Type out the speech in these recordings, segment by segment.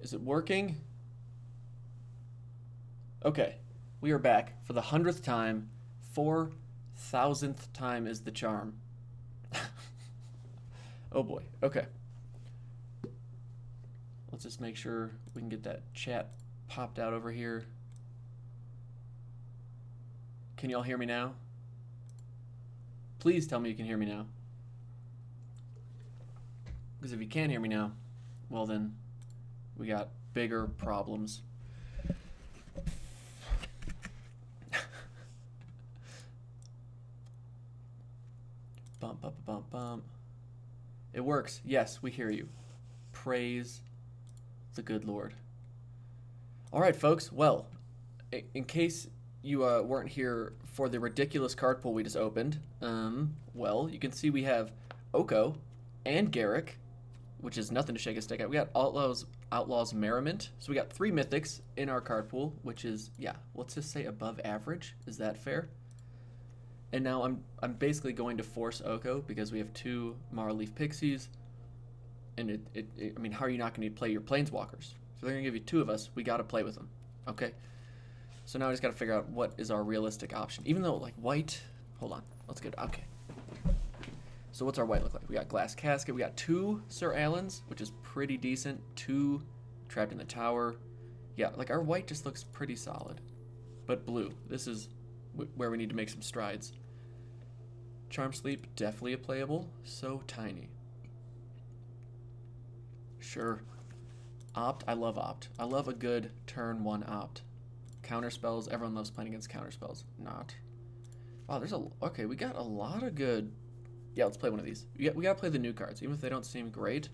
Is it working? Okay. We are back for the 100th time. 4,000th time is the charm. Oh boy. Okay. Let's just make sure we can get that chat popped out over here. Can y'all hear me now? Please tell me you can hear me now. Because if you can't hear me now, well then, we got bigger problems. Bump, bump, bump, bump. It works. Yes, we hear you. Praise the good Lord. All right, folks. Well, in case you weren't here for the ridiculous card pool we just opened, well, you can see we have Oko and Garrick, which is nothing to shake a stick at. We got Outlaws Merriment. So we got 3 mythics in our card pool, which is, yeah, let's just say above average. Is that fair? And now I'm basically going to force Oko because we have 2 Marleaf Pixies. And I mean, how are you not going to play your Planeswalkers? So they're going to give you 2 of us. We got to play with them. Okay? So now I just got to figure out what is our realistic option. Even though, like, white... Hold on. Let's get... Okay. So what's our white look like? We got Glass Casket. We got 2 Sir Allens, which is pretty decent. 2 Trapped in the Tower. Yeah, like, our white just looks pretty solid. But blue. This is where we need to make some strides. Charm Sleep, definitely a playable. So tiny. Sure. Opt, I love Opt. I love a good turn 1 Opt. Counter spells, everyone loves playing against counter spells. Not. Wow, okay, we got a lot of good... Yeah, let's play one of these. We gotta play the new cards. Even if they don't seem great,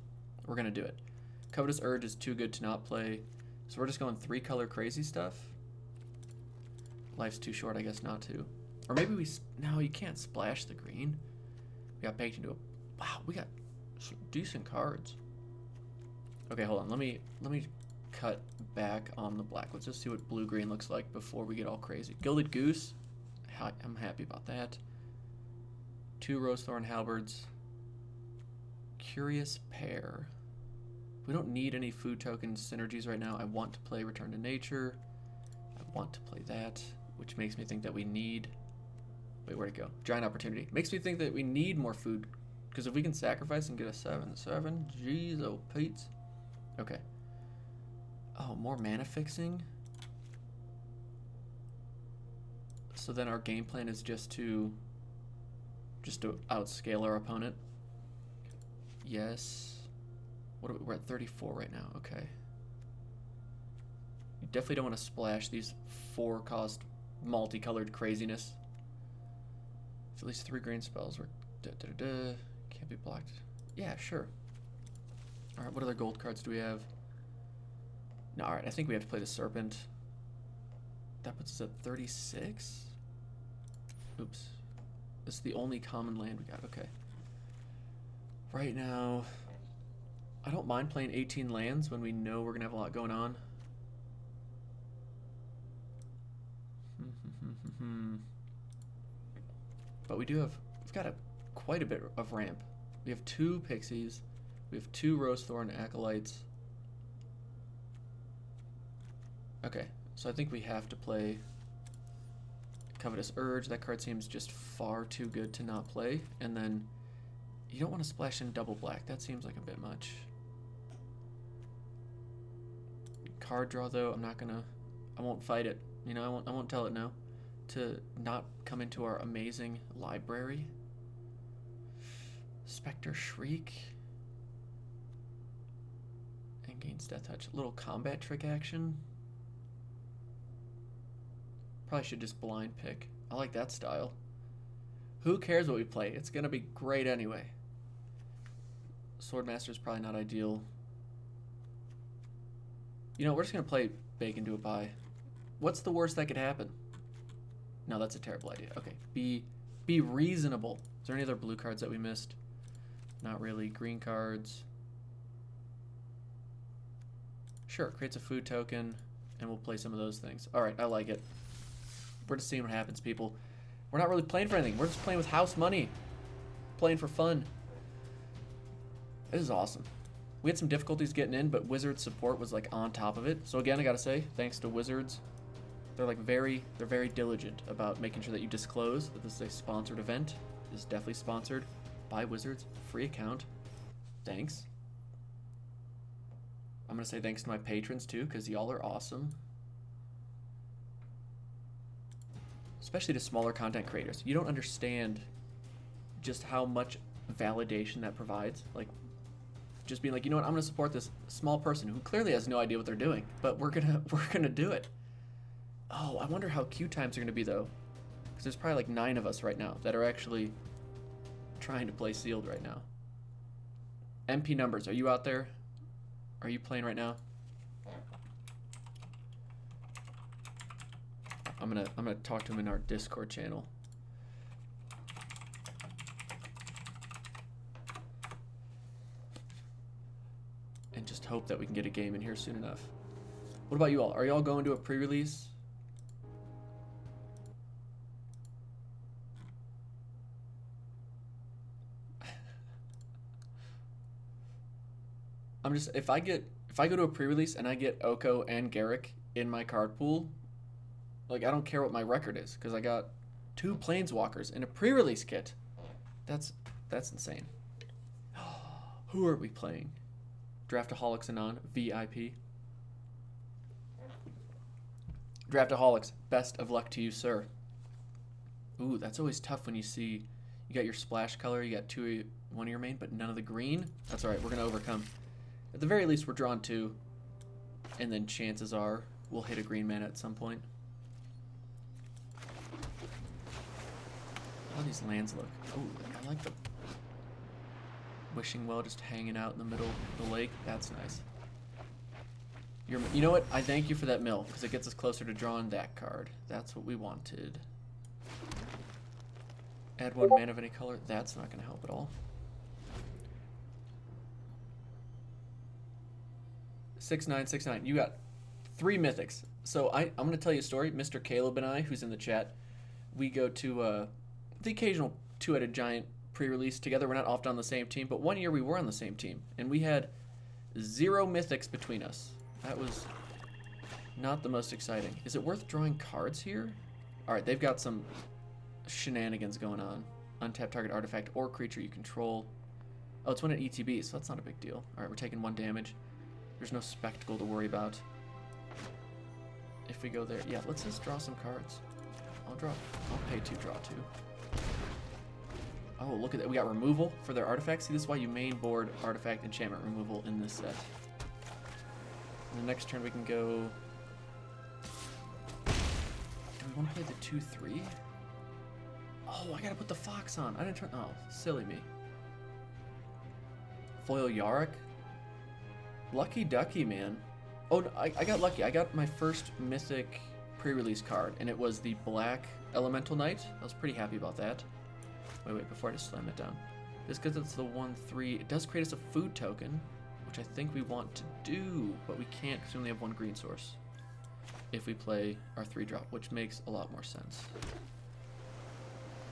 we're gonna do it. Covetous Urge is too good to not play. So we're just going 3 color crazy stuff. Life's too short, I guess not to. Or maybe we... No, you can't splash the green. We got baked into a... Wow, we got some decent cards. Okay, hold on. Let me cut back on the black. Let's just see what blue-green looks like before we get all crazy. Gilded Goose. I'm happy about that. 2 Rosethorn Halberds. Curious Pair. We don't need any food token synergies right now. I want to play Return to Nature. I want to play that, which makes me think that we need... Wait, where'd it go? Giant Opportunity. Makes me think that we need more food. Because if we can sacrifice and get a 7/7, jeez, oh Pete's. Okay. Oh, more mana fixing? So then our game plan is just to outscale our opponent. Yes. We're at 34 right now. Okay. You definitely don't want to splash these 4-cost multicolored craziness. It's at least 3 green spells. We're can't be blocked. Yeah, sure. Alright, what other gold cards do we have? No, alright, I think we have to play the Serpent. That puts us at 36? Oops. This is the only common land we got. Okay. Right now, I don't mind playing 18 lands when we know we're going to have a lot going on. But we've got quite a bit of ramp. We have 2 Pixies. We have 2 Rosethorn Acolytes. Okay, so I think we have to play Covetous Urge. That card seems just far too good to not play. And then you don't want to splash in double black. That seems like a bit much. Card draw though, I won't fight it. You know, I won't tell it no. To not come into our amazing library. Spectre Shriek. And gains Death Touch. Little combat trick action. Probably should just blind pick. I like that style. Who cares what we play? It's gonna be great anyway. Swordmaster is probably not ideal. You know, we're just gonna play Bake into a Pie. What's the worst that could happen? No, that's a terrible idea. Okay, be reasonable. Is there any other blue cards that we missed? Not really. Green cards. Sure, creates a food token, and we'll play some of those things. All right, I like it. We're just seeing what happens, people. We're not really playing for anything. We're just playing with house money. Playing for fun. This is awesome. We had some difficulties getting in, but Wizards support was like on top of it. So again, I gotta say, thanks to Wizards. They're like very diligent about making sure that you disclose that this is a sponsored event. This is definitely sponsored by Wizards. Free account. Thanks. I'm gonna say thanks to my patrons too, because y'all are awesome. Especially to smaller content creators. You don't understand just how much validation that provides. Like, just being like, you know what, I'm gonna support this small person who clearly has no idea what they're doing, but we're gonna do it. Oh, I wonder how queue times are gonna be though, because there's probably like 9 of us right now that are actually trying to play sealed right now. MP numbers, are you out there? Are you playing right now? I'm gonna talk to him in our Discord channel. And just hope that we can get a game in here soon enough. What about you all? Are y'all going to a pre-release? I'm just, if I go to a pre-release and I get Oko and Garrick in my card pool, like, I don't care what my record is, because I got 2 Planeswalkers in a pre-release kit. That's insane. Who are we playing? Draftaholics Anon, VIP. Draftaholics, best of luck to you, sir. Ooh, that's always tough when you see you got your splash color, you got one of your main, but none of the green. That's all right, we're going to overcome. At the very least, we're drawn 2, and then chances are we'll hit a green mana at some point. How these lands look. Oh, I like the Wishing Well just hanging out in the middle of the lake. That's nice. You know what? I thank you for that mill, because it gets us closer to drawing that card. That's what we wanted. Add 1 mana of any color. That's not going to help at all. 6-9, 6-9. You got 3 mythics. So I'm going to tell you a story. Mr. Caleb and I, who's in the chat, we go to the occasional 2-headed giant pre-release together. We're not often on the same team, but one year we were on the same team, and we had 0 mythics between us. That was not the most exciting. Is it worth drawing cards here? All right, they've got some shenanigans going on. Untap target artifact or creature you control. Oh, it's one at ETB, so that's not a big deal. All right, we're taking 1 damage. There's no spectacle to worry about. If we go there, yeah, let's just draw some cards. I'll pay 2, draw 2. Oh, look at that. We got removal for their artifacts. See, this is why you main board artifact enchantment removal in this set. And the next turn we can go... Do we want to play the 2-3? Oh, I gotta put the fox on. I didn't turn... Oh, silly me. Foil Yarok? Lucky ducky, man. Oh, no, I got lucky. I got my first mythic pre-release card, and it was the Black Elemental Knight. I was pretty happy about that. Wait, before I just slam it down. Just because it's the 1-3, it does create us a food token, which I think we want to do, but we can't because we only have 1 green source if we play our 3-drop, which makes a lot more sense.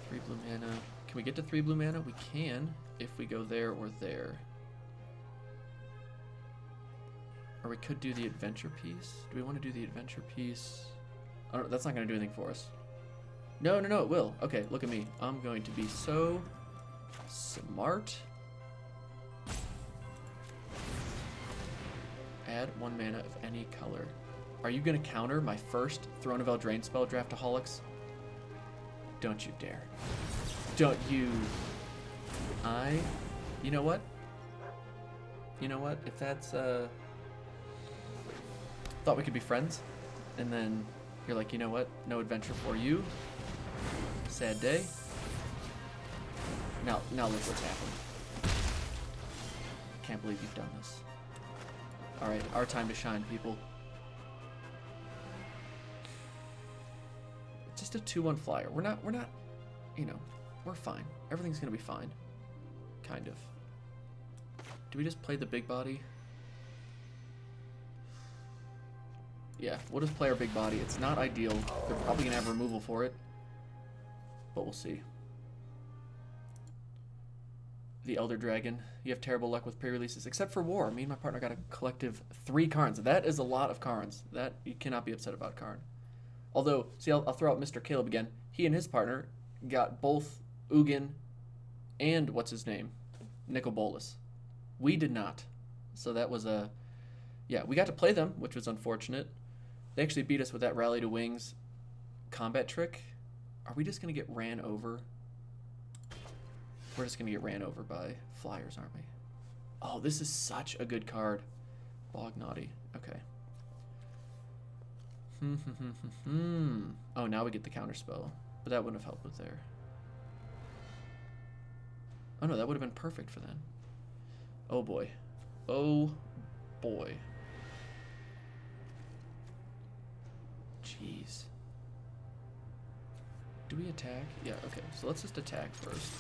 3 blue mana. Can we get to 3 blue mana? We can if we go there or there. Or we could do the adventure piece. Do we want to do the adventure piece? I don't, that's not going to do anything for us. No, it will. Okay, look at me. I'm going to be so smart. Add 1 mana of any color. Are you going to counter my first Throne of Eldraine spell, Draftaholics? Don't you dare. Don't you... You know what? You know what? If that's, thought we could be friends, and then you're like, you know what? No adventure for you. Sad day. Now look what's happened. Can't believe you've done this. All right, our time to shine, people. Just a 2/1 flyer. We're not, you know, we're fine. Everything's gonna be fine. Kind of. Do we just play the big body? Yeah, we'll just play our big body. It's not ideal. They're probably gonna have removal for it, but we'll see. the Elder Dragon. You have terrible luck with pre-releases, except for War. Me and my partner got a collective 3 Karns. That is a lot of Karns. That, you cannot be upset about Karn. Although, see, I'll throw out Mr. Caleb again. He and his partner got both Ugin and, what's his name? Nicol Bolas. We did not. So that was a... Yeah, we got to play them, which was unfortunate. They actually beat us with that Rally to Wings combat trick. Are we just going to get ran over? We're just going to get ran over by flyers, aren't we? Oh, this is such a good card. Bog Naughty. Okay. Oh, now we get the counterspell. But that wouldn't have helped with there. Oh no, that would have been perfect for then. Oh boy. Oh boy. Jeez. Do we attack? Yeah, okay. So let's just attack first.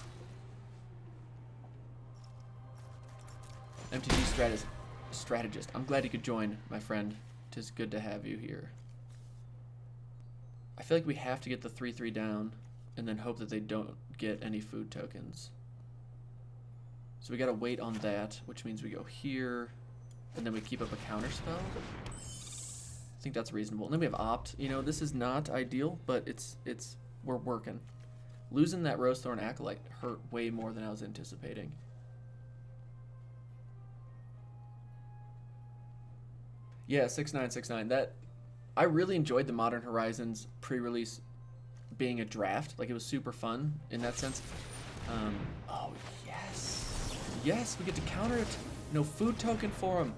MTG strategist. I'm glad you could join, my friend. Tis good to have you here. I feel like we have to get the 3/3 down and then hope that they don't get any food tokens. So we gotta wait on that, which means we go here, and then we keep up a counter spell. I think that's reasonable. And then we have Opt. You know, this is not ideal, but we're working. Losing that Rosethorn Acolyte hurt way more than I was anticipating. Yeah, 6969. That I really enjoyed the Modern Horizons pre-release being a draft. Like, it was super fun in that sense. Oh yes, yes, we get to counter it. No food token for him.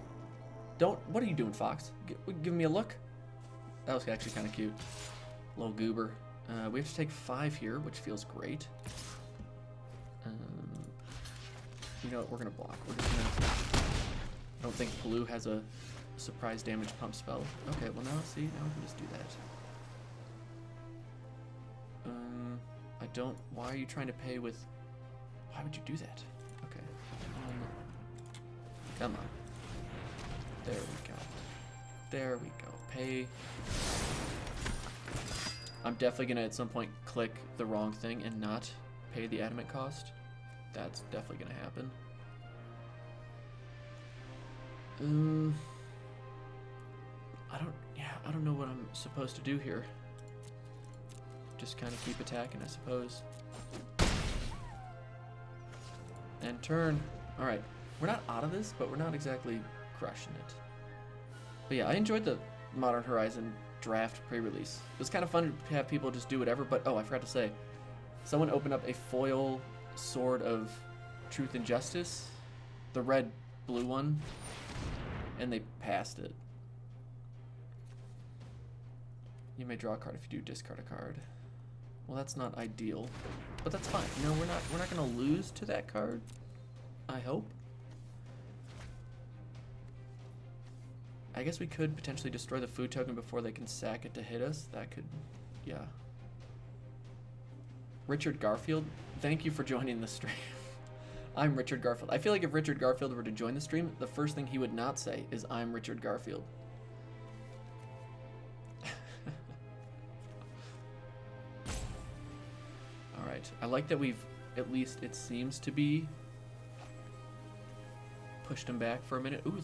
Don't. What are you doing, Fox? Give me a look. That was actually kind of cute. Little goober. We have to take 5 here, which feels great. You know what? We're gonna block. We're just gonna. I don't think blue has a surprise damage pump spell. Okay, well now, see, now we can just do that. I don't, why are you trying to pay with, why would you do that? Okay. Come on. There we go. There we go. Pay. I'm definitely gonna at some point click the wrong thing and not pay the adamant cost. That's definitely gonna happen. I don't know what I'm supposed to do here. Just kind of keep attacking, I suppose. And turn. Alright. We're not out of this, but we're not exactly crushing it. But yeah, I enjoyed the Modern Horizon draft pre-release. It was kind of fun to have people just do whatever, but oh, I forgot to say. Someone opened up a foil Sword of Truth and Justice. The red-blue one. And they passed it. You may draw a card if you do discard a card. Well, that's not ideal, but that's fine. You know, we're not gonna lose to that card. I hope. I guess we could potentially destroy the food token before they can sack it to hit us. That could, yeah. Richard Garfield, thank you for joining the stream. I'm Richard Garfield. I feel like if Richard Garfield were to join the stream, the first thing he would not say is, I'm Richard Garfield. Alright, I like that we've, at least it seems to be, pushed him back for a minute. Ooh,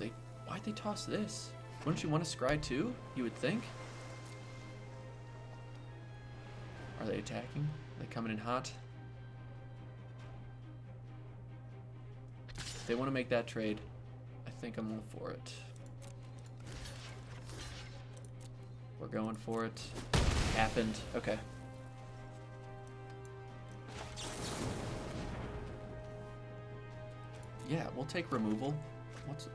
why'd they toss this? Wouldn't you want to scry too, you would think? Are they attacking? Are they coming in hot? If they want to make that trade, I think I'm all for it. We're going for it. Happened. Okay. Yeah, we'll take removal. What's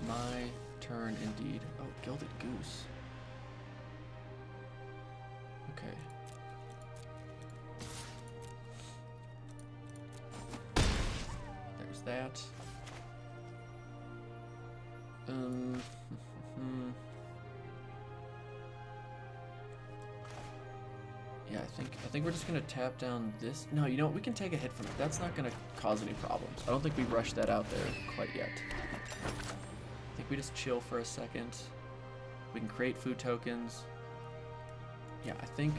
my turn indeed? Oh, Gilded Goose. Okay. There's that. Yeah, I think we're just gonna tap down this. No, you know what? We can take a hit from it. That's not gonna cause any problems. I don't think we rushed that out there quite yet. I think we just chill for a second. We can create food tokens. Yeah, I think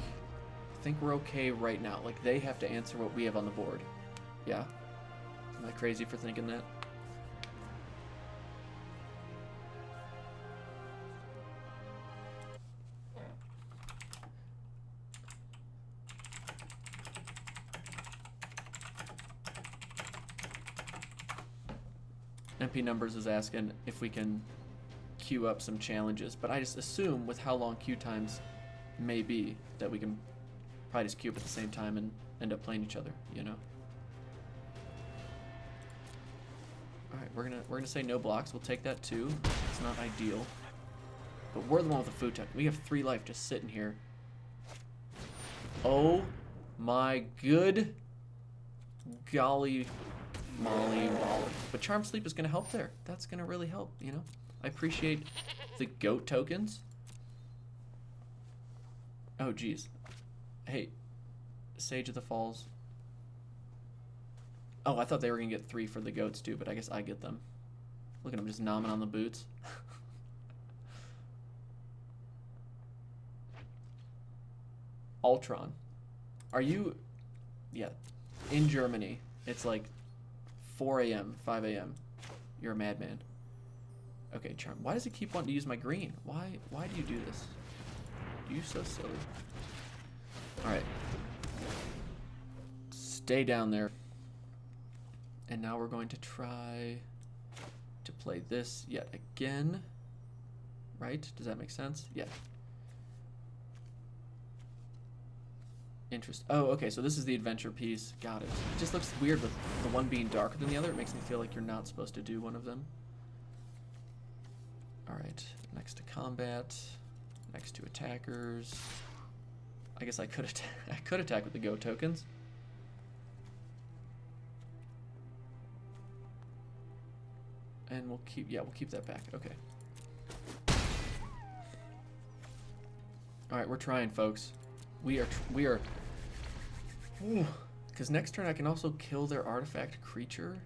we're okay right now. Like, they have to answer what we have on the board. Yeah? Am I crazy for thinking that? MP Numbers is asking if we can queue up some challenges, but I just assume with how long queue times may be that we can probably just queue up at the same time and end up playing each other, you know? Alright, we're gonna say no blocks. We'll take that too. It's not ideal. But we're the one with the food tech. We have 3 life just sitting here. Oh my good golly molly wally. But Charm Sleep is gonna help there. That's gonna really help, you know? I appreciate the goat tokens. Oh geez. Hey, Sage of the Falls. Oh, I thought they were gonna get 3 for the goats too, but I guess I get them. Look at them just nomming on the boots. Ultron. Are you... Yeah. In Germany, it's like 4 a.m., 5 a.m. You're a madman. Okay, Charm. Why does it keep wanting to use my green? Why do you do this? You're so silly. Alright. Stay down there. And now we're going to try to play this yet again. Right? Does that make sense? Yeah. Oh, okay, so this is the adventure piece. Got it. It just looks weird with the one being darker than the other. It makes me feel like you're not supposed to do one of them. Alright, next to combat. Next to attackers. I guess I could attack with the go tokens. And we'll keep that back. Okay. Alright, we're trying, folks. We are because next turn I can also kill their artifact creature,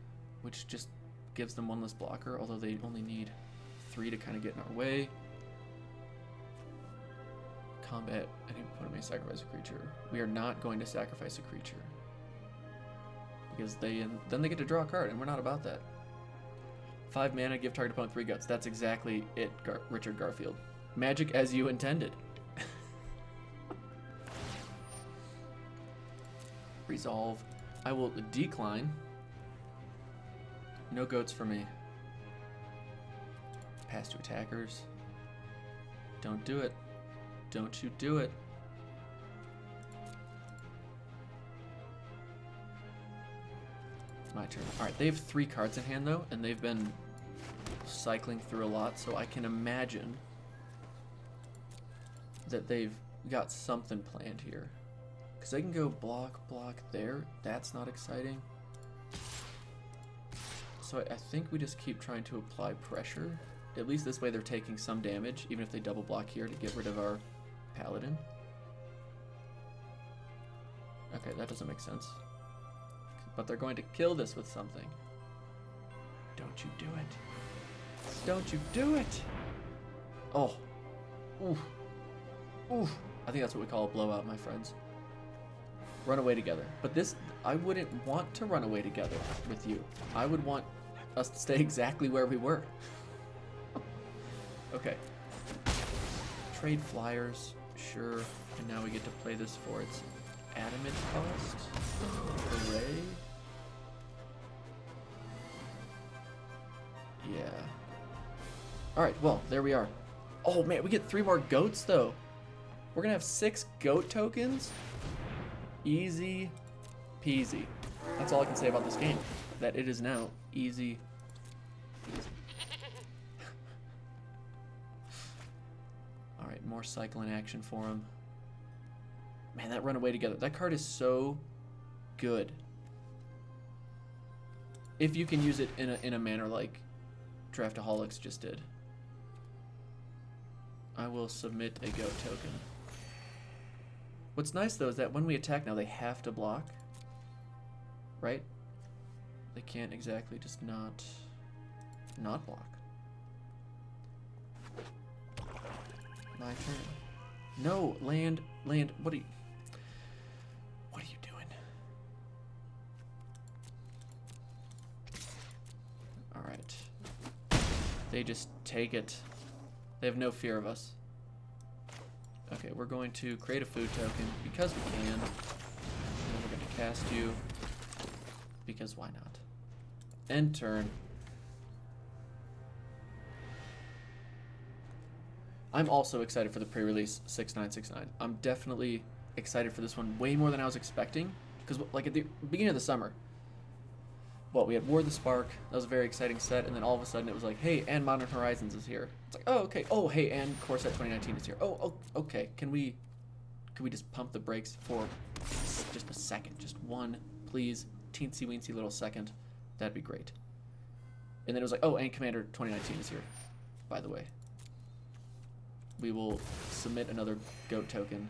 which just gives them 1 less blocker, although they only need 3 to kind of get in our way. Combat, I didn't put them in sacrifice a creature. We are not going to sacrifice a creature. Because then they get to draw a card, and we're not about that. 5 mana, give target opponent 3 guts. That's exactly it, Richard Garfield. Magic as you intended. Resolve. I will decline. No goats for me. Pass to attackers. Don't do it. Don't you do it. My turn. Alright, they have 3 cards in hand though, and they've been cycling through a lot, so I can imagine that they've got something planned here. Because they can go block there. That's not exciting. So I think we just keep trying to apply pressure. At least this way they're taking some damage, even if they double block here to get rid of our paladin. Okay, that doesn't make sense. But they're going to kill this with something. Don't you do it. Don't you do it. Oh. Oof. Oof. I think that's what we call a blowout, my friends. Run away together. But this, I wouldn't want to run away together with you. I would want us to stay exactly where we were. Okay. Trade flyers, sure. And now we get to play this for its adamant cost. Hooray. Yeah. Alright, well, there we are. Oh man, we get 3 more goats though. We're gonna have 6 goat tokens. Easy peasy. That's all I can say about this game. That it is now easy peasy. Alright, more cycling action for him. Man, that run away together. That card is so good. If you can use it in a manner like Draftaholics just did. I will submit a goat token. What's nice though is that when we attack now, they have to block, right? They can't exactly just not block. My turn. No, land. What are you doing? They just take it. They have no fear of us. Okay, we're going to create a food token because we can. And then we're going to cast you because why not? End turn. I'm also excited for the pre-release 6969. I'm definitely excited for this one way more than I was expecting. Because like at the beginning of the summer, well, we had War of the Spark. That was a very exciting set. And then all of a sudden it was like, hey, and Modern Horizons is here. It's like, oh, okay. Oh, hey, and Core Set 2019 is here. Oh, okay. Can we just pump the brakes for just a second? Just one, please. Teensy weensy little second. That'd be great. And then it was like, oh, and Commander 2019 is here, by the way. We will submit another goat token.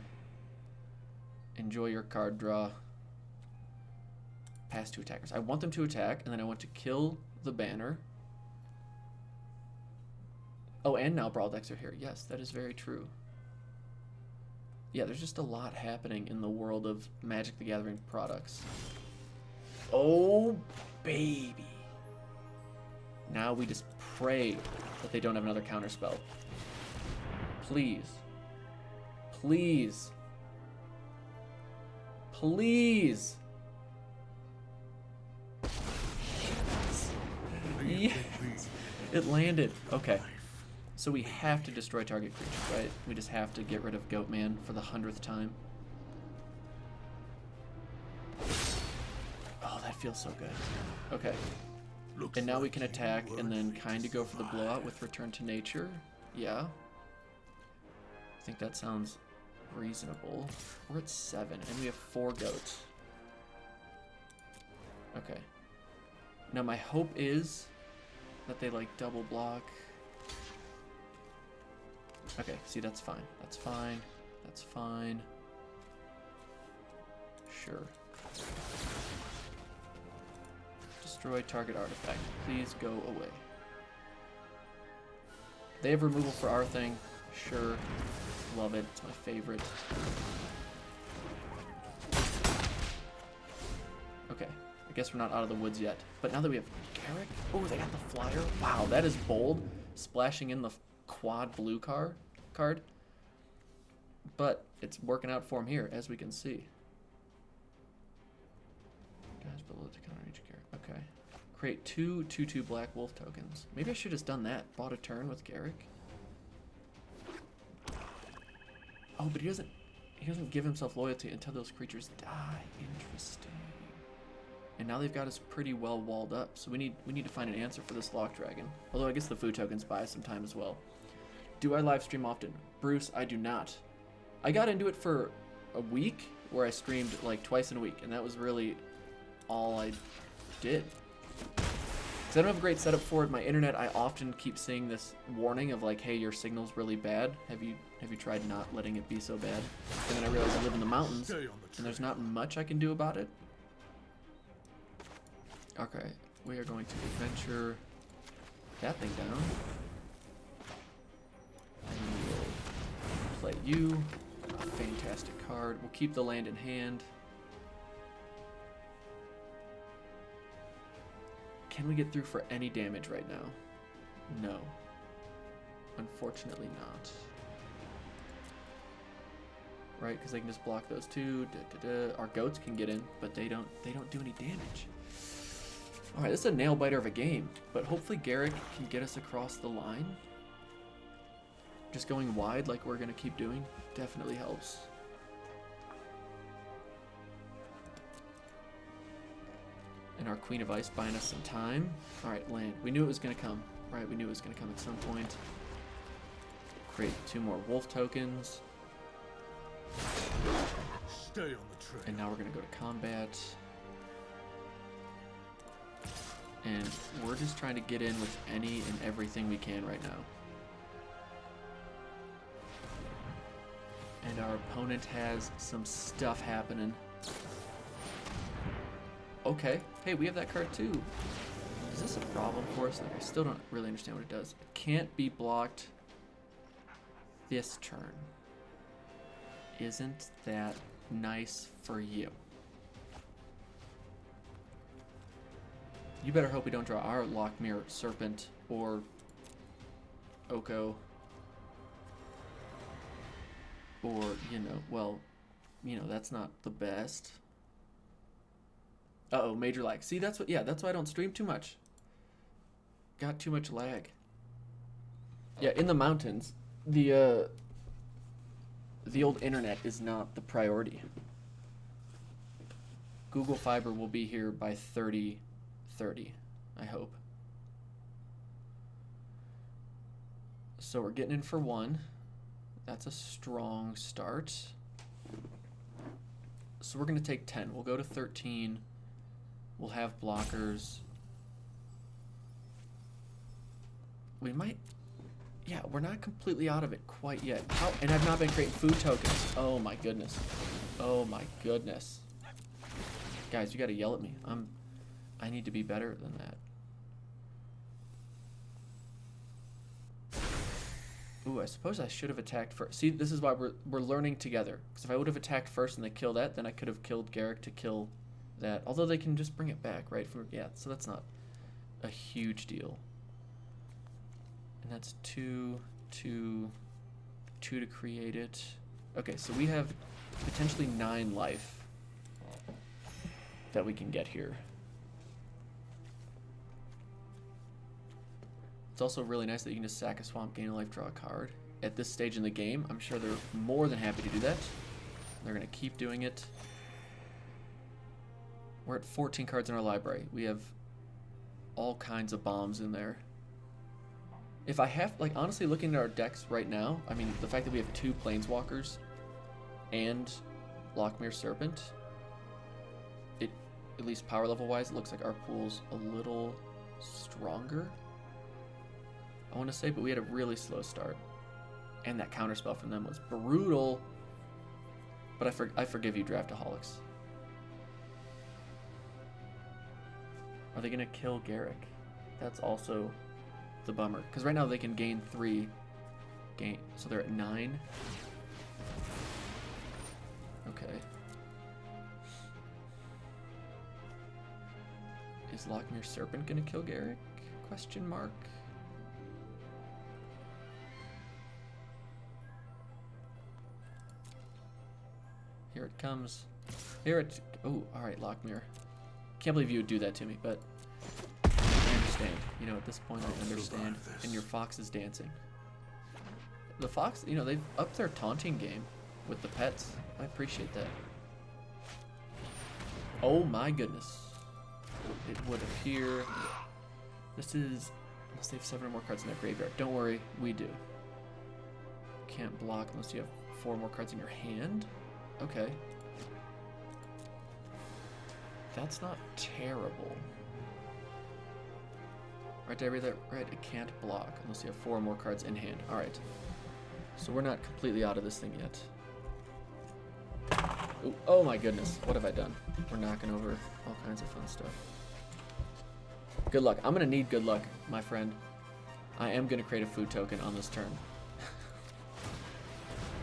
Enjoy your card draw. Pass 2 attackers. I want them to attack, and then I want to kill the banner. Oh, and now Brawl decks are here. Yes, that is very true. Yeah, there's just a lot happening in the world of Magic the Gathering products. Oh, baby. Now we just pray that they don't have another counterspell. Please. Please. Please. Yes. It landed. Okay. So we have to destroy target creature, right? We just have to get rid of Goatman for the 100th time. Oh, that feels so good. Okay. And now we can attack and then kind of go for the blowout with Return to Nature. Yeah. I think that sounds reasonable. We're at 7 and we have 4 goats. Okay. Now my hope is that they like double block. Okay, see, that's fine. That's fine. That's fine. Sure. Destroy target artifact. Please go away. They have removal for our thing. Sure. Love it. It's my favorite. Okay. I guess we're not out of the woods yet. But now that we have Garrick. Oh, they got the flyer. Wow, that is bold. Splashing in the quad blue card. But it's working out for him here, as we can see. Guys below to counter each Garrick. Okay. Create 2 2/2 black wolf tokens. Maybe I should have done that. Bought a turn with Garrick. Oh, but he doesn't give himself loyalty until those creatures die. Interesting. And now they've got us pretty well walled up. So we need to find an answer for this Lock Dragon. Although I guess the food tokens buy us some time as well. Do I live stream often? Bruce, I do not. I got into it for a week where I streamed like twice in a week, and that was really all I did. Because I don't have a great setup for it. My internet, I often keep seeing this warning of like, hey, your signal's really bad. Have you tried not letting it be so bad? And then I realized I live in the mountains, and there's not much I can do about it. Okay, we are going to adventure that thing down. And we'll play you. A fantastic card. We'll keep the land in hand. Can we get through for any damage right now? No. Unfortunately not. Right, because they can just block those two. Our goats can get in, but they don't do any damage. Alright, this is a nail biter of a game, but hopefully Garrick can get us across the line. Just going wide like we're going to keep doing definitely helps. And our Queen of Ice buying us some time. Alright, land. We knew it was going to come. Right, we knew it was going to come at some point. Create 2 more wolf tokens. Stay on the train. And now we're going to go to combat. And we're just trying to get in with any and everything we can right now. And our opponent has some stuff happening. Okay. Hey, we have that card too. Is this a problem for us? Like, I still don't really understand what it does. It can't be blocked this turn. Isn't that nice for you? You better hope we don't draw our Lockmere Serpent or Oko. Or, you know, well, you know, that's not the best. Uh-oh, major lag. See, that's what, yeah, that's why I don't stream too much. Got too much lag. Yeah, in the mountains, the old internet is not the priority. Google Fiber will be here by 30:30, I hope. So we're getting in for 1. That's a strong start. So we're going to take 10. We'll go to 13. We'll have blockers. We might... Yeah, we're not completely out of it quite yet. How, and I've not been creating food tokens. Oh my goodness. Oh my goodness. Guys, you gotta yell at me. I need to be better than that. Ooh, I suppose I should have attacked first. See, this is why we're learning together. Because if I would have attacked first and they kill that, then I could have killed Garrick to kill that. Although they can just bring it back, right? Yeah, so that's not a huge deal. And that's 2 to create it. Okay, so we have potentially 9 life that we can get here. It's also really nice that you can just sack a swamp, gain a life, draw a card. At this stage in the game, I'm sure they're more than happy to do that. They're going to keep doing it. We're at 14 cards in our library. We have all kinds of bombs in there. If I have, like, honestly, looking at our decks right now, I mean, the fact that we have 2 Planeswalkers and Lochmere Serpent, it, at least power level wise, it looks like our pool's a little stronger, I want to say, but we had a really slow start. And that counterspell from them was brutal. But I forgive you, Draftaholics. Are they going to kill Garrick? That's also the bummer. Because right now they can gain 3. So they're at 9. Okay. Is Lochmere Serpent going to kill Garrick? Question mark. Here it comes. Here it... Oh, alright, Lochmere. Can't believe you would do that to me, but I understand. You know, at this point I understand. And your fox is dancing. The fox, you know, they've upped their taunting game with the pets. I appreciate that. Oh my goodness. It would appear... This is... Unless they have 7 or more cards in their graveyard. Don't worry, we do. Can't block unless you have 4 more cards in your hand. Okay. That's not terrible. Right, did I read that right? It can't block unless you have 4 more cards in hand. Alright. So we're not completely out of this thing yet. Ooh, oh my goodness. What have I done? We're knocking over all kinds of fun stuff. Good luck. I'm going to need good luck, my friend. I am going to create a food token on this turn.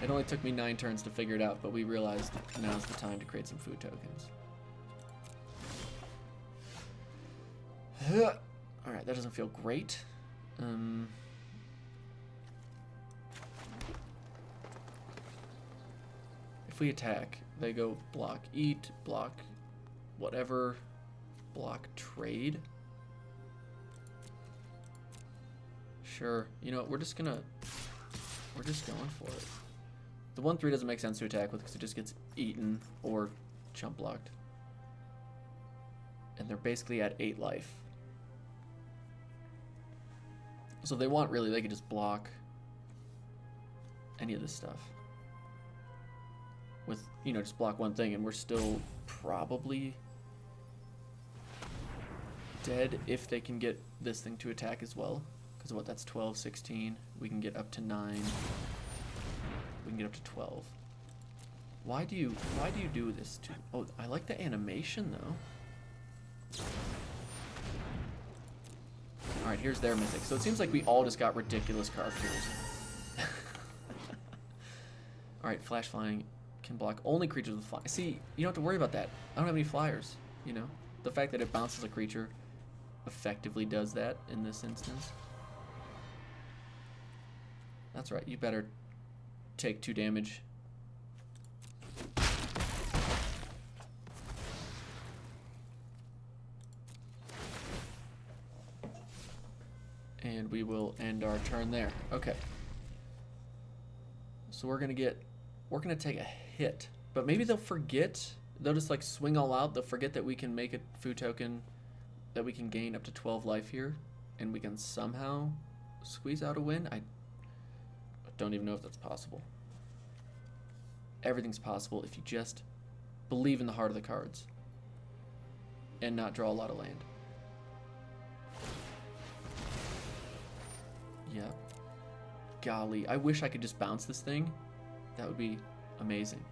It only took me 9 turns to figure it out, but we realized now's the time to create some food tokens. Alright, that doesn't feel great. If we attack, they go block eat, block whatever, block trade. Sure, you know what, we're just going for it. The 1/3 doesn't make sense to attack with because it just gets eaten or chump blocked. And they're basically at 8 life. So if they want, really, they could just block any of this stuff. With, you know, just block one thing and we're still probably dead if they can get this thing to attack as well. Because what, that's 12, 16. We can get up to 9. We can get up to 12. Why do you do this to... Oh, I like the animation though. Alright, here's their mythic. So it seems like we all just got ridiculous card pools. Alright, flash flying can block only creatures with fly. See, you don't have to worry about that. I don't have any flyers, you know? The fact that it bounces a creature effectively does that in this instance. That's right. You better take 2 damage. And we will end our turn there. Okay. So we're gonna take a hit. But maybe they'll forget. They'll just like swing all out. They'll forget that we can make a food token that we can gain up to 12 life here. And we can somehow squeeze out a win. I don't even know if that's possible. Everything's possible if you just believe in the heart of the cards. And not draw a lot of land. Yeah. Golly, I wish I could just bounce this thing. That would be amazing.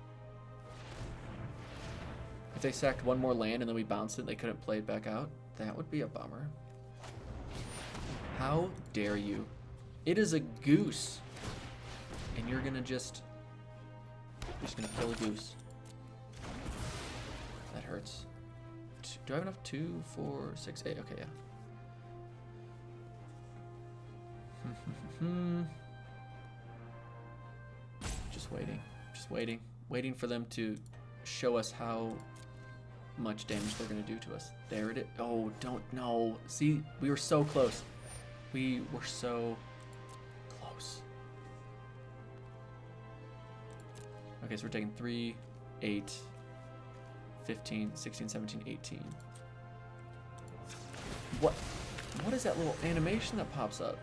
If they sacked 1 more land and then we bounced it and they couldn't play it back out, that would be a bummer. How dare you? It is a goose. And you're gonna just gonna kill a goose. That hurts. Do I have enough? 2, 4, 6, 8. Okay, yeah. Just waiting for them to show us how much damage they're gonna do to us. There it is. Oh, don't know. See, we were so close. We were so close. Okay, so we're taking 3, 8, 15, 16, 17, 18. What is that little animation that pops up?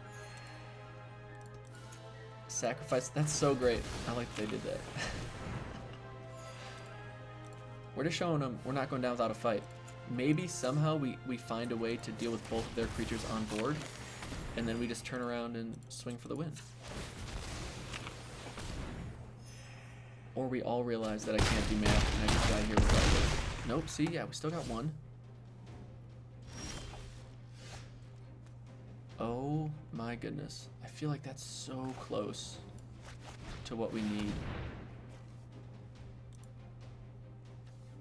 Sacrifice. That's so great. I like that they did that. We're just showing them we're not going down without a fight. Maybe somehow we find a way to deal with both of their creatures on board, and then we just turn around and swing for the win. Or we all realize that I can't do math and I just die here regardless. Nope, see, yeah, we still got 1. Oh my goodness. I feel like that's so close to what we need.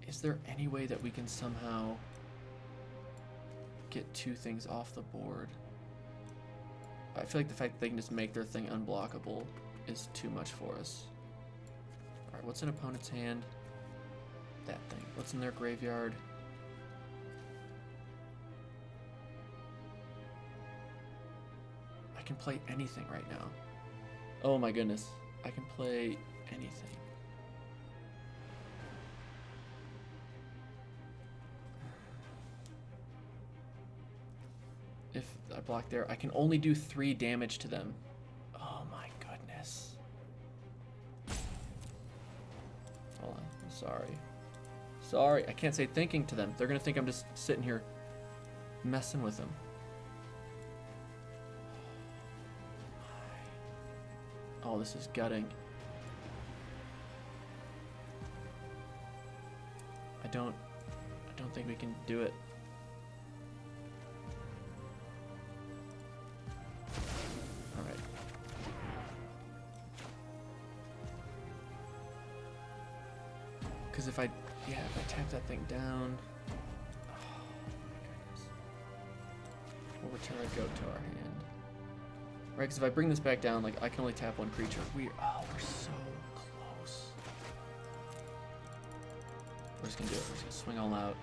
Is there any way that we can somehow get 2 things off the board? I feel like the fact that they can just make their thing unblockable is too much for us. Alright, what's in opponent's hand? That thing. What's in their graveyard? I can play anything right now. Oh my goodness. I can play anything. If I block there, I can only do 3 damage to them. Oh my goodness. Hold on. I'm sorry. Sorry. I can't say thinking to them. They're going to think I'm just sitting here messing with them. Oh, this is gutting. I don't think we can do it. All right. Because if I tap that thing down, oh my goodness. We'll return a goat to our hand. Right, because if I bring this back down, like, I can only tap 1 creature. We're so close. We're just gonna do it. We're just gonna swing all out.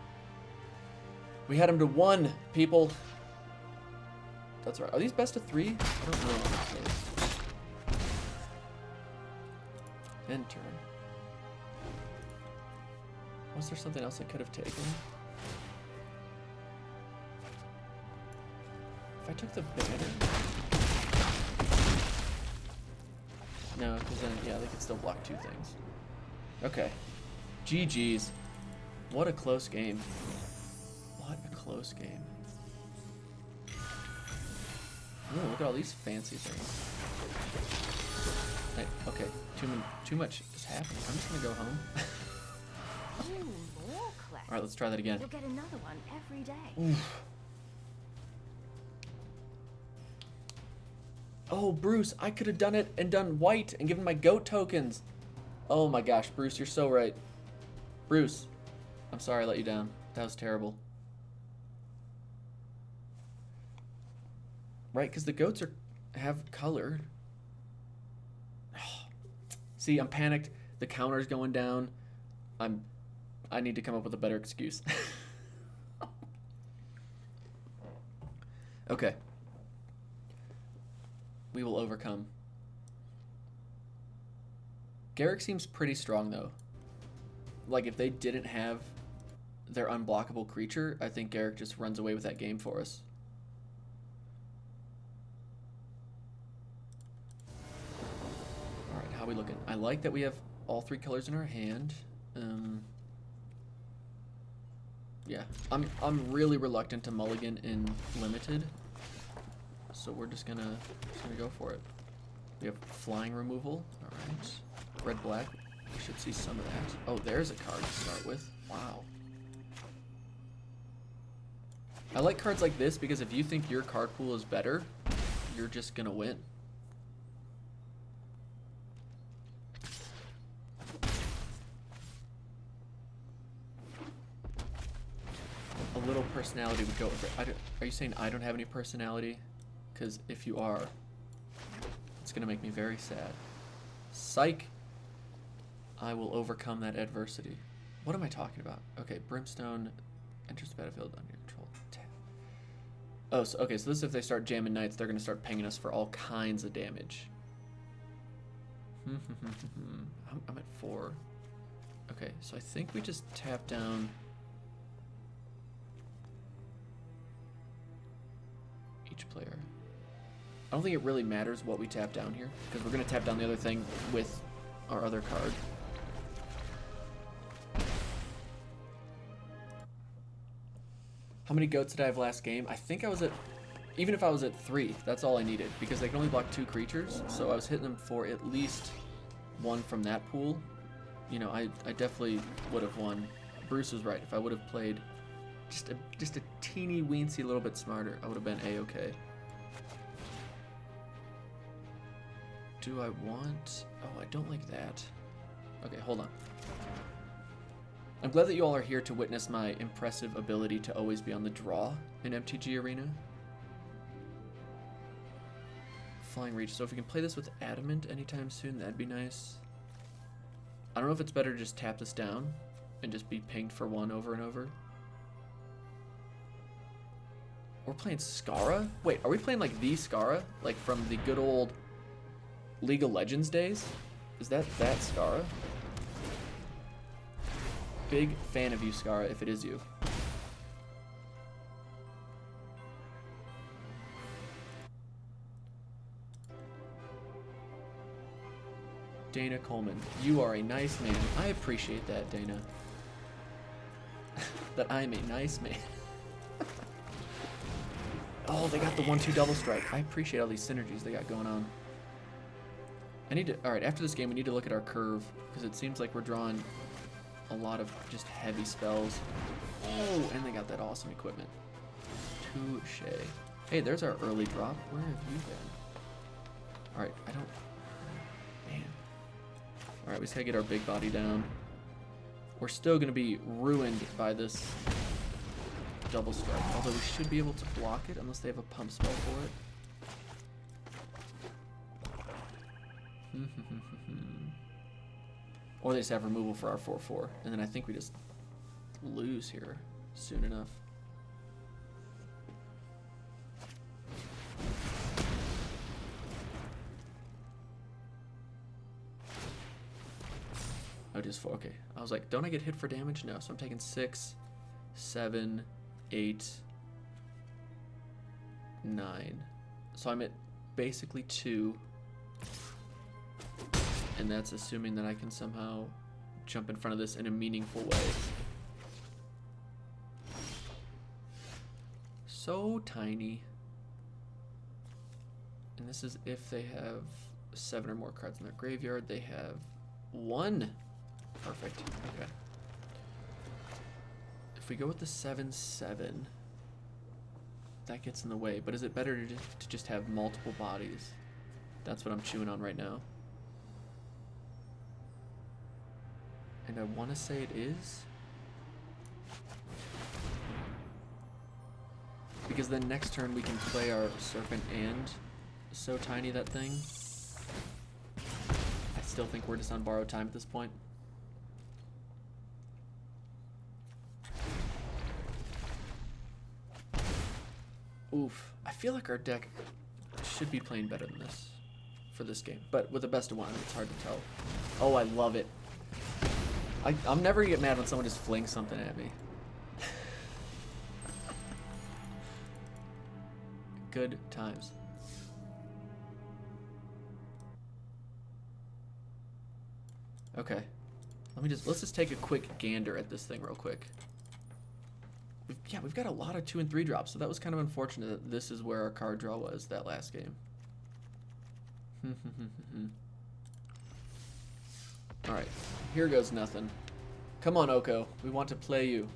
We had him to 1, people. That's right. Are these best of 3? I don't know. End turn. Was there something else I could have taken? If I took the banner. No, because then, yeah, they could still block 2 things. Okay. GG's. What a close game. What a close game. Ooh, look at all these fancy things. Hey, okay, too much is happening. I'm just gonna go home. Alright, let's try that again. You'll get another one every day. Oof. Oh, Bruce, I could have done it and done white and given my goat tokens. Oh my gosh, Bruce, you're so right. Bruce, I'm sorry I let you down. That was terrible. Right, because the goats have color. See, I'm panicked. The counter's going down. I need to come up with a better excuse. Okay. We will overcome. Garrick seems pretty strong, though. Like, if they didn't have their unblockable creature, I think Garrick just runs away with that game for us. Alright, how are we looking? I like that we have all 3 colors in our hand. Yeah, I'm really reluctant to mulligan in limited, so we're just gonna go for it. We have flying removal. All right, red black. We should see some of that. Oh, there's a card to start with. Wow. I like cards like this because if you think your card pool is better, you're just gonna win. A little personality would go with it. Are you saying I don't have any personality? Because if you are, it's going to make me very sad. Psych! I will overcome that adversity. What am I talking about? Okay, Brimstone enters the battlefield under your control. Oh, so, okay, so this is if they start jamming knights, they're going to start pinging us for all kinds of damage. I'm at 4. Okay, so I think we just tap down... each player. I don't think it really matters what we tap down here, because we're going to tap down the other thing with our other card. How many goats did I have last game? I think I was at, even if I was at 3, that's all I needed, because they can only block 2 creatures, so I was hitting them for at least 1 from that pool. You know, I definitely would have won. Bruce was right. If I would have played just a teeny weensy little bit smarter, I would have been A-okay. Do I want... Oh, I don't like that. Okay, hold on. I'm glad that you all are here to witness my impressive ability to always be on the draw in MTG Arena. Flying Reach. So if we can play this with Adamant anytime soon, that'd be nice. I don't know if it's better to just tap this down and just be pinged for 1 over and over. We're playing Skara? Wait, are we playing like the Skara? Like from the good old League of Legends days? Is that Skara? Big fan of you, Skara, if it is you. Dana Coleman, you are a nice man. I appreciate that, Dana. That I'm a nice man. Oh, they got the 1-2 double strike. I appreciate all these synergies they got going on. Alright, after this game we need to look at our curve, because it seems like we're drawing a lot of just heavy spells. Oh, and they got that awesome equipment. Touche. Hey, there's our early drop. Where have you been? Alright, I don't... Man. Alright, we just gotta get our big body down. We're still gonna be ruined by this double strike, although we should be able to block it unless they have a pump spell for it. Or they just have removal for our 4/4, and then I think we just lose here soon enough. Oh, just 4. Okay. I was like, don't I get hit for damage? No. So I'm taking 6, 7, 8, 9. So I'm at basically 2. And that's assuming that I can somehow jump in front of this in a meaningful way. So tiny. And this is if they have 7 or more cards in their graveyard. They have 1. Perfect. Okay. If we go with the 7/7, that gets in the way. But is it better to just have multiple bodies? That's what I'm chewing on right now. And I want to say it is. Because then next turn we can play our Serpent and So Tiny that thing. still think we're just on borrowed time at this point. Oof. I feel like our deck should be playing better than this for this game. But with the best of one, it's hard to tell. Oh, I love it. I'm never gonna get mad when someone just flings something at me. Good times. Okay. Let's just take a quick gander at this thing real quick. We've got a lot of 2 and 3 drops, so that was kind of unfortunate that this is where our card draw was that last game. Alright, here goes nothing. Come on, Oko. We want to play you.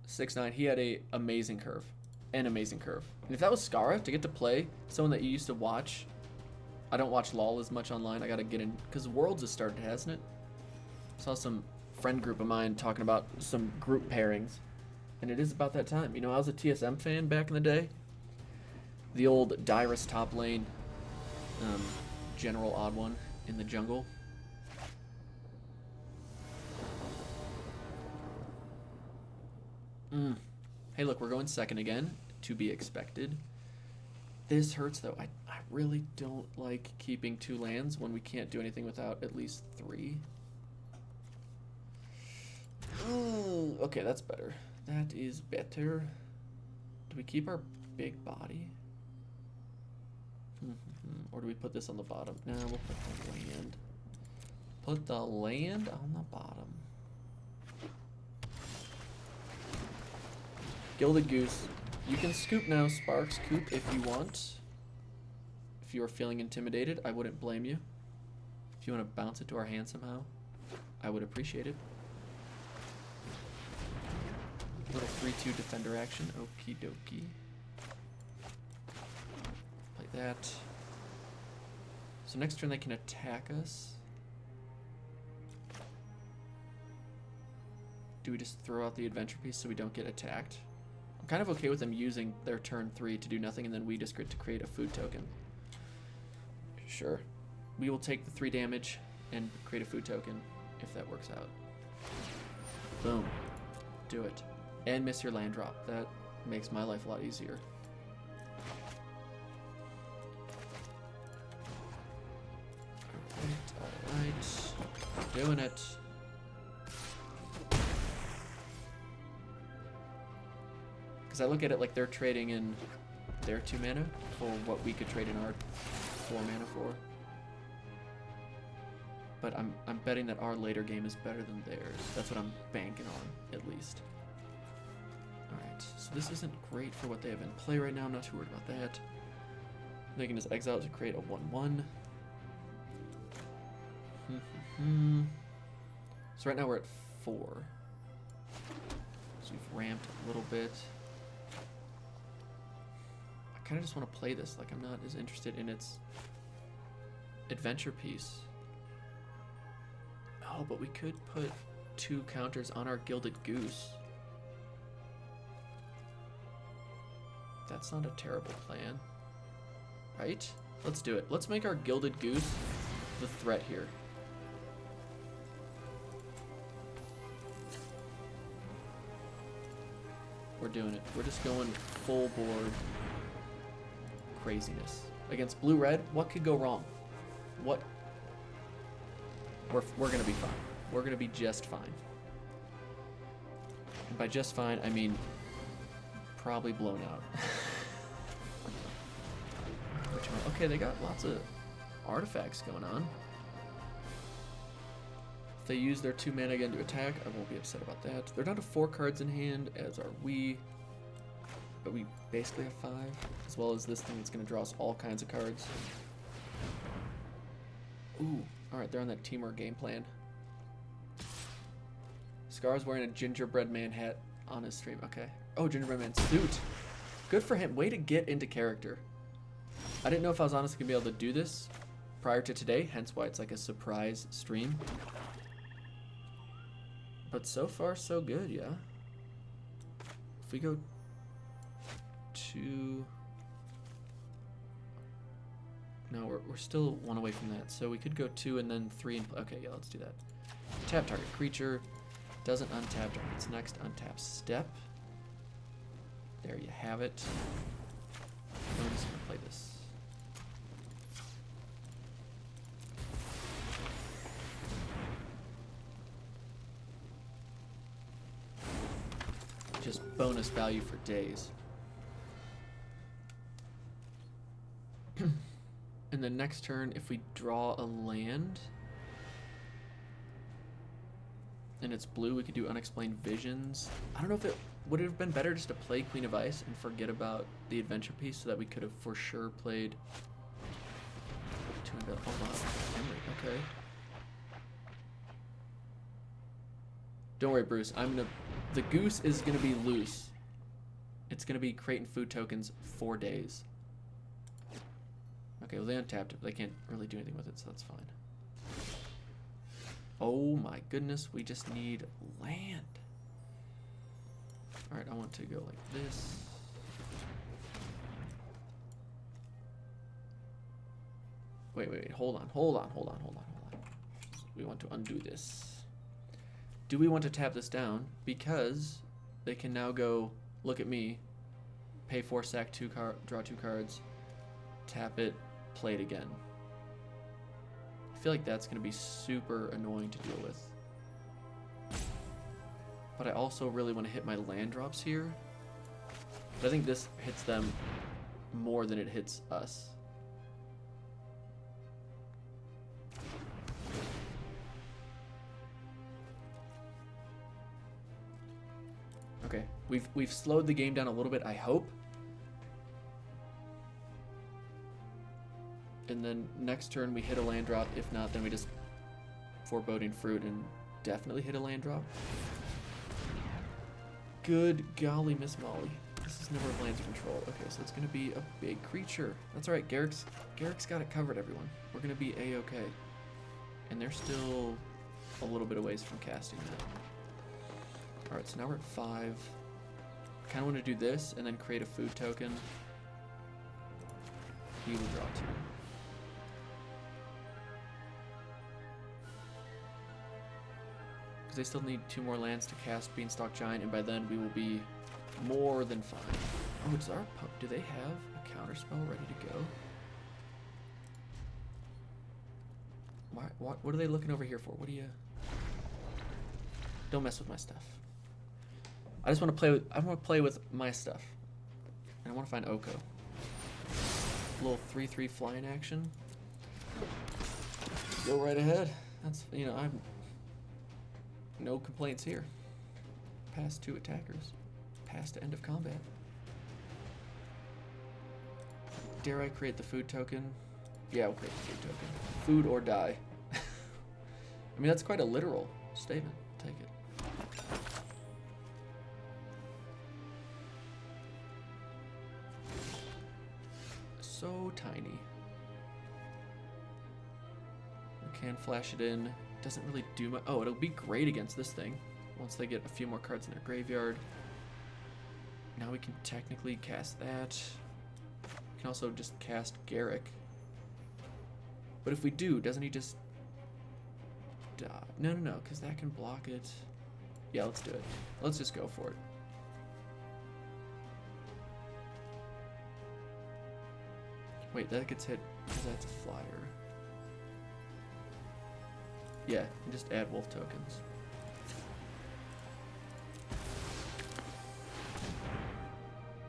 6-9. He had an amazing curve. And if that was Skara, to get to play someone that you used to watch, I don't watch LOL as much online. I gotta get in, because Worlds has started, hasn't it? Saw some friend group of mine talking about some group pairings, and it is about that time. You know, I was a TSM fan back in the day. The old Dyrus top lane, general odd one in the jungle. Hey, look, we're going second again, to be expected. This hurts, though. I really don't like keeping 2 lands when we can't do anything without at least 3. Okay, that's better. That is better. Do we keep our big body? Or do we put this on the bottom? No, we'll put the land. Put the land on the bottom. Gilded Goose. You can scoop now, Sparks. Coop if you want. If you are feeling intimidated, I wouldn't blame you. If you want to bounce it to our hand somehow, I would appreciate it. Little 3-2 defender action. Okie dokie. Play that. So next turn they can attack us. Do we just throw out the adventure piece so we don't get attacked? I'm kind of okay with them using their turn 3 to do nothing, and then we just get to create a food token. Sure. We will take the 3 damage and create a food token if that works out. Boom. Do it. And miss your land drop. That makes my life a lot easier. Alright. Doing it. Because I look at it like they're trading in their 2 mana for what we could trade in our 4 mana for. But I'm betting that our later game is better than theirs. That's what I'm banking on, at least. Alright, so this isn't great for what they have in play right now. I'm not too worried about that. They can just exile to create a 1/1. So right now we're at 4. So we've ramped a little bit. I kind of just want to play this. Like, I'm not as interested in its adventure piece. Oh, but we could put 2 counters on our Gilded Goose. That's not a terrible plan. Right? Let's do it. Let's make our Gilded Goose the threat here. We're doing it. We're just going full board craziness. Against blue-red, what could go wrong? What? We're going to be fine. We're going to be just fine. And by just fine, I mean probably blown out. Okay, they got lots of artifacts going on. If they use their 2 mana again to attack, I won't be upset about that. They're down to 4 cards in hand, as are we. But we basically have 5, as well as this thing that's going to draw us all kinds of cards. Ooh, alright, they're on that teamwork game plan. Scar's wearing a gingerbread man hat on his stream. Okay. Oh, gingerbread man suit. Good for him. Way to get into character. I didn't know if I was honestly going to be able to do this prior to today, hence why it's like a surprise stream. But so far, so good, yeah. If we go to... No, we're still one away from that. So we could go 2 and then 3 and okay, yeah, let's do that. Tap target creature. Doesn't untap during its next untap step. There you have it. I'm just gonna play this. Just bonus value for days. And the next turn, if we draw a land and it's blue, we could do Unexplained Visions. I don't know if it would have been better just to play Queen of Ice and forget about the adventure piece so that we could have for sure played. Oh wow, Emery, okay. Don't worry, Bruce. The goose is gonna be loose. It's gonna be creating food tokens 4 days. Okay, well they untapped it, but they can't really do anything with it, so that's fine. Oh my goodness, we just need land. Alright, I want to go like this. Wait, hold on. We want to undo this. Do we want to tap this down? Because they can now go, look at me, pay 4 sack, draw 2 cards, tap it, play it again. I feel like that's going to be super annoying to deal with. But I also really want to hit my land drops here. But I think this hits them more than it hits us. Okay, we've slowed the game down a little bit, I hope. And then next turn we hit a land drop. If not, then we just Foreboding Fruit and definitely hit a land drop. Good golly, Miss Molly. This is number of lands control. Okay, so it's gonna be a big creature. That's alright, Garrick's got it covered, everyone. We're gonna be A-okay. And they're still a little bit a ways from casting that. Alright, so now we're at 5. Kinda wanna do this and then create a food token. He will draw 2. They still need 2 more lands to cast Beanstalk Giant, and by then we will be more than fine. Oh, it's our do they have a counterspell ready to go? What are they looking over here for? What do you? Don't mess with my stuff. I just want to play with. I want to play with my stuff, and I want to find Oko. A little 3/3 flying action. Go right ahead. That's I'm. No complaints here. Pass 2 attackers. Pass to end of combat. Dare I create the food token? Yeah, we'll create the food token. Food or die. I mean, that's quite a literal statement. Take it. So tiny. We can flash it in. Doesn't really do much. Oh, it'll be great against this thing once they get a few more cards in their graveyard. Now we can technically cast that. We can also just cast Garrick. But if we do, doesn't he just die? No, because that can block it. Yeah, let's do it. Let's just go for it. Wait, that gets hit because that's a flyer. Yeah, and just add wolf tokens.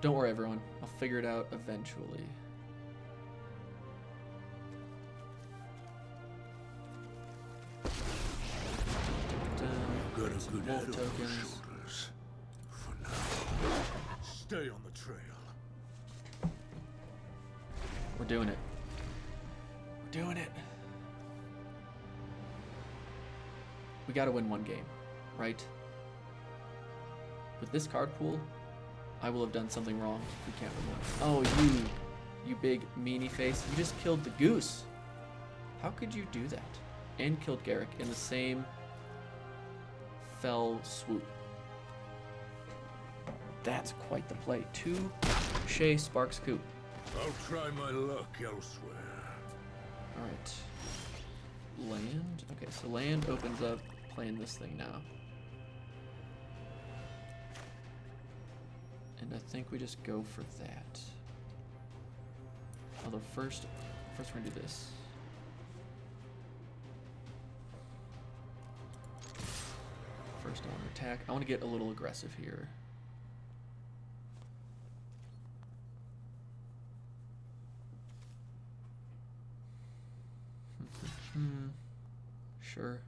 Don't worry, everyone. I'll figure it out eventually. Got a Some good wolf head on your tokens. shoulders. For now, stay on the trail. We're doing it. We're doing it. We gotta win 1 game, right? With this card pool, I will have done something wrong if we can't win 1. Oh, you big meanie face. You just killed the goose. How could you do that? And killed Garrick in the same fell swoop. That's quite the play. 2 Shay Sparks Coup. I'll try my luck elsewhere. Alright. Land? Okay, so land opens up playing this thing now. And I think we just go for that. Although first we're gonna do this. First I want to attack. I want to get a little aggressive here. Sure.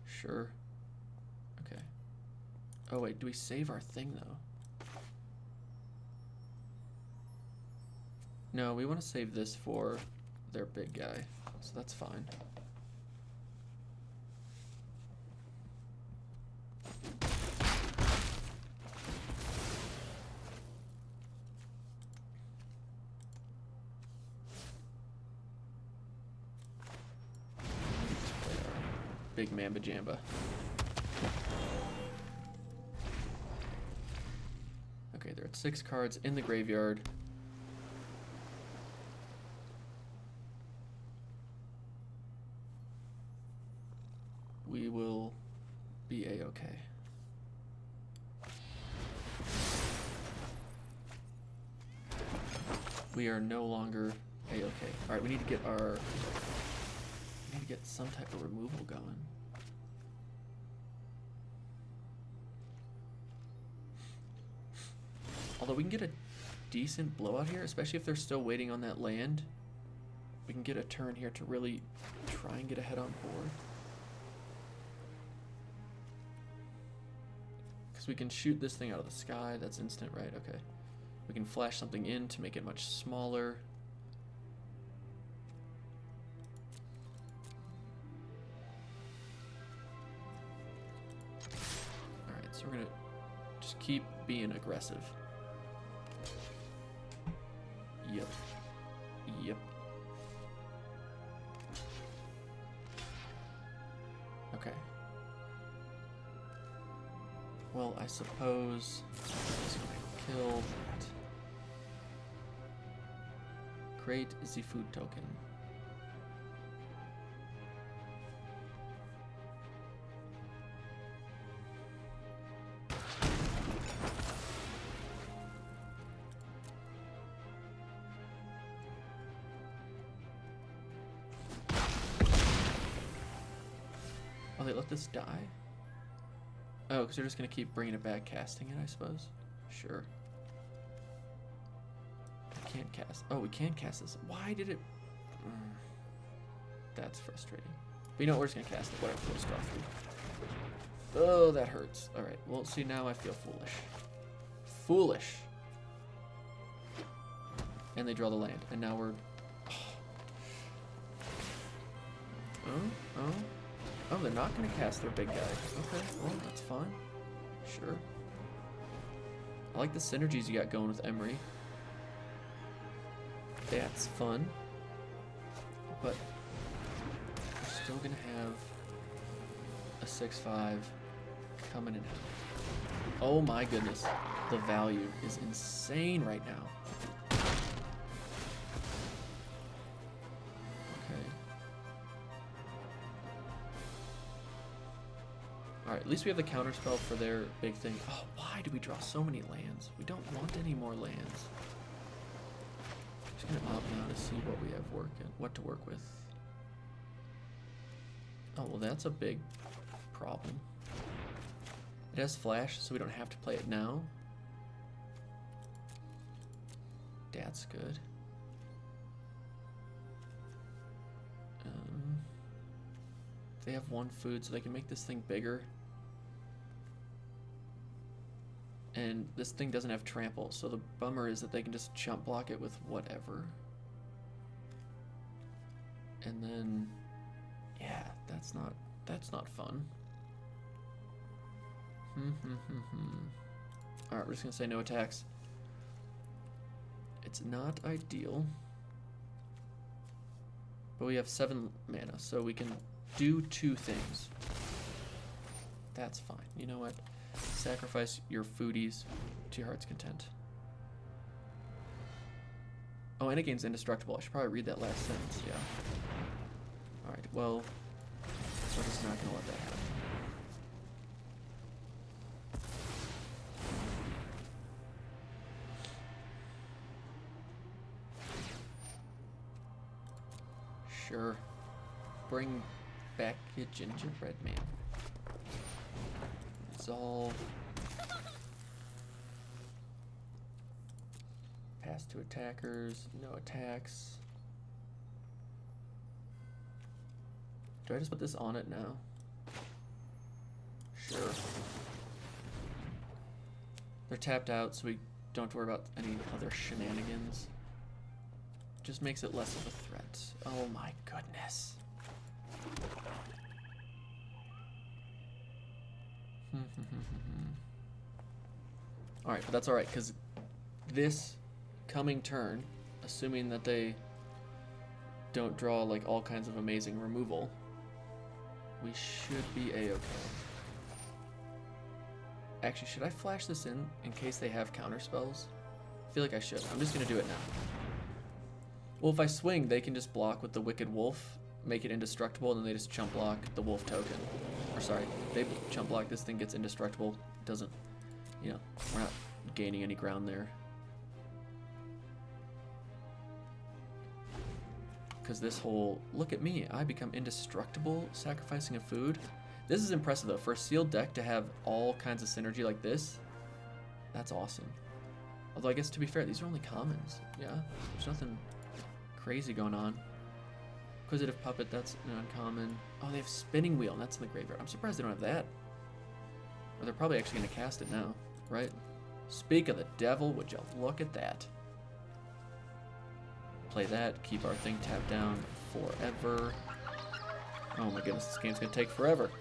Sure. Okay. Oh wait, do we save our thing though? No, we want to save this for their big guy, so that's fine. Big Mamba Jamba. Okay, they're at 6 cards in the graveyard. We will be a-okay. We are no longer a-okay. All right, we need to get some type of removal going. Although we can get a decent blowout here, especially if they're still waiting on that land. We can get a turn here to really try and get ahead on board. Because we can shoot this thing out of the sky. That's instant, right? Okay. We can flash something in to make it much smaller. Alright, so we're going to just keep being aggressive. Yep. Yep. Okay. Well, I suppose I'm just gonna kill that. Create the food token. Oh, they let this die? Oh, because they're just going to keep bringing it back, casting it, I suppose? Sure. I can't cast. Oh, we can cast this. Why did it... That's frustrating. But you know what? We're just going to cast it. Whatever. We'll just draw 3. Oh, that hurts. Alright. Well, see, now I feel foolish. Foolish. And they draw the land. And now we're... Oh, they're not going to cast their big guy. Okay, well, that's fine. Sure. I like the synergies you got going with Emery. That's fun. But we're still going to have a 6/5 coming in. Oh my goodness. The value is insane right now. Alright, at least we have the counterspell for their big thing. Oh, why do we draw so many lands? We don't want any more lands. I'm just gonna opt now to see what we have what to work with. Oh, well, that's a big problem. It has flash, so we don't have to play it now. That's good. They have 1 food, so they can make this thing bigger. And this thing doesn't have trample, so the bummer is that they can just jump block it with whatever. And then, yeah, that's not fun. Alright, we're just gonna say no attacks. It's not ideal. But we have 7 mana, so we can do 2 things. That's fine. You know what? Sacrifice your foodies to your heart's content. Oh, and it gains indestructible. I should probably read that last sentence, yeah. Alright, well, we're just not gonna let that happen. Sure. Bring back your gingerbread man. Resolve. Pass to attackers. No attacks. Do I just put this on it now? Sure. They're tapped out, so we don't have to worry about any other shenanigans. Just makes it less of a threat. Oh my goodness. Alright, but that's alright, because this coming turn, assuming that they don't draw like all kinds of amazing removal, we should be a-okay. Actually, should I flash this in case they have counter spells? I feel like I should. I'm just gonna do it now. Well, if I swing, they can just block with the Wicked Wolf, make it indestructible, and then they just chump block the Wolf token. Or sorry, they chump block, this thing gets indestructible. Doesn't, you know, we're not gaining any ground there. Because this whole, look at me, I become indestructible, sacrificing a food. This is impressive though, for a sealed deck to have all kinds of synergy like this, that's awesome. Although I guess to be fair, these are only commons, yeah? There's nothing crazy going on. Inquisitive Puppet, that's an uncommon. Oh, they have Spinning Wheel, and that's in the graveyard. I'm surprised they don't have that. Or they're probably actually going to cast it now, right? Speak of the devil, would you look at that. Play that, keep our thing tapped down forever. Oh my goodness, this game's going to take forever.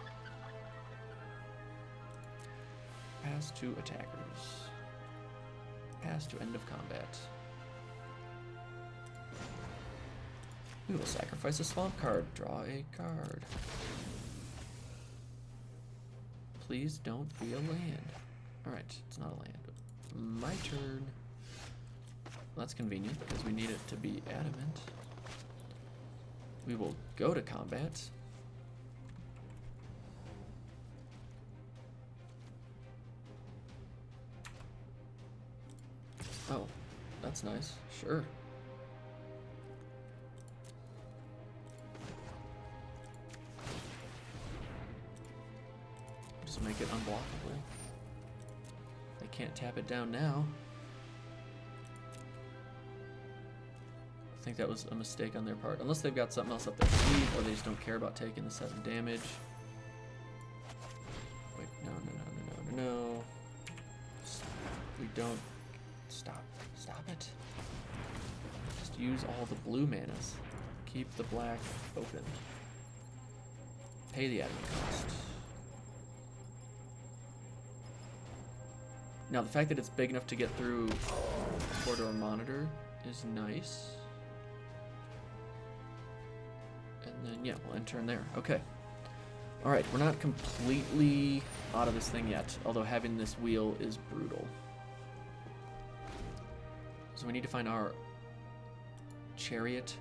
Pass to attackers. Pass to end of combat. We will sacrifice a swamp card. Draw a card. Please don't be a land. Alright, it's not a land. My turn. Well, that's convenient because we need it to be adamant. We will go to combat. Oh, that's nice. Sure. Just make it unblockable. They can't tap it down now. I think that was a mistake on their part. Unless they've got something else up their sleeve, or they just don't care about taking the 7 damage. Wait, no. We don't. Stop it. Just use all the blue manas. Keep the black open. Pay the admin cost. Now the fact that it's big enough to get through corridor monitor is nice. And then yeah, we'll end turn there. Okay. Alright, we're not completely out of this thing yet, although having this wheel is brutal. So we need to find our chariot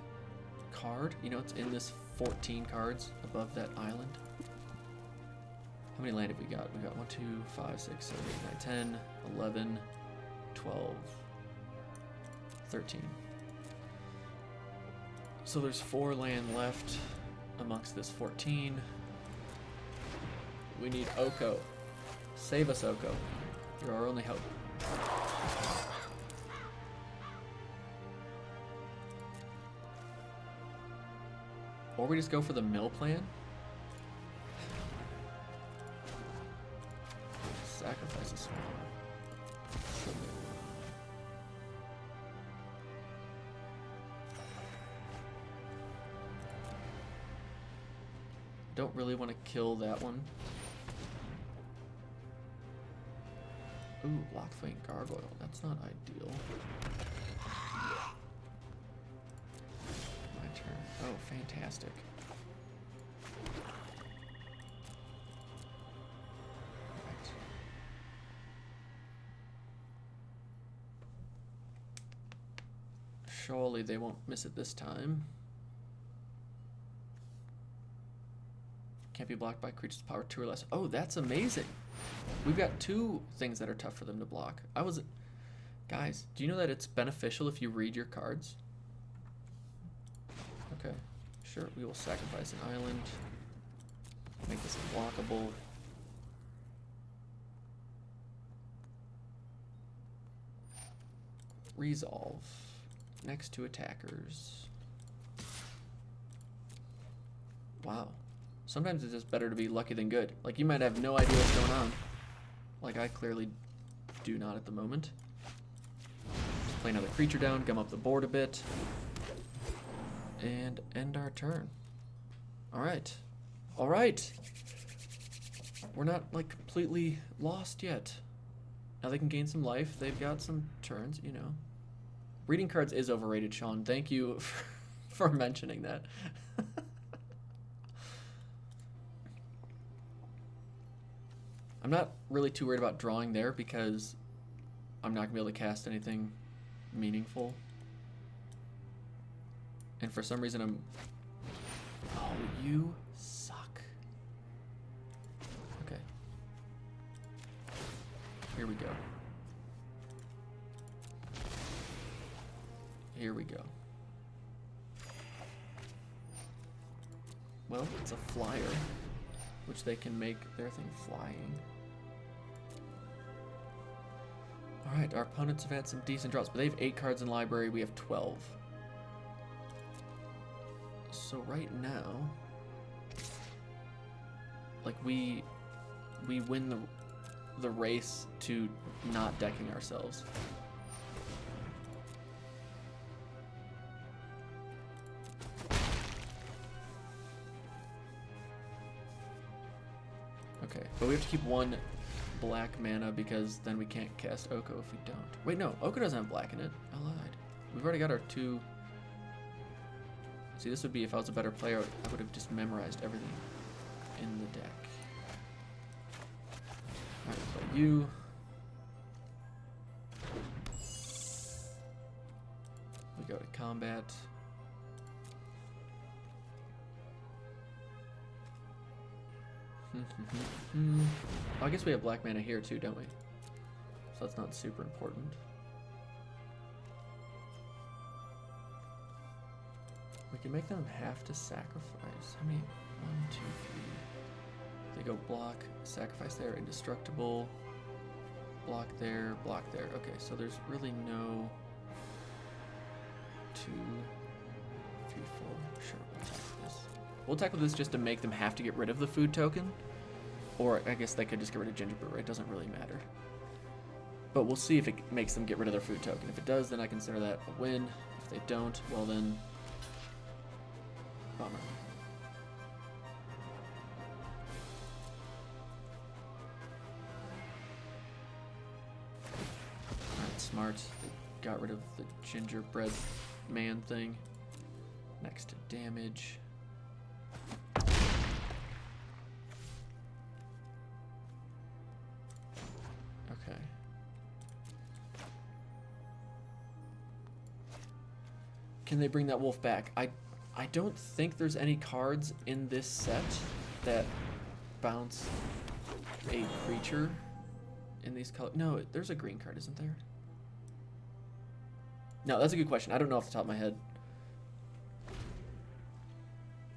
card. You know, it's in this 14 cards above that island. How many land have we got? We got 1, 2, 5, 6, 7, 8, 9, 10, 11, 12, 13. So there's 4 land left amongst this 14. We need Oko. Save us, Oko. You're our only hope. Or we just go for the mill plan. Sacrifice a small. Don't really want to kill that one. Ooh, Lockfang Gargoyle. That's not ideal. My turn. Oh, fantastic. Right. Surely they won't miss it this time. Can't be blocked by creatures power 2 or less. Oh, that's amazing. We've got 2 things that are tough for them to block. Guys, do you know that it's beneficial if you read your cards? Okay, sure. We will sacrifice an island. Make this unblockable. Resolve. Next to attackers. Wow. Sometimes it's just better to be lucky than good. Like, you might have no idea what's going on. Like, I clearly do not at the moment. Just play another creature down, gum up the board a bit. And end our turn. Alright. Alright! We're not, like, completely lost yet. Now they can gain some life. They've got some turns, you know. Reading cards is overrated, Sean. Thank you for mentioning that. I'm not really too worried about drawing there because I'm not going to be able to cast anything meaningful. And for some reason I'm... Oh, you suck. Okay. Here we go. Here we go. Well, it's a flyer, which they can make their thing flying. Alright, our opponents have had some decent draws, but they have 8 cards in library, we have 12. So right now, like we win the race to not decking ourselves. Okay, but we have to keep 1 black mana because then we can't cast Oko if we don't. Wait, no, Oko doesn't have black in it. I lied. We've already got our 2. See, this would be if I was a better player, I would have just memorized everything in the deck. Alright, play you. We go to combat. Oh, I guess we have black mana here too, don't we? So that's not super important. We can make them have to sacrifice. How many? 1, 2, 3. They go block, sacrifice there, indestructible. Block there, block there. Okay, so there's really no 2, 3, 4. Sure, we'll attack this. We'll tackle this just to make them have to get rid of the food token. Or I guess they could just get rid of Ginger Brew, right? It doesn't really matter. But we'll see if it makes them get rid of their food token. If it does, then I consider that a win. If they don't, well then... Bummer. Alright, smart. They got rid of the gingerbread man thing. Next to damage. Okay. Can they bring that wolf back? I don't think there's any cards in this set that bounce a creature in these colors. No, there's a green card, isn't there? No, that's a good question. I don't know off the top of my head.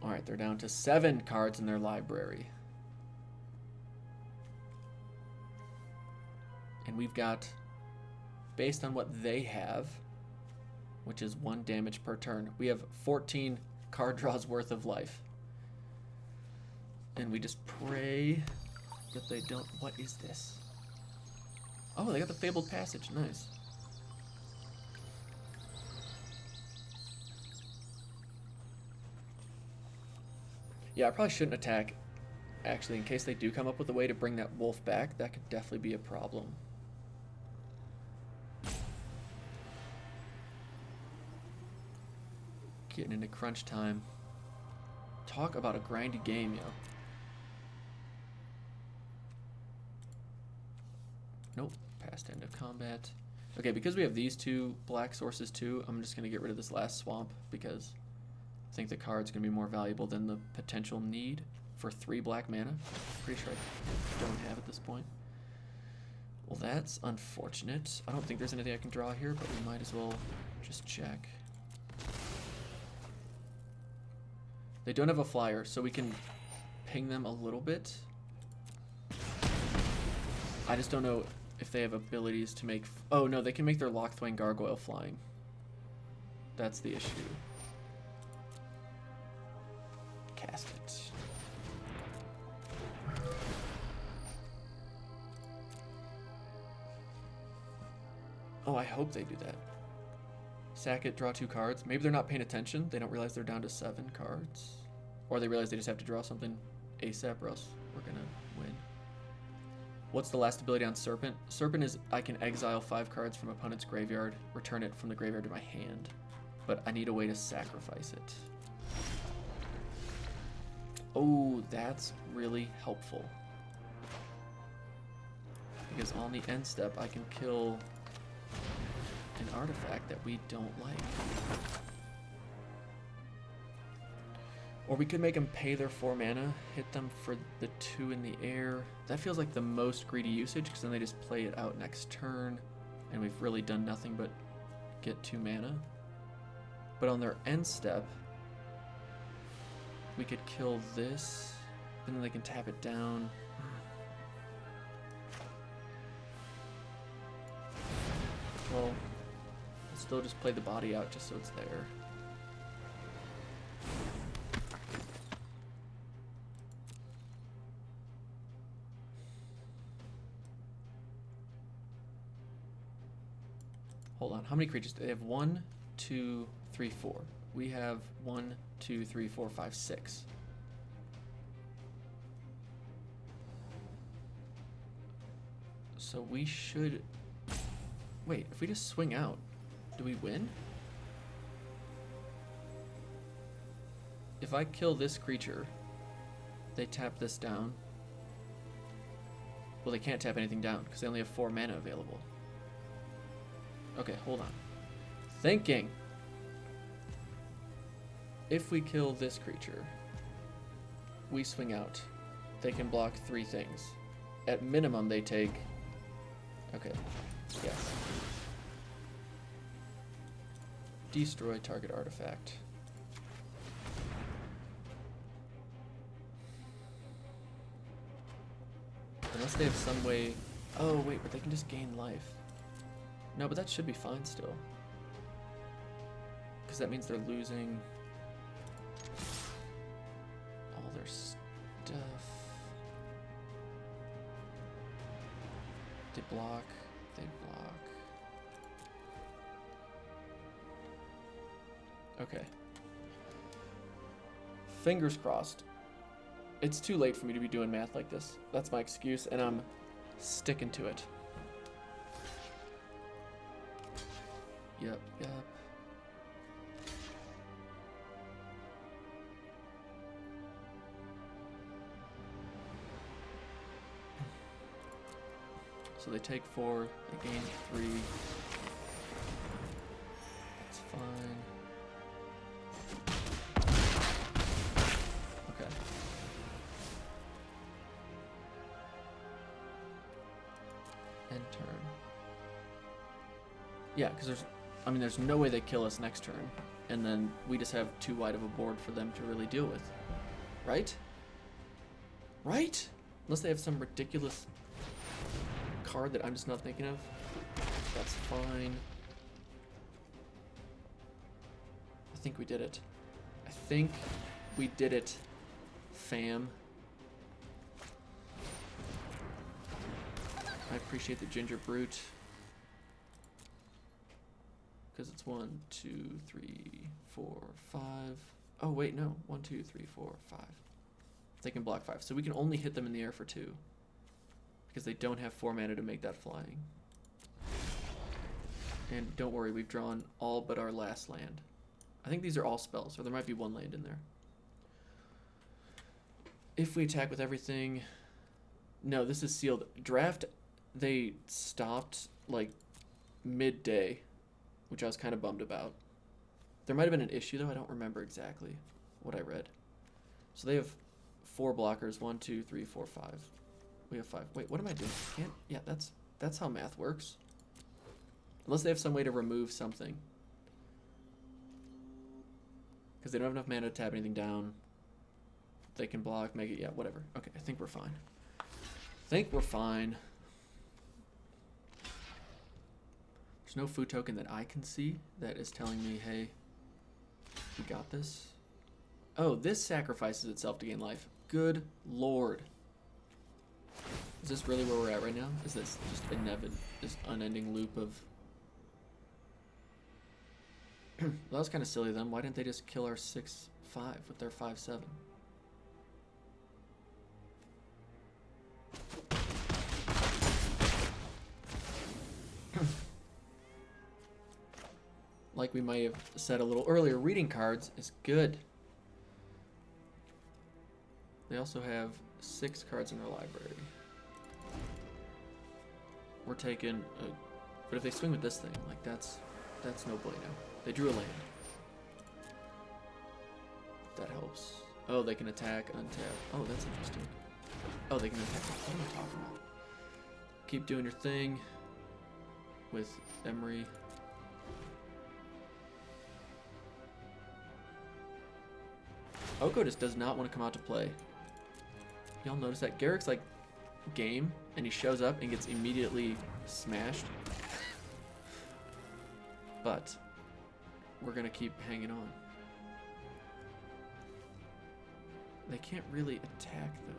Alright, they're down to 7 cards in their library. And we've got, based on what they have, which is 1 damage per turn, we have 14 card draws worth of life. And we just pray that they don't... What is this? Oh, they got the Fabled Passage. Nice. Yeah, I probably shouldn't attack. Actually, in case they do come up with a way to bring that wolf back, that could definitely be a problem. Getting into crunch time. Talk about a grindy game, yo. Nope. Past end of combat. Okay, because we have these two black sources too, I'm just going to get rid of this last swamp because I think the card's going to be more valuable than the potential need for 3 black mana. Pretty sure I don't have at this point. Well, that's unfortunate. I don't think there's anything I can draw here, but we might as well just check. They don't have a flyer, so we can ping them a little bit. I just don't know if they have abilities to make... Oh, no, they can make their Lockthwain Gargoyle flying. That's the issue. Cast it. Oh, I hope they do that. Sack it, draw 2 cards. Maybe they're not paying attention. They don't realize they're down to 7 cards. Or they realize they just have to draw something ASAP or else we're going to win. What's the last ability on Serpent? Serpent is I can exile 5 cards from opponent's graveyard, return it from the graveyard to my hand. But I need a way to sacrifice it. Oh, that's really helpful. Because on the end step, I can kill an artifact that we don't like. Or we could make them pay their 4 mana, hit them for the 2 in the air. That feels like the most greedy usage, because then they just play it out next turn, and we've really done nothing but get 2 mana. But on their end step, we could kill this, and then they can tap it down. Well, we'll still just play the body out just so it's there. Hold on, how many creatures do they have? 1, 2, 3, 4. We have 1, 2, 3, 4, 5, 6. So we should... Wait, if we just swing out, do we win? If I kill this creature, they tap this down. Well, they can't tap anything down because they only have 4 mana available. Okay, hold on. Thinking. If we kill this creature, we swing out. They can block 3 things. At minimum, they take... Okay, yes. Destroy target artifact. Unless they have some way... Oh, wait, but they can just gain life. No, but that should be fine still. Because that means they're losing all their stuff. They block. They block. Okay. Fingers crossed. It's too late for me to be doing math like this. That's my excuse, and I'm sticking to it. Yep, yep. So they take 4, they gain 3. That's fine. Okay. End turn. Yeah, because there's no way they kill us next turn, and then we just have too wide of a board for them to really deal with. Right? Right? Unless they have some ridiculous card that I'm just not thinking of. That's fine. I think we did it. I think we did it, fam. I appreciate the ginger brute. Because it's 1, 2, 3, 4, 5. Oh, wait, no. 1, 2, 3, 4, 5. They can block 5. So we can only hit them in the air for 2. Because they don't have 4 mana to make that flying. And don't worry, we've drawn all but our last land. I think these are all spells, or there might be 1 land in there. If we attack with everything... No, this is sealed. Draft, they stopped, like, midday, which I was kind of bummed about. There might have been an issue though. I don't remember exactly what I read. So they have 4 blockers. 1, 2, 3, 4, 5. We have 5. Wait, what am I doing? Can't. Yeah, that's how math works. Unless they have some way to remove something. Because they don't have enough mana to tap anything down. They can block, make it, yeah, whatever. Okay, I think we're fine. There's no food token that I can see that is telling me, hey, we got this. Oh, this sacrifices itself to gain life. Good lord. Is this really where we're at right now? Is this just this unending loop of... Well, that was kind of silly of them. Why didn't they just kill our 6-5 with their 5-7? Like we might have said a little earlier, reading cards is good. They also have 6 cards in their library. We're taking, but if they swing with this thing, like that's no bueno. They drew a land. That helps. Oh, they can attack, untap. Oh, that's interesting. Oh, they can attack. What am I talking about? Keep doing your thing with Emery. Oko just does not want to come out to play. Y'all notice that? Garrick's like game, and he shows up and gets immediately smashed. But we're gonna keep hanging on. They can't really attack though.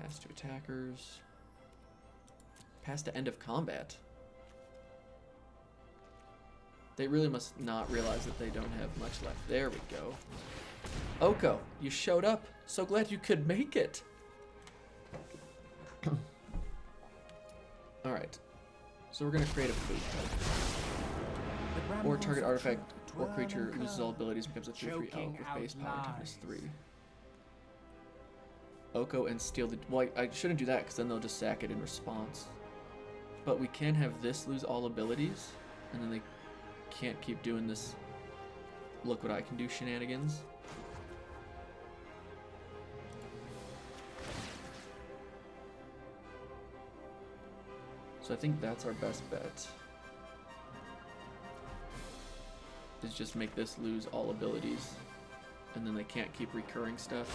Pass to attackers. Pass to end of combat. They really must not realize that they don't have much left. There we go. Oko, you showed up. So glad you could make it. Alright. So we're going to create a food token. Or target artifact or creature loses all abilities becomes a 3/3 elk with base power toughness 3. Oko and steal the... Well, I shouldn't do that because then they'll just sack it in response. But we can have this lose all abilities. And then they can't keep doing this look what I can do shenanigans. So I think that's our best bet. Is just make this lose all abilities. And then they can't keep recurring stuff.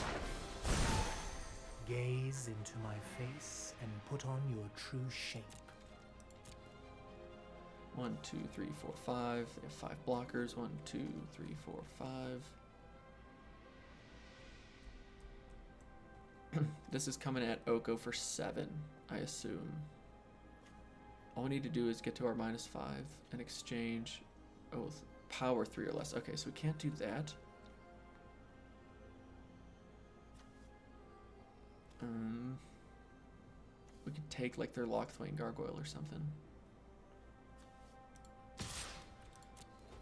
Gaze into my face and put on your true shape. 1, 2, 3, 4, 5. They have 5 blockers. 1, 2, 3, 4, 5. This is coming at Oko for 7, I assume. All we need to do is get to our -5 and exchange power 3 or less. Okay, so we can't do that. We could take like their Lockthwain Gargoyle or something.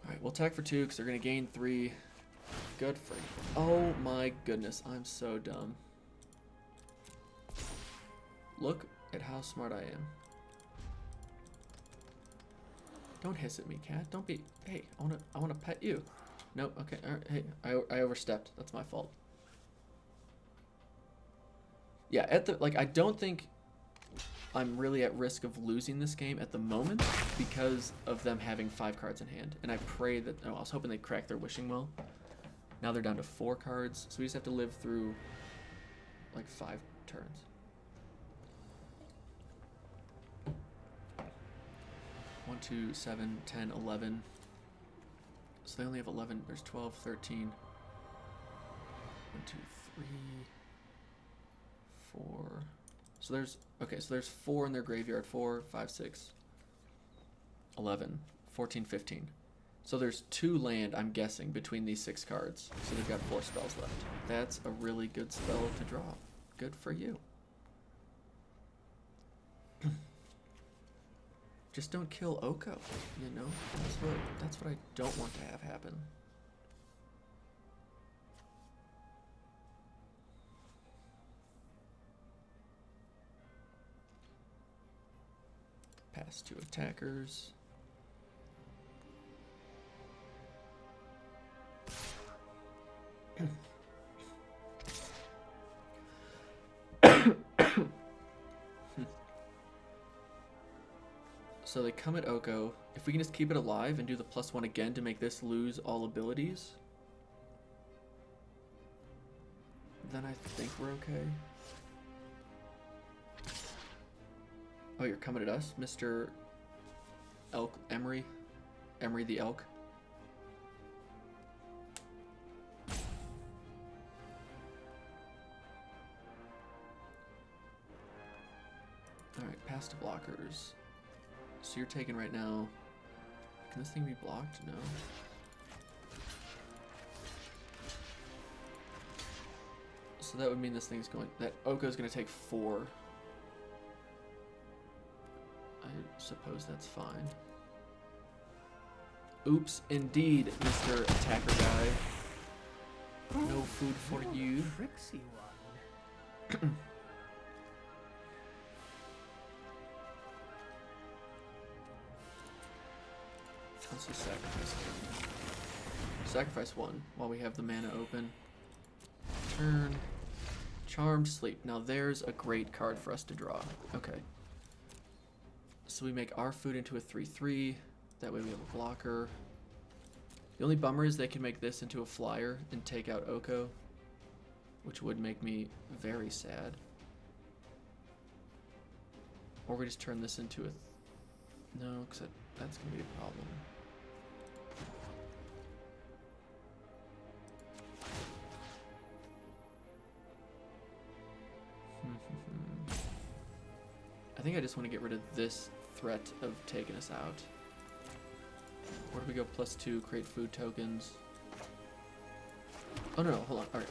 Alright, we'll attack for 2 because they're going to gain 3. Good for you. Oh my goodness, I'm so dumb. Look at how smart I am. Don't hiss at me, cat. Don't be... Hey, I wanna pet you. Nope, okay, alright, hey, I overstepped. That's my fault. Yeah, I don't think I'm really at risk of losing this game at the moment because of them having 5 cards in hand. And I pray that... Oh, I was hoping they'd crack their Wishing Well. Now they're down to 4 cards, so we just have to live through like 5 turns. One, 2, 7, 10, 11. So they only have 11. There's 12, 13. 1, 2, 3, 4. So there's, okay, so there's 4 in their graveyard. 4, 5, 6, 11, 14, 15. So there's 2 land, I'm guessing, between these 6 cards. So they've got 4 spells left. That's a really good spell to draw. Good for you. Just don't kill Oko, you know? That's what I don't want to have happen. Pass to attackers. So they come at Oko. If we can just keep it alive and do the +1 again to make this lose all abilities, then I think we're okay. Oh, you're coming at us, Mr. Elk Emery? Emery the Elk? Alright, pass to blockers. So you're taking right now. Can this thing be blocked? No. So that would mean this thing's going. That Oko's going to take 4. I suppose that's fine. Oops, indeed, Mr. Attacker Guy. No food for you. Tricksy one. Let's just sacrifice again. Sacrifice 1 while we have the mana open. Turn. Charmed Sleep. Now there's a great card for us to draw. Okay. So we make our food into a 3/3. That way we have a blocker. The only bummer is they can make this into a flyer and take out Oko, which would make me very sad. Or we just turn this into a... No, because that's going to be a problem. I think I just want to get rid of this threat of taking us out. Where do we go? +2, create food tokens. Oh no, hold on. Alright,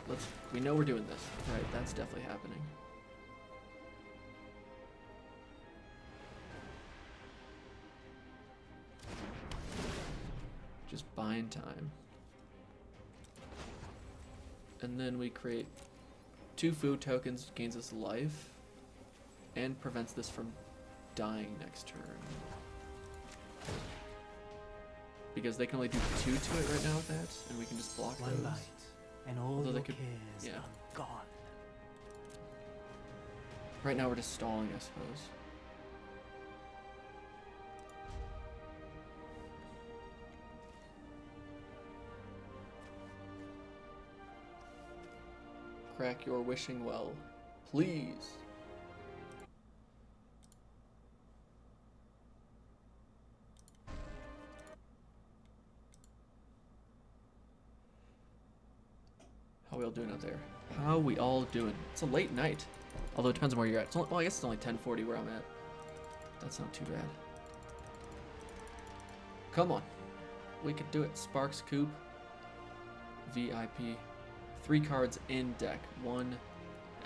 we know we're doing this. Right, that's definitely happening. Just buying time. And then we create 2 food tokens, gains us life, and prevents this from dying next turn. Because they can only do 2 to it right now with that, and we can just block One those. bite, and all Although your they could- cares yeah. are gone. Right now we're just stalling, I suppose. Crack your wishing well, please. How we all doing out there? How we all doing? It's a late night. Although it depends on where you're at. It's only, well, I guess it's only 10:40 where I'm at. That's not too bad. Come on. We could do it. Sparks Coop. VIP. 3 cards in deck. 1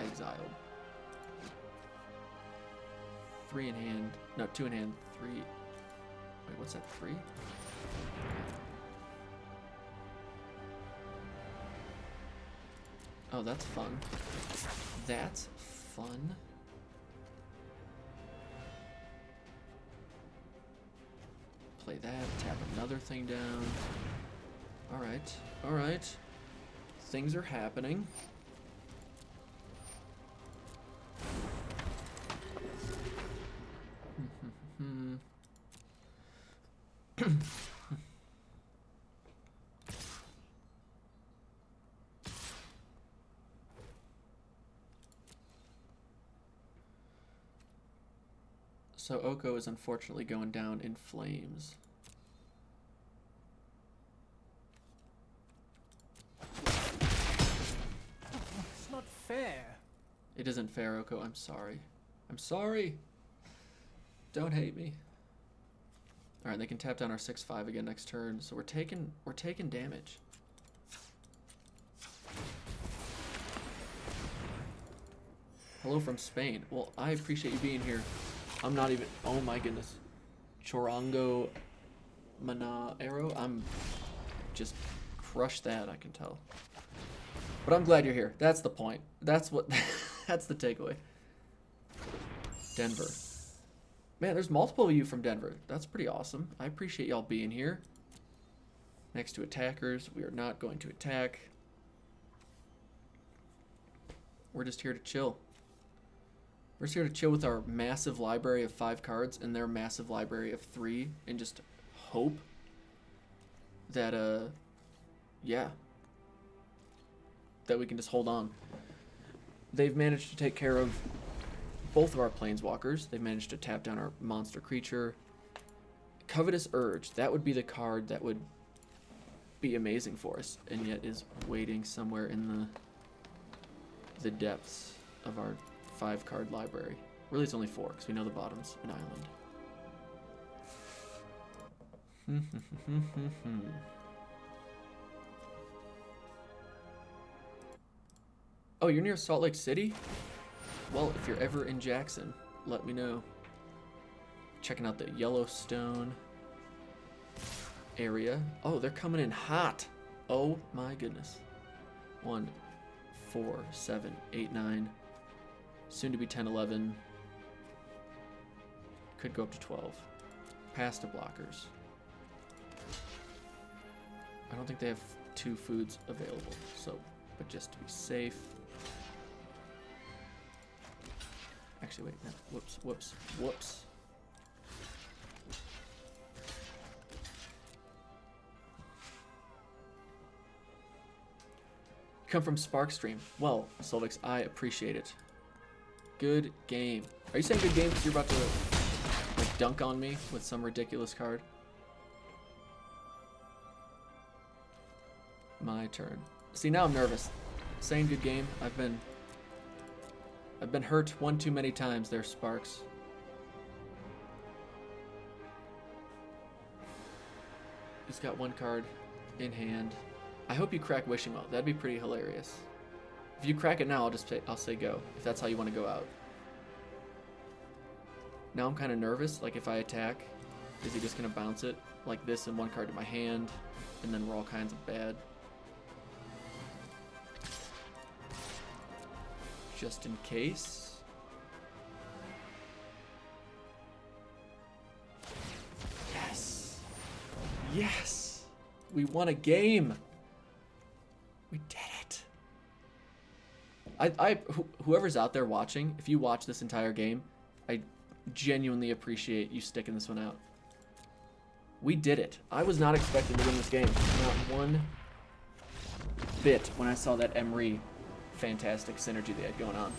exiled. 3 in hand. No, 2 in hand. 3. Wait, what's that? 3? Oh, that's fun. That's fun. Play that. Tap another thing down. Alright. Alright. Things are happening. So Oko is unfortunately going down in flames. It's not fair. It isn't fair, Oko. I'm sorry. I'm sorry. Don't hate me. All right, they can tap down our 6/5 again next turn, so we're taking damage. Hello from Spain. Well, I appreciate you being here. I'm not even. Oh my goodness. Chorango Manaro. I'm just crushed that. I can tell. But I'm glad you're here. That's the point. That's what. That's the takeaway. Denver. Man, there's multiple of you from Denver. That's pretty awesome. I appreciate y'all being here. Next to attackers, we are not going to attack. We're just here to chill. We're just here to chill with our massive library of 5 cards and their massive library of 3, and just hope that, yeah, that we can just hold on. They've managed to take care of both of our planeswalkers. They've managed to tap down our monster creature. Covetous Urge, that would be the card that would be amazing for us, and yet is waiting somewhere in the depths of our 5-card library. Really, it's only 4, because we know the bottom's an island. Oh, you're near Salt Lake City? Well, if you're ever in Jackson, let me know. Checking out the Yellowstone area. Oh, they're coming in hot. Oh my goodness. 1, 4, 7, 8, 9. Soon to be 10, 11. Could go up to 12. Past the blockers. I don't think they have 2 foods available, so, but just to be safe. Actually, wait, no, whoops. Come from Sparkstream. Well, Solvix, I appreciate it. Good game. Are you saying good game because you're about to like dunk on me with some ridiculous card? My turn. See, now I'm nervous. Saying good game. I've been hurt one too many times there, Sparks. He's got 1 card in hand. I hope you crack Wishing Well. That'd be pretty hilarious. If you crack it now, I'll say go. If that's how you want to go out. Now I'm kind of nervous. Like if I attack, is he just gonna bounce it like this and 1 card to my hand, and then we're all kinds of bad. Just in case. Yes. Yes. We won a game. We did it. Whoever's out there watching, if you watch this entire game, I genuinely appreciate you sticking this one out. We did it. I was not expecting to win this game. Not one bit when I saw that Emery fantastic synergy they had going on.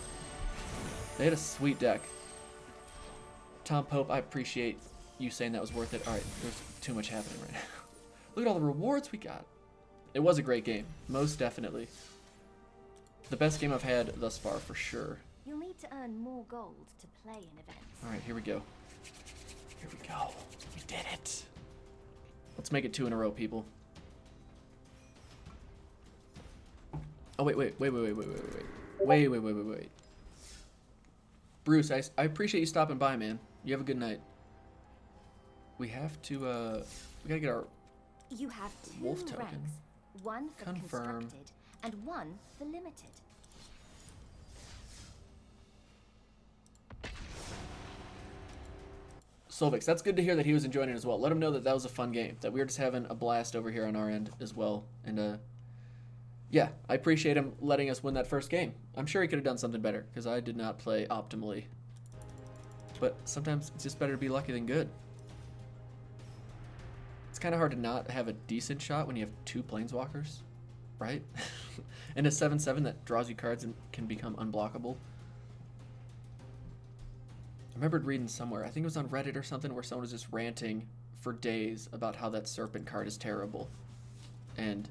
They had a sweet deck. Tom Pope, I appreciate you saying that was worth it. Alright, there's too much happening right now. Look at all the rewards we got. It was a great game, most definitely. The best game I've had thus far, for sure. You'll need to earn more gold to play in events. Alright, here we go. Here we go. We did it. Let's make it 2 in a row, people. Oh, wait. Bruce, I appreciate you stopping by, man. You have a good night. We have to, we gotta get our You have 2 wolf token. ranks. 1 for Confirm. constructed and 1 for limited. Solvix, that's good to hear that he was enjoying it as well. Let him know that that was a fun game, that we were just having a blast over here on our end as well. And, yeah, I appreciate him letting us win that first game. I'm sure he could have done something better, because I did not play optimally. But sometimes it's just better to be lucky than good. It's kind of hard to not have a decent shot when you have 2 planeswalkers, right? And a 7/7 that draws you cards and can become unblockable. I remembered reading somewhere, I think it was on Reddit or something, where someone was just ranting for days about how that Serpent card is terrible. And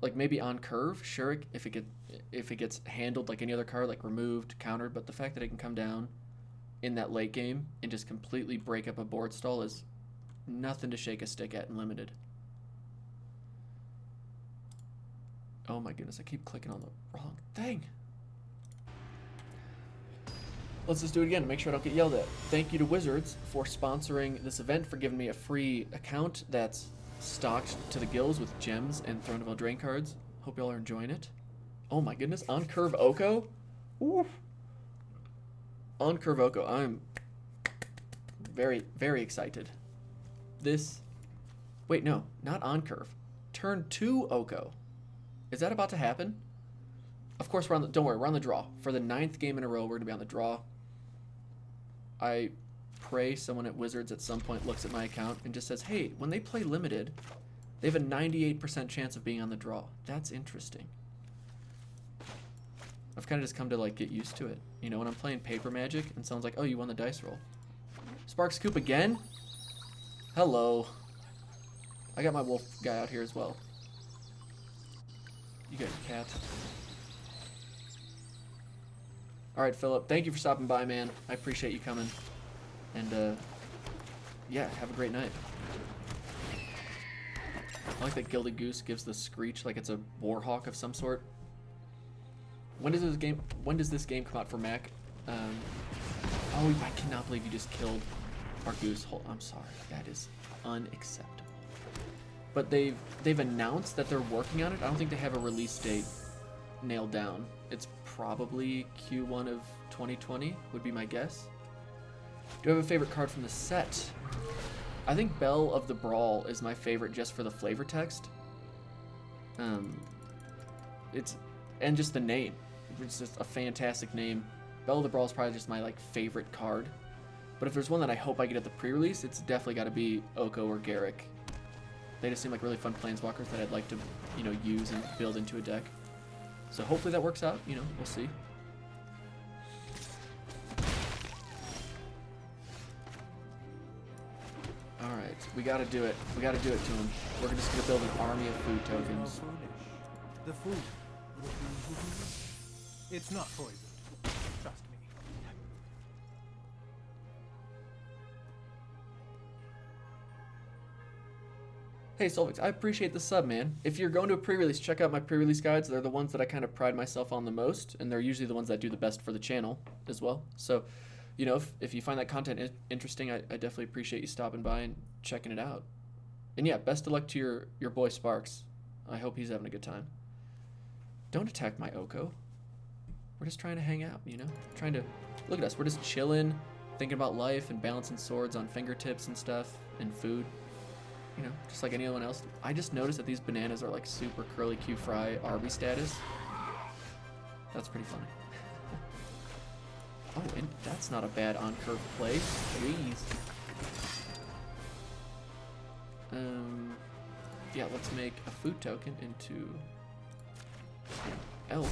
like maybe on curve, sure, if it gets handled like any other card, like removed, countered, but the fact that it can come down in that late game and just completely break up a board stall is nothing to shake a stick at in limited. Oh my goodness, I keep clicking on the wrong thing. Let's just do it again to make sure I don't get yelled at. Thank you to Wizards for sponsoring this event, for giving me a free account that's stocked to the gills with gems and Throne of Eldraine cards. Hope y'all are enjoying it. Oh my goodness, on Curve Oko? Oof. On Curve Oko, I'm Very, very excited. This... Wait, no. Not on curve. Turn 2 Oko. Is that about to happen? Of course, we're on the... Don't worry, we're on the draw. For the 9th game in a row, we're going to be on the draw. I pray someone at Wizards at some point looks at my account and just says, hey, when they play Limited, they have a 98% chance of being on the draw. That's interesting. I've kind of just come to, like, get used to it. You know, when I'm playing Paper Magic and someone's like, oh, you won the dice roll. Sparks Coop again? Hello. I got my wolf guy out here as well. You got your cat. Alright, Philip. Thank you for stopping by, man. I appreciate you coming. And, yeah, have a great night. I like that Gilded Goose gives the screech like it's a warhawk of some sort. When does this game come out for Mac? Oh, I cannot believe you just killed our goose. I'm sorry. That is unacceptable. But they've announced that they're working on it. I don't think they have a release date nailed down. It's probably Q1 of 2020 would be my guess. Do I have a favorite card from the set? I think Belle of the Brawl is my favorite just for the flavor text. And just the name. It's just a fantastic name. Belle of the Brawl is probably just my like favorite card. But if there's one that I hope I get at the pre-release, it's definitely got to be Oko or Garrick. They just seem like really fun planeswalkers that I'd like to, you know, use and build into a deck. So hopefully that works out. You know, we'll see. All right, we got to do it. We got to do it to him. We're just gonna build an army of food tokens. The food. It's not poisoned. Trust me. Hey Solvix, I appreciate the sub, man. If you're going to a pre-release, check out my pre-release guides. They're the ones that I kind of pride myself on the most, and they're usually the ones that do the best for the channel as well. So, you know, if you find that content interesting, I definitely appreciate you stopping by and checking it out. And yeah, best of luck to your boy Sparks. I hope he's having a good time. Don't attack my Oko. We're just trying to hang out, you know? Trying to... Look at us. We're just chilling, thinking about life and balancing swords on fingertips and stuff, and food. You know, just like anyone else. I just noticed that these bananas are like super curly Q fry Arby status. That's pretty funny. Oh, and that's not a bad on-curve play. Jeez. Yeah, let's make a food token into elk.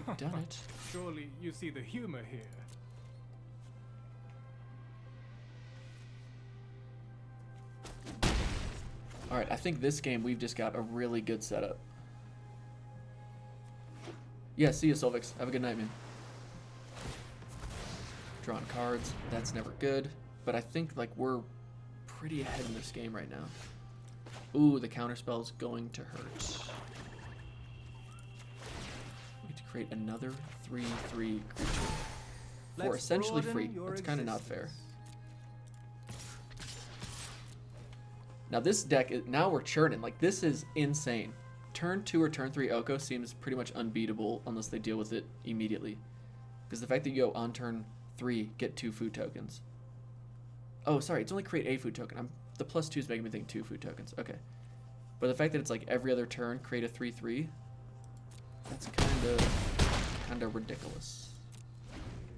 We've done it. Surely you see the humor here. Alright, I think this game we've just got a really good setup. Yeah, see you, Solvix. Have a good night, man. Drawing cards. That's never good. But I think, like, we're pretty ahead in this game right now. Ooh, the counterspell's going to hurt. We get to create another 3/3 creature. For essentially free. That's kind of not fair. Now this deck, now we're churning. Like, this is insane. Turn 2 or turn 3 Oko seems pretty much unbeatable unless they deal with it immediately. Because the fact that you go on turn 3, get 2 food tokens. Oh, sorry, it's only create a food token. The +2 is making me think 2 food tokens. Okay. But the fact that it's like every other turn, create a 3/3, that's kind of ridiculous.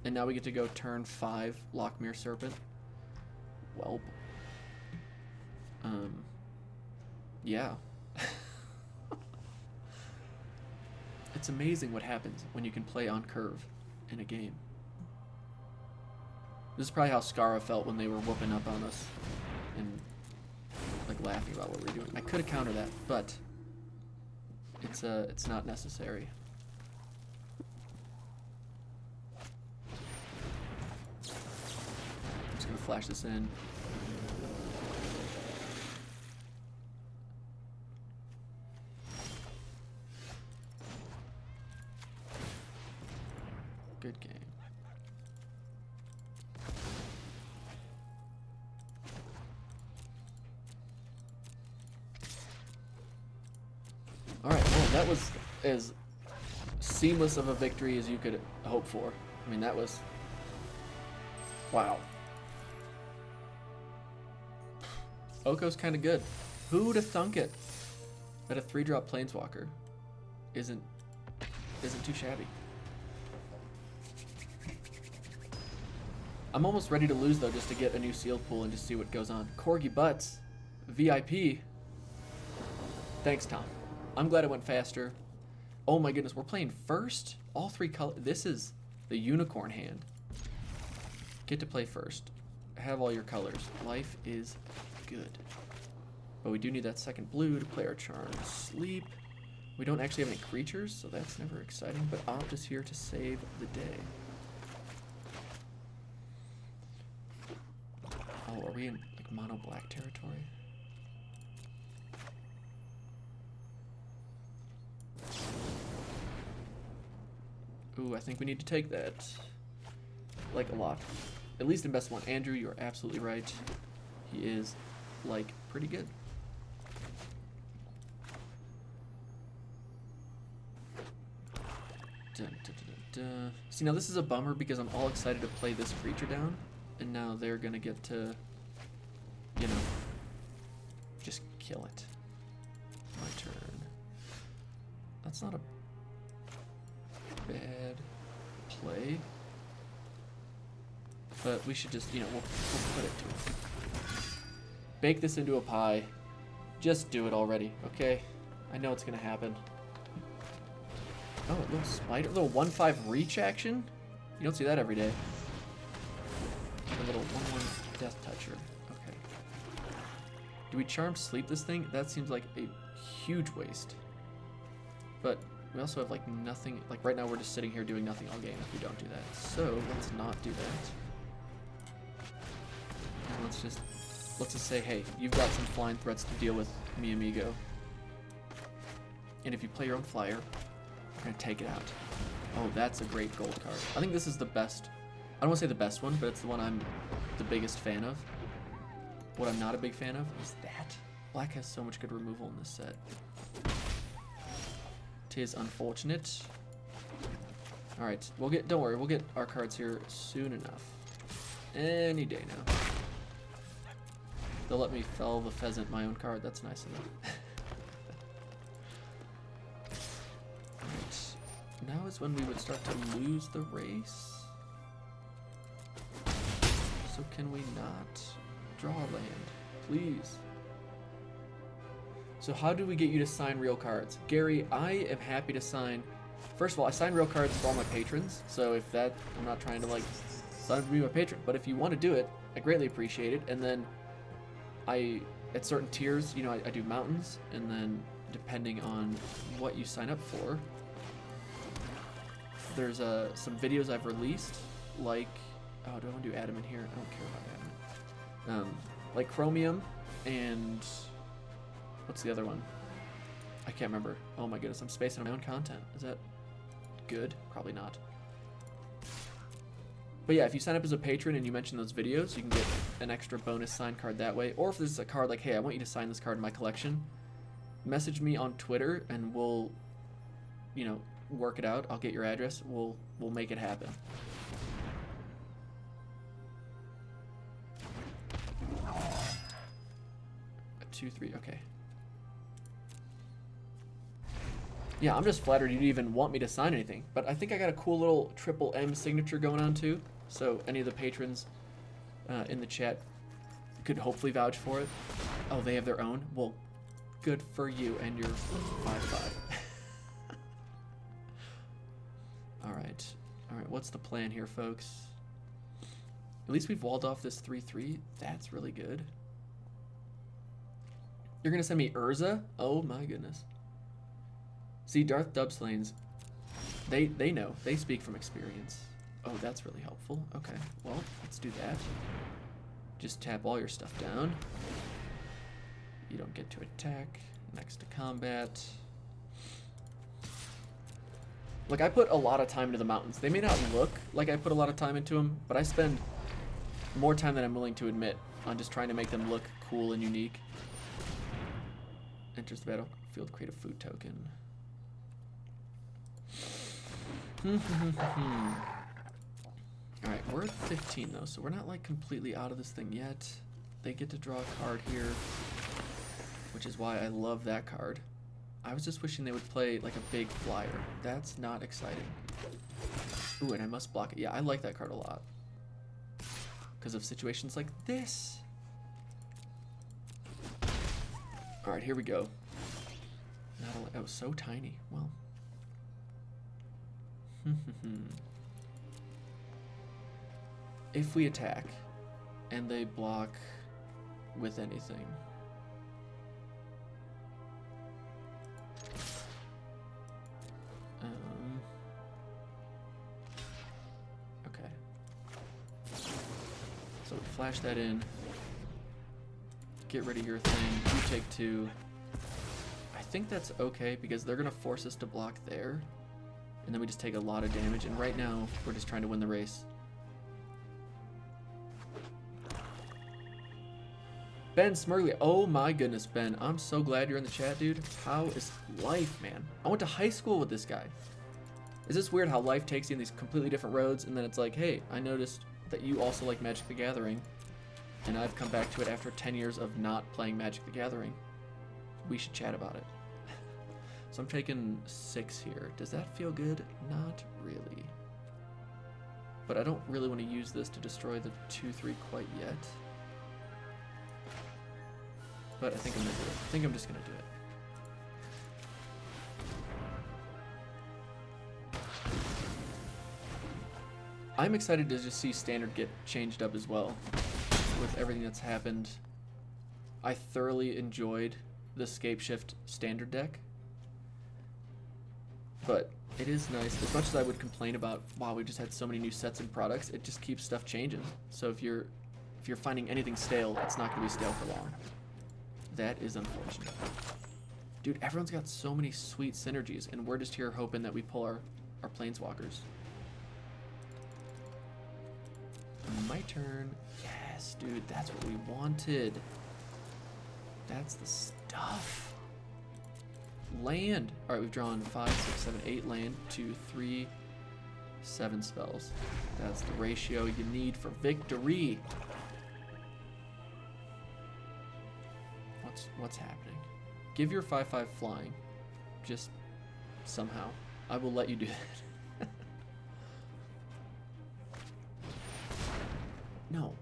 And now we get to go turn 5, Lockmere Serpent. Welp. Yeah. It's amazing what happens when you can play on curve in a game. This is probably how Skara felt when they were whooping up on us and like laughing about what we were doing. I could have countered that, but it's not necessary. I'm just gonna flash this in. Good game. Alright, well, that was as seamless of a victory as you could hope for. I mean, that was... Wow. Oko's kind of good. Who'd have thunk it? That a 3-drop Planeswalker isn't too shabby. I'm almost ready to lose though, just to get a new sealed pool and just see what goes on. Corgi Butts, VIP. Thanks, Tom. I'm glad it went faster. Oh my goodness, we're playing first? All 3 colors. This is the unicorn hand. Get to play first. Have all your colors. Life is good. But we do need that second blue to play our Charm Sleep. We don't actually have any creatures, so that's never exciting, but Opt is here to save the day. Oh, are we in like mono black territory? Ooh, I think we need to take that. Like a lot. At least in best one. Andrew, you're absolutely right. He is, like, pretty good. Dun, dun, dun, dun. See, now this is a bummer because I'm all excited to play this creature down, and now they're gonna get to, you know, just kill it. My turn. That's not a bad play, but we should just, you know, we'll put it to it. Bake this into a pie. Just do it already, okay? I know it's gonna happen. Oh, a little spider, a little 1/5 reach action. You don't see that every day. A little 1/1 death toucher. Okay. Do we Charm Sleep this thing? That seems like a huge waste. But we also have like nothing. Like right now, we're just sitting here doing nothing all game if we don't do that. So let's not do that. And let's just say, hey, you've got some flying threats to deal with, mi amigo. And if you play your own flyer, we're gonna take it out. Oh, that's a great gold card. I think this is the best. I don't want to say the best one, but it's the one I'm the biggest fan of. What I'm not a big fan of is that. Black has so much good removal in this set. Tis unfortunate. All right, don't worry, we'll get our cards here soon enough. Any day now. They'll let me fell the pheasant my own card. That's nice of them. Alright. Now is when we would start to lose the race. So can we not draw land? Please. So how do we get you to sign real cards? Gary, I am happy to sign. First of all, I sign real cards for all my patrons. So if that, I'm not trying to like sign up to be my patron. But if you want to do it, I greatly appreciate it. And then at certain tiers, you know, I do mountains, and then depending on what you sign up for, there's some videos I've released, like, oh, do I want to do adamant here? I don't care about adamant. Like Chromium, and what's the other one? I can't remember. Oh my goodness, I'm spacing on my own content. Is that good? Probably not. But yeah, if you sign up as a patron and you mention those videos, you can get an extra bonus signed card that way. Or if there's a card like, hey, I want you to sign this card in my collection, message me on Twitter and we'll, you know, work it out. I'll get your address. We'll make it happen. A 2/3, okay. Yeah, I'm just flattered you'd even want me to sign anything. But I think I got a cool little triple M signature going on too. So any of the patrons in the chat could hopefully vouch for it. Oh, they have their own? Well, good for you and your 5/5. Alright. Alright, what's the plan here, folks? At least we've walled off this 3/3. That's really good. You're going to send me Urza? Oh my goodness. See, Darth Dubslanes, they know. They speak from experience. Oh, that's really helpful. Okay, well, let's do that. Just tap all your stuff down. You don't get to attack. Next to combat. Look, I put a lot of time into the mountains. They may not look like I put a lot of time into them, but I spend more time than I'm willing to admit on just trying to make them look cool and unique. Enters the battlefield, create a food token. Alright, we're at 15 though, so we're not like completely out of this thing yet. they get to draw a card here, which is why I love that card. I was just wishing they would play like a big flyer. That's not exciting. Ooh, and I must block it. Yeah, I like that card a lot. Because of situations like this. Alright, here we go. That was so tiny. Well. If we attack and they block with anything. Okay. So we flash that in. Get rid of your thing. You take 2. I think that's okay because they're going to force us to block there. And then we just take a lot of damage. And right now, we're just trying to win the race. Ben Smurley. Oh my goodness, Ben. I'm so glad you're in the chat, dude. How is life, man? I went to high school with this guy. Is this weird how life takes you in these completely different roads? And then it's like, hey, I noticed that you also like Magic the Gathering. And I've come back to it after 10 years of not playing Magic the Gathering. We should chat about it. So I'm taking 6 here. Does that feel good? Not really. But I don't really want to use this to destroy the 2/3 quite yet. But I think I'm going to do it. I think I'm just going to do it. I'm excited to just see Standard get changed up as well. With everything that's happened. I thoroughly enjoyed the Scape Shift Standard deck. But it is nice. As much as I would complain about, wow, we just had so many new sets and products, it just keeps stuff changing. So if you're finding anything stale, it's not going to be stale for long. That is unfortunate. Dude, everyone's got so many sweet synergies, and we're just here hoping that we pull our Planeswalkers. My turn. Yes, dude, that's what we wanted. That's the stuff. Land. Alright, we've drawn 5, 6, 7, 8 land, 2, 3, 7 spells. That's the ratio you need for victory. What's happening? Give your 5/5 flying. Just somehow. I will let you do that. No.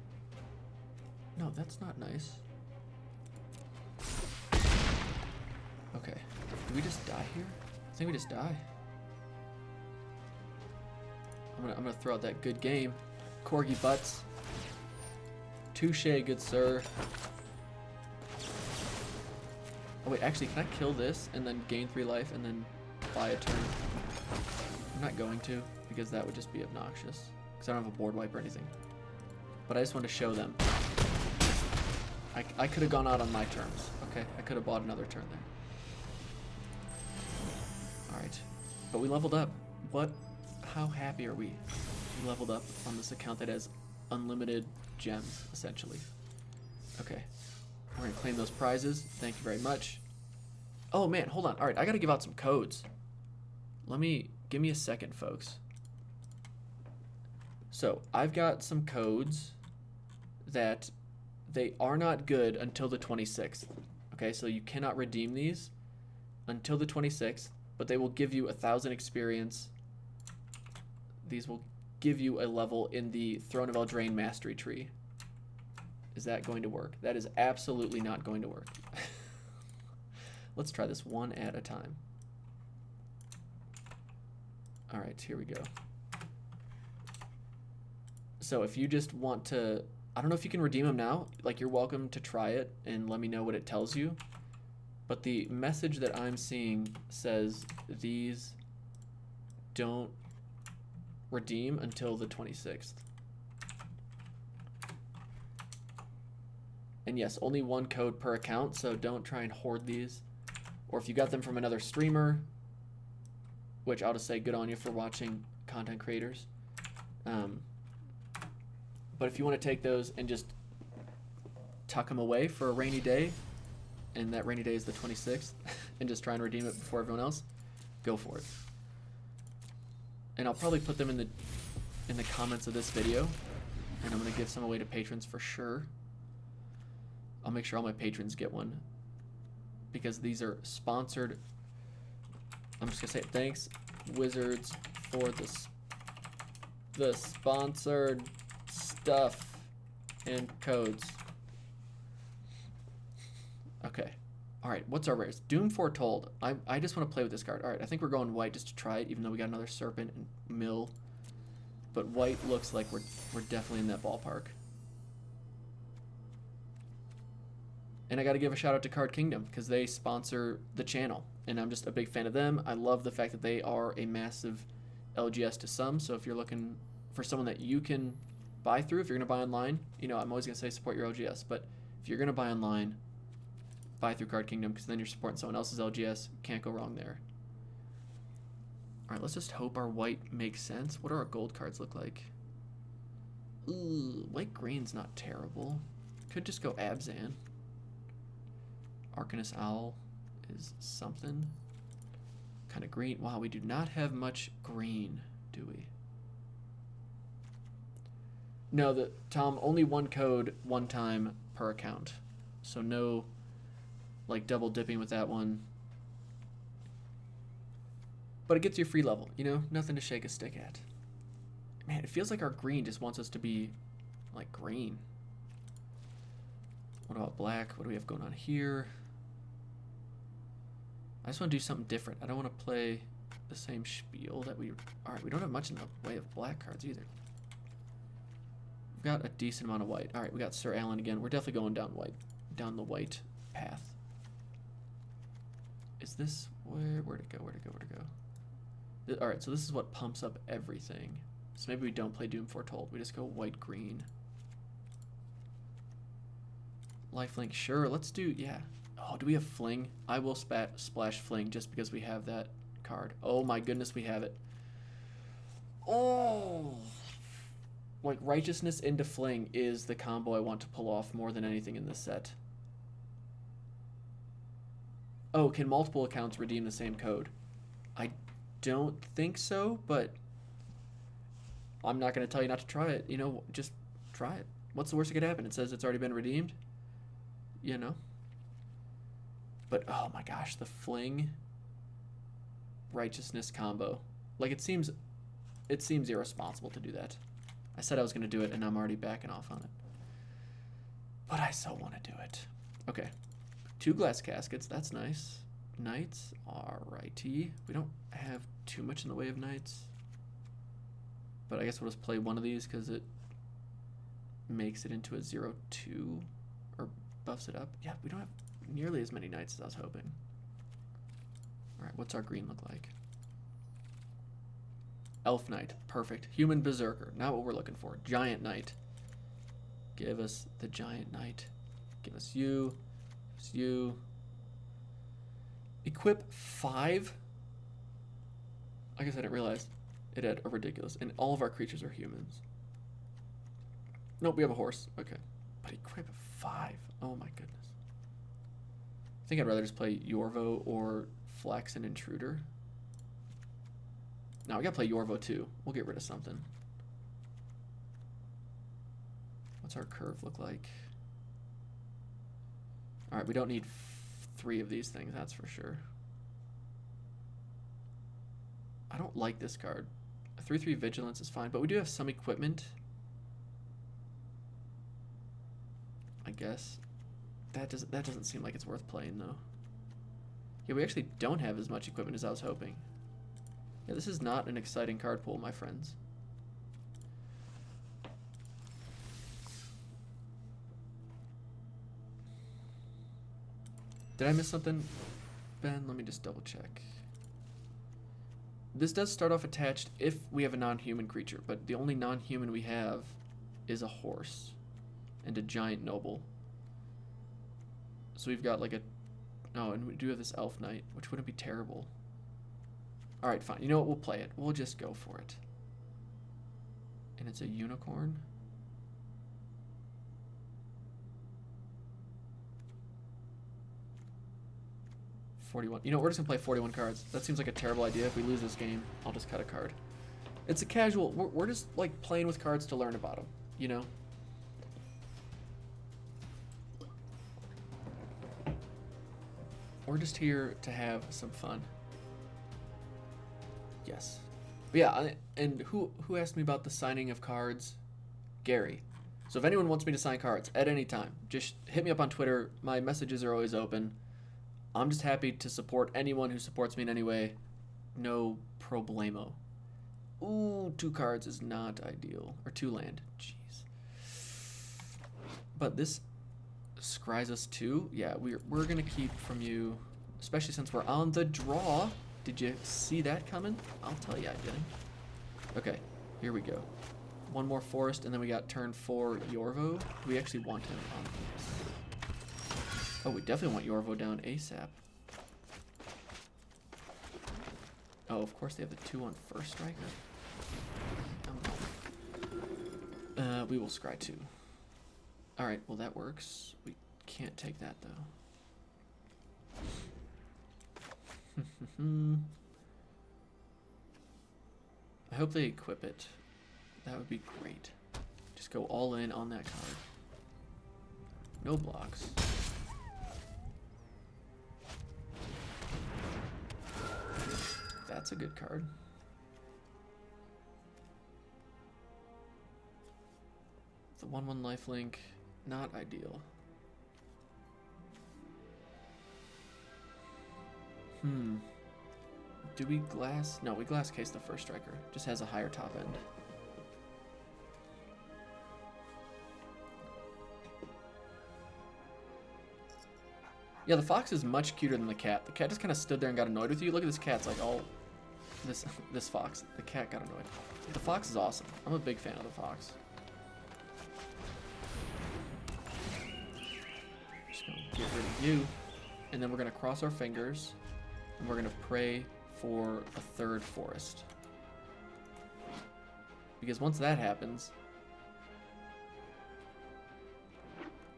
No, that's not nice. Okay. Do we just die here? I think we just die. I'm gonna throw out that good game. Corgi butts. Touche, good sir. Oh wait, actually, can I kill this and then gain 3 life and then buy a turn? I'm not going to, because that would just be obnoxious. Because I don't have a board wipe or anything. But I just want to show them. I could have gone out on my terms, okay? I could have bought another turn there. Alright. But we leveled up. How happy are we? We leveled up on this account that has unlimited gems, essentially. Okay. We're gonna claim those prizes. Thank you very much. Oh man, hold on. Alright, I gotta give out some codes. Give me a second, folks. So, I've got some codes that they are not good until the 26th. Okay, so you cannot redeem these until the 26th, but they will give you 1,000 experience. These will give you a level in the Throne of Eldraine Mastery Tree. Is that going to work? That is absolutely not going to work. Let's try this one at a time. Alright, here we go. So if you just want to... I don't know if you can redeem them now. Like, you're welcome to try it and let me know what it tells you. But the message that I'm seeing says these don't redeem until the 26th. And yes, only 1 code per account, so don't try and hoard these. Or if you got them from another streamer, which I'll just say good on you for watching content creators. But if you want to take those and just tuck them away for a rainy day, and that rainy day is the 26th, and just try and redeem it before everyone else, go for it. And I'll probably put them in the comments of this video, and I'm going to give some away to patrons for sure. I'll make sure all my patrons get one. Because these are sponsored. I'm just gonna say thanks, Wizards, for the sponsored stuff and codes. Okay. Alright, what's our rares? Doom Foretold. I just want to play with this card. Alright, I think we're going white just to try it, even though we got another Serpent and Mill. But white looks like we're definitely in that ballpark. And I got to give a shout out to Card Kingdom because they sponsor the channel. And I'm just a big fan of them. I love the fact that they are a massive LGS to some. So if you're looking for someone that you can buy through, if you're going to buy online, you know, I'm always going to say support your LGS. But if you're going to buy online, buy through Card Kingdom because then you're supporting someone else's LGS. Can't go wrong there. All right, let's just hope our white makes sense. What do our gold cards look like? Ooh, white green's not terrible. Could just go Abzan. Arcanist Owl is something. Kind of green. Wow, we do not have much green, do we? No, Tom, only one code, one time per account. So no, like, double dipping with that one. But it gets you a free level, you know? Nothing to shake a stick at. Man, it feels like our green just wants us to be, like, green. What about black? What do we have going on here? I just want to do something different. I don't want to play the same spiel that we... Alright, we don't have much in the way of black cards either. We've got a decent amount of white. Alright, we got Sir Alan again. We're definitely going down white. Down the white path. Is this... Where'd it go? Where'd it go? Where'd it go? Alright, so this is what pumps up everything. So maybe we don't play Doom Foretold. We just go white-green. Lifelink, sure. Let's do... Yeah. Oh, do we have Fling? I will splash Fling just because we have that card. Oh my goodness, we have it. Oh! Like, Righteousness into Fling is the combo I want to pull off more than anything in this set. Oh, can multiple accounts redeem the same code? I don't think so, but I'm not going to tell you not to try it. You know, just try it. What's the worst that could happen? It says it's already been redeemed. You know? But, oh my gosh, the Fling Righteousness combo. Like, it seems irresponsible to do that. I said I was going to do it, and I'm already backing off on it. But I so want to do it. Okay. 2 glass caskets. That's nice. Knights. Alrighty. We don't have too much in the way of knights. But I guess we'll just play one of these because it makes it into a 0-2. Or buffs it up. Yeah, we don't have nearly as many knights as I was hoping. Alright, what's our green look like? Elf Knight. Perfect. Human Berserker. Not what we're looking for. Giant Knight. Give us the Giant Knight. Give us you. Give us you. Equip 5? I guess I didn't realize it had a ridiculous. And all of our creatures are humans. Nope, we have a horse. Okay. But equip 5. Oh my goodness. I think I'd rather just play Yorvo or Flaxen Intruder. Now we gotta play Yorvo too. We'll get rid of something. What's our curve look like? Alright, we don't need 3 of these things, that's for sure. I don't like this card. A 3/3 Vigilance is fine, but we do have some equipment. I guess. That doesn't seem like it's worth playing though. Yeah, we actually don't have as much equipment as I was hoping. Yeah, this is not an exciting card pool, my friends. Did I miss something, Ben? Let me just double check. This does start off attached if we have a non-human creature, but the only non-human we have is a horse and a giant noble. So we've got like a... Oh, and we do have this elf knight, which wouldn't be terrible. Alright, fine. You know what? We'll play it. We'll just go for it. And it's a unicorn. $41. You know, we're just going to play 41 cards. That seems like a terrible idea. If we lose this game, I'll just cut a card. It's a casual... We're just, like, playing with cards to learn about them. You know? We're just here to have some fun. Yes. But yeah, and who asked me about the signing of cards? Gary. So if anyone wants me to sign cards at any time, just hit me up on Twitter. My messages are always open. I'm just happy to support anyone who supports me in any way. No problemo. Ooh, 2 cards is not ideal. Or 2 land. Jeez. But this scries us 2. Yeah, we're gonna keep from you, especially since we're on the draw. Did you see that coming? I'll tell you I didn't. Okay, here we go. 1 more forest, and then we got turn 4 Yorvo. Do we actually want him on this? Oh, we definitely want Yorvo down ASAP. Oh, of course they have the 2 on first striker. We will scry 2. Alright, well that works. We can't take that though. I hope they equip it. That would be great. Just go all in on that card. No blocks. That's a good card. The 1/1 lifelink, not ideal. Do we glass? No, we glass case the first striker. Just has a higher top end. Yeah, the fox is much cuter than the cat. The cat just kind of stood there and got annoyed with you. Look at this cat's like all... This fox. The cat got annoyed. The fox is awesome. I'm a big fan of the fox. Just gonna get rid of you. And then we're gonna cross our fingers. And we're gonna pray for a 3rd forest. Because once that happens,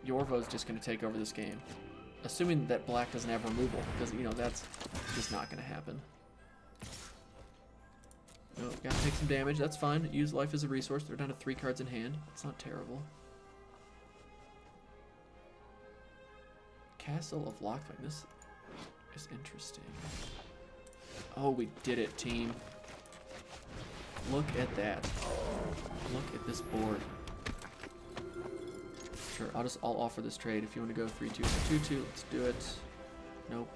Yorvo's just gonna take over this game. Assuming that black doesn't have removal, because, you know, that's just not going to happen. No, gotta take some damage, that's fine. Use life as a resource. They're down to 3 cards in hand. It's not terrible. Castle of Lockfang. This is interesting. Oh, we did it, team. Look at that. Look at this board. Sure, I'll offer this trade if you want to go 3-2 for 2-2. Let's do it. Nope.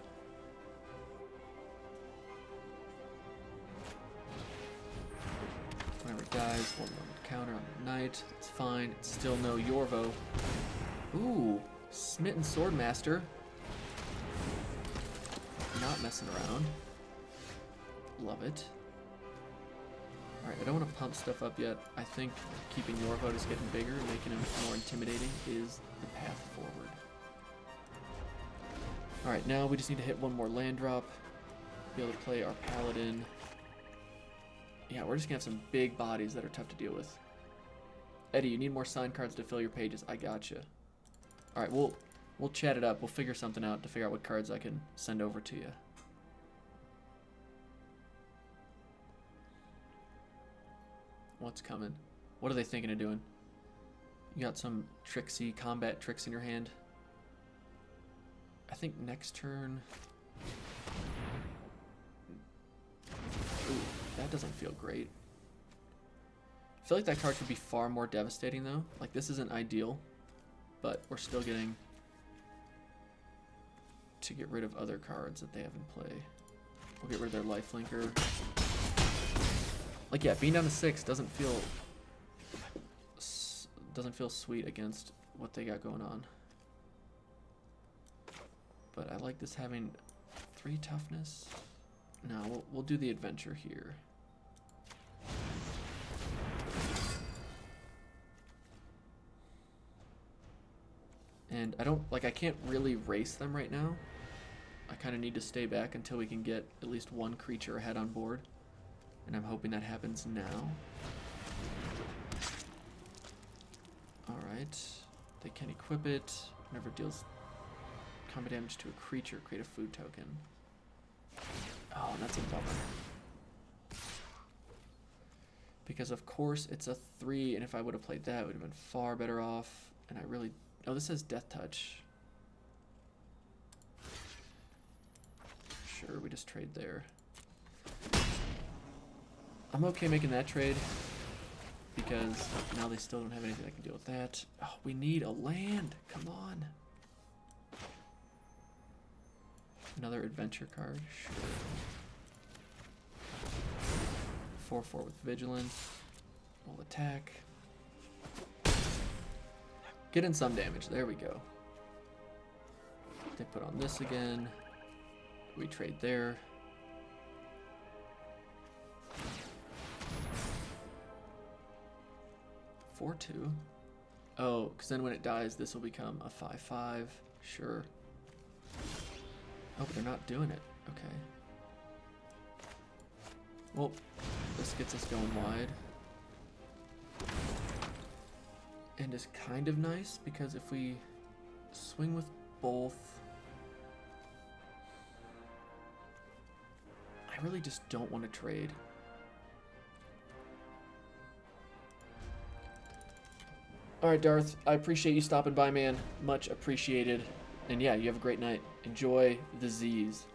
Whenever it dies, 1/1 counter on the knight. It's fine. It's still no Yorvo. Ooh, Smitten Swordmaster. Not messing around. Love it. Alright, I don't want to pump stuff up yet. I think keeping Yorvo just getting bigger and making him more intimidating is the path forward. Alright, now we just need to hit 1 more land drop. Be able to play our Paladin. Yeah, we're just going to have some big bodies that are tough to deal with. Eddie, you need more sign cards to fill your pages. I gotcha. Alright, we'll chat it up. We'll figure something out to figure out what cards I can send over to you. What's coming? What are they thinking of doing? You got some tricksy combat tricks in your hand. I think next turn... Ooh, that doesn't feel great. I feel like that card could be far more devastating though. Like, this isn't ideal, but we're still getting to get rid of other cards that they have in play. We'll get rid of their lifelinker. Like, yeah, being down to 6 doesn't feel sweet against what they got going on. But I like this having 3 toughness. No, we'll do the adventure here. And I can't really race them right now. I kind of need to stay back until we can get at least 1 creature ahead on board. And I'm hoping that happens now. Alright. They can equip it. Whenever it deals combat damage to a creature, create a food token. Oh, and that's a bummer. Because of course it's a 3, and if I would have played that, it would have been far better off. And I really... Oh, this says Death Touch. Sure, we just trade there. I'm okay making that trade because now they still don't have anything that can deal with that. Oh, we need a land. Come on. Another adventure card. Sure. 4/4 with vigilance. We'll attack. Get in some damage. There we go. They put on this again. We trade there. Four, 2. Oh, because then when it dies, this will become a 5/5. Sure. Oh, but they're not doing it. Okay. Well, this gets us going wide. And is kind of nice because if we swing with both, I really just don't want to trade. Alright, Darth, I appreciate you stopping by, man. Much appreciated. And yeah, you have a great night. Enjoy the Z's.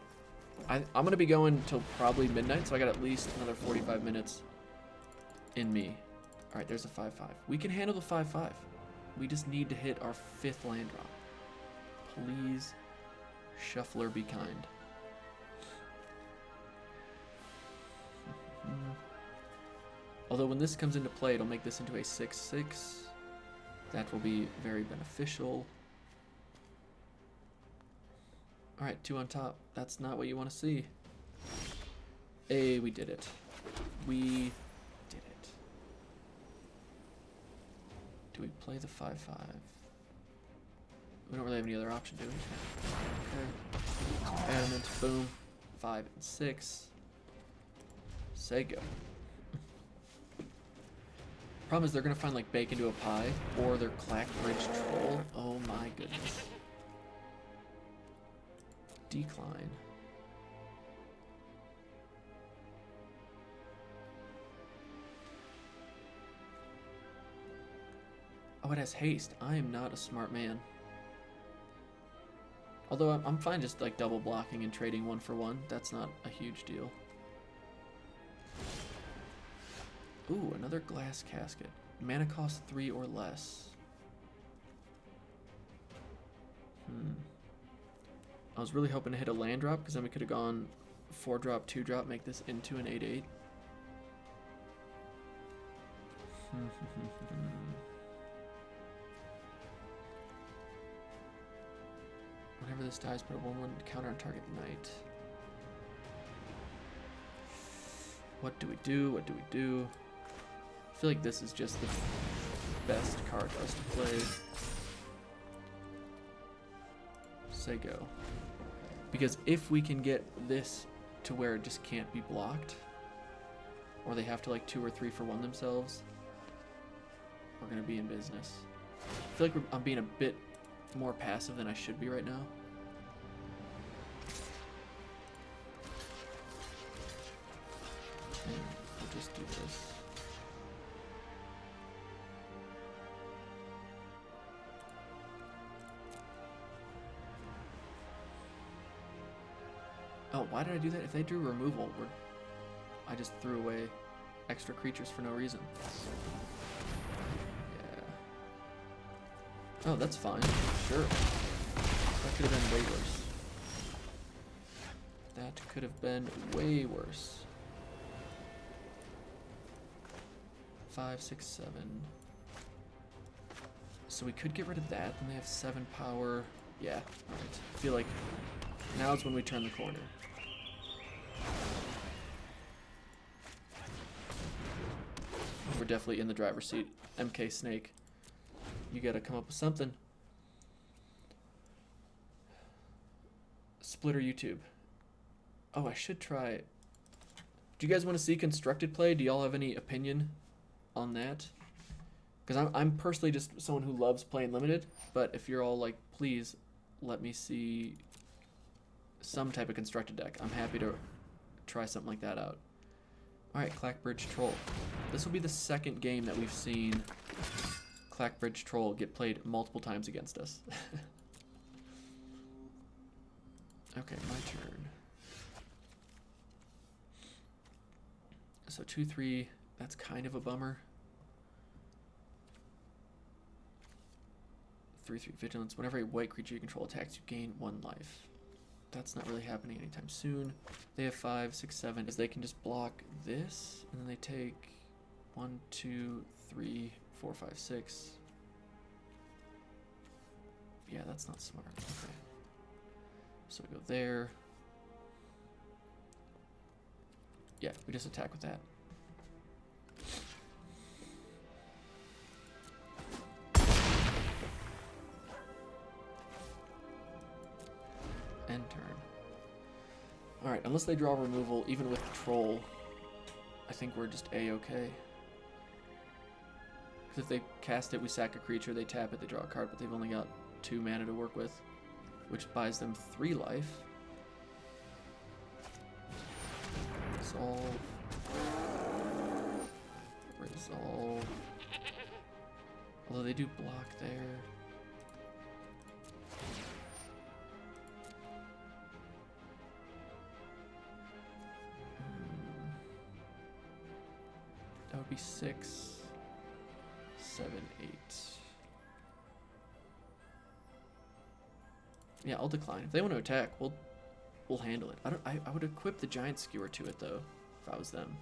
I'm going to be going till probably midnight, so I got at least another 45 minutes in me. Alright, there's a 5/5. We can handle the 5/5. We just need to hit our 5th land drop. Please, Shuffler, be kind. Although when this comes into play, it'll make this into a 6/6. That will be very beneficial. Alright, 2 on top. That's not what you want to see. Hey, we did it. We did it. Do we play the 5/5? We don't really have any other option, do we? Okay. Adamant, boom. 5 and 6. Say go. Problem is they're gonna find like bacon to a pie or their Clackbridge Troll. Oh my goodness. Decline. Oh, it has haste. I am not a smart man. Although I'm fine just like double blocking and trading 1 for 1. That's not a huge deal. Ooh, another glass casket. Mana cost 3 or less. I was really hoping to hit a land drop because then we could have gone 4-drop, 2-drop, make this into an 8/8. Whenever this dies, put a 1/1 counter on target knight. What do we do? What do we do? I feel like this is just the best card for us to play. Say go. Because if we can get this to where it just can't be blocked, or they have to like 2 or 3 for 1 themselves, we're gonna be in business. I feel like I'm being a bit more passive than I should be right now. And we'll just do this. Oh, why did I do that? If they drew removal, I just threw away extra creatures for no reason. Yeah. Oh, that's fine. Sure. That could have been way worse. That could have been way worse. 5, 6, 7. So we could get rid of that, then they have 7 power. Yeah, alright. I feel like now's when we turn the corner. We're definitely in the driver's seat. MK Snake. You gotta come up with something. Splitter YouTube. Oh, I should try. Do you guys want to see constructed play? Do y'all have any opinion on that? Because I'm personally just someone who loves playing limited, but if you're all like, please let me see some type of constructed deck, I'm happy to try something like that out. Alright, Clackbridge Troll. This will be the second game that we've seen Clackbridge Troll get played multiple times against us. Okay, my turn. So 2/3. That's kind of a bummer. 3/3 vigilance. Whenever a white creature you control attacks, you gain 1 life. That's not really happening anytime soon. They have 5, 6, 7. Is they can just block this, and then they take 1, 2, 3, 4, 5, 6. Yeah, that's not smart. Okay. So we go there. Yeah, we just attack with that. End turn. Alright, unless they draw removal, even with Troll, I think we're just A-okay. Because if they cast it, we sack a creature, they tap it, they draw a card, but they've only got 2 mana to work with, which buys them 3 life. Resolve. Resolve. Although they do block there. That would be 6, 7, 8. Yeah, I'll decline. If they want to attack, we'll handle it. I would equip the giant skewer to it though, if I was them.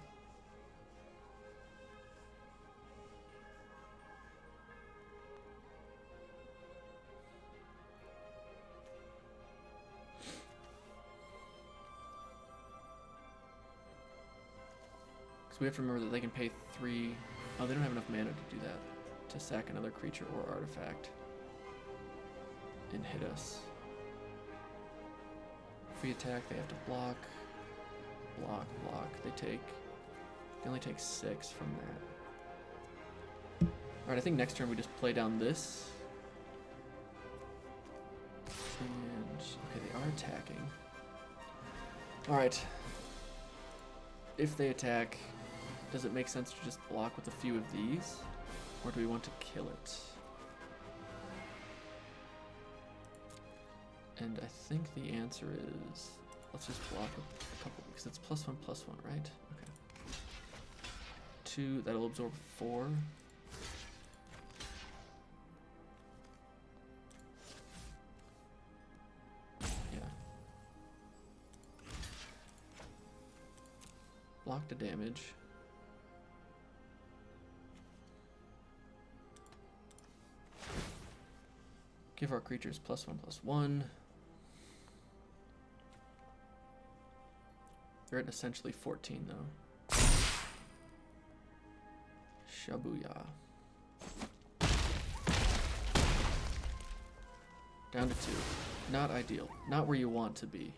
Because we have to remember that they can pay 3. Oh, they don't have enough mana to do that. To sack another creature or artifact and hit us. If we attack, they have to block, block, block. They only take 6 from that. Alright, I think next turn we just play down this. And, okay, they are attacking. Alright. If they attack, does it make sense to just block with a few of these? Or do we want to kill it? And I think the answer is, let's just block a couple, because it's +1/+1, right? Okay. 2, that'll absorb 4. Yeah. Block the damage. Give our creatures +1/+1. They're at essentially 14 though. Shabuya. Down to 2. Not ideal. Not where you want to be.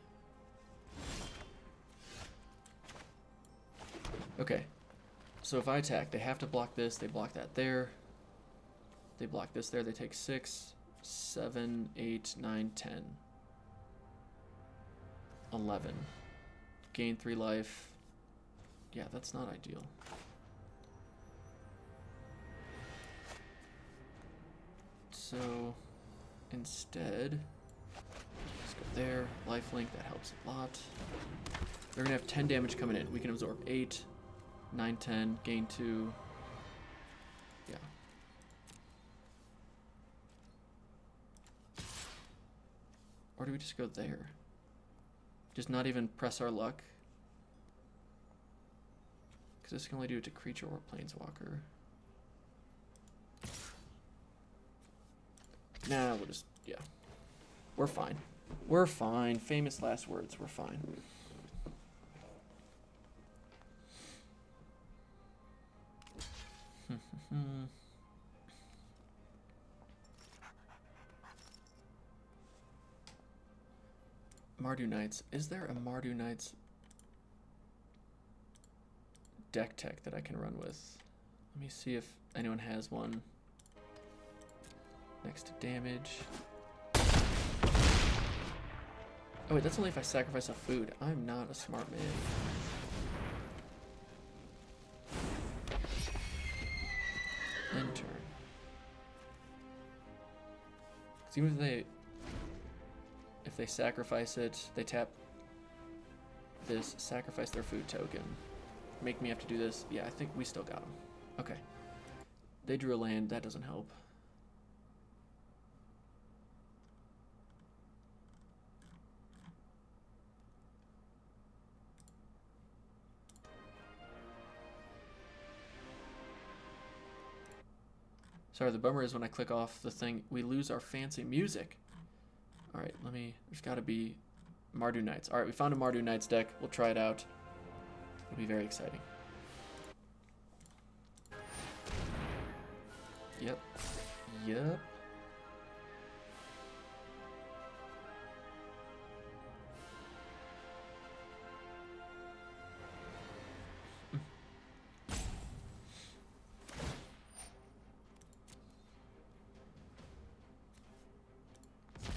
Okay. So if I attack, they have to block this, they block that there. They block this there, they take 6, 7, 8, 9, 10. 11. Gain 3 life. Yeah, that's not ideal. So instead, let's go there. Lifelink, that helps a lot. They're gonna have 10 damage coming in. We can absorb 8, 9, 10, gain 2. Yeah. Or do we just go there? Just not even press our luck? Because this can only do it to creature or planeswalker. Nah, we'll just, yeah. We're fine. We're fine. Famous last words, we're fine. Mardu Knights. Is there a Mardu Knights deck tech that I can run with? Let me see if anyone has one. Next to damage. Oh wait, that's only if I sacrifice a food. I'm not a smart man. End turn. 'Cause even if they sacrifice it, they tap this, sacrifice their food token. make me have to do this. Yeah, I think we still got them. Okay. They drew a land. That doesn't help. Sorry, the bummer is when I click off the thing, we lose our fancy music. All right, there's got to be Mardu Knights. All right, we found a Mardu Knights deck. We'll try it out. It'll be very exciting. Yep. Yep.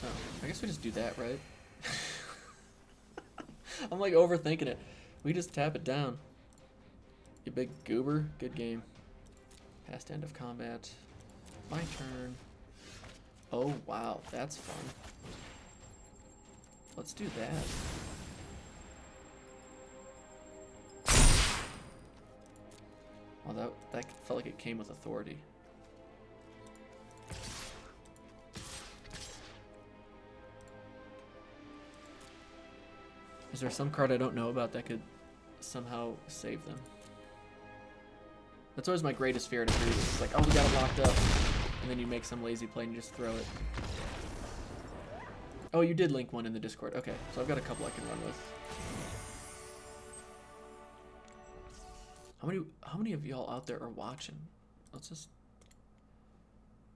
Oh, I guess we just do that, right? I'm like overthinking it. We just tap it down. You big goober. Good game. Past end of combat. My turn. Oh, wow. That's fun. Let's do that. Well, that felt like it came with authority. Is there some card I don't know about that could somehow save them? That's always my greatest fear to breathe. It's like, oh, we got it locked up. And then you make some lazy play and you just throw it. Oh, you did link one in the Discord. Okay, so I've got a couple I can run with. How many of y'all out there are watching? Let's just...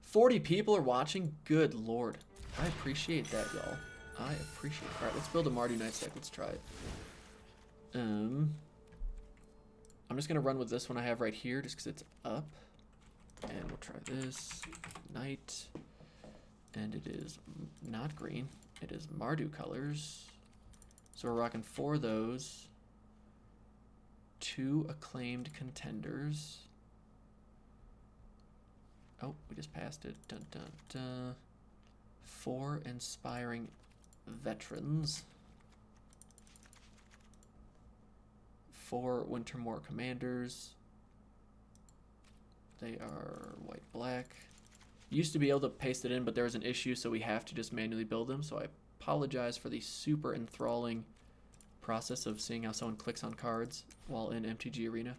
40 people are watching? Good lord. I appreciate that, y'all. I appreciate it. Alright, let's build a Mardu Knights deck. Let's try it. I'm just going to run with this one I have right here just because it's up. And we'll try this. Knight. And it is not green. It is Mardu colors. So we're rocking 4 of those. 2 acclaimed contenders. Oh, we just passed it. Dun dun dun. 4 inspiring veterans. 4 Wintermoor commanders. They are white black. Used to be able to paste it in, but there was an issue, so we have to just manually build them. So I apologize for the super enthralling process of seeing how someone clicks on cards while in MTG Arena.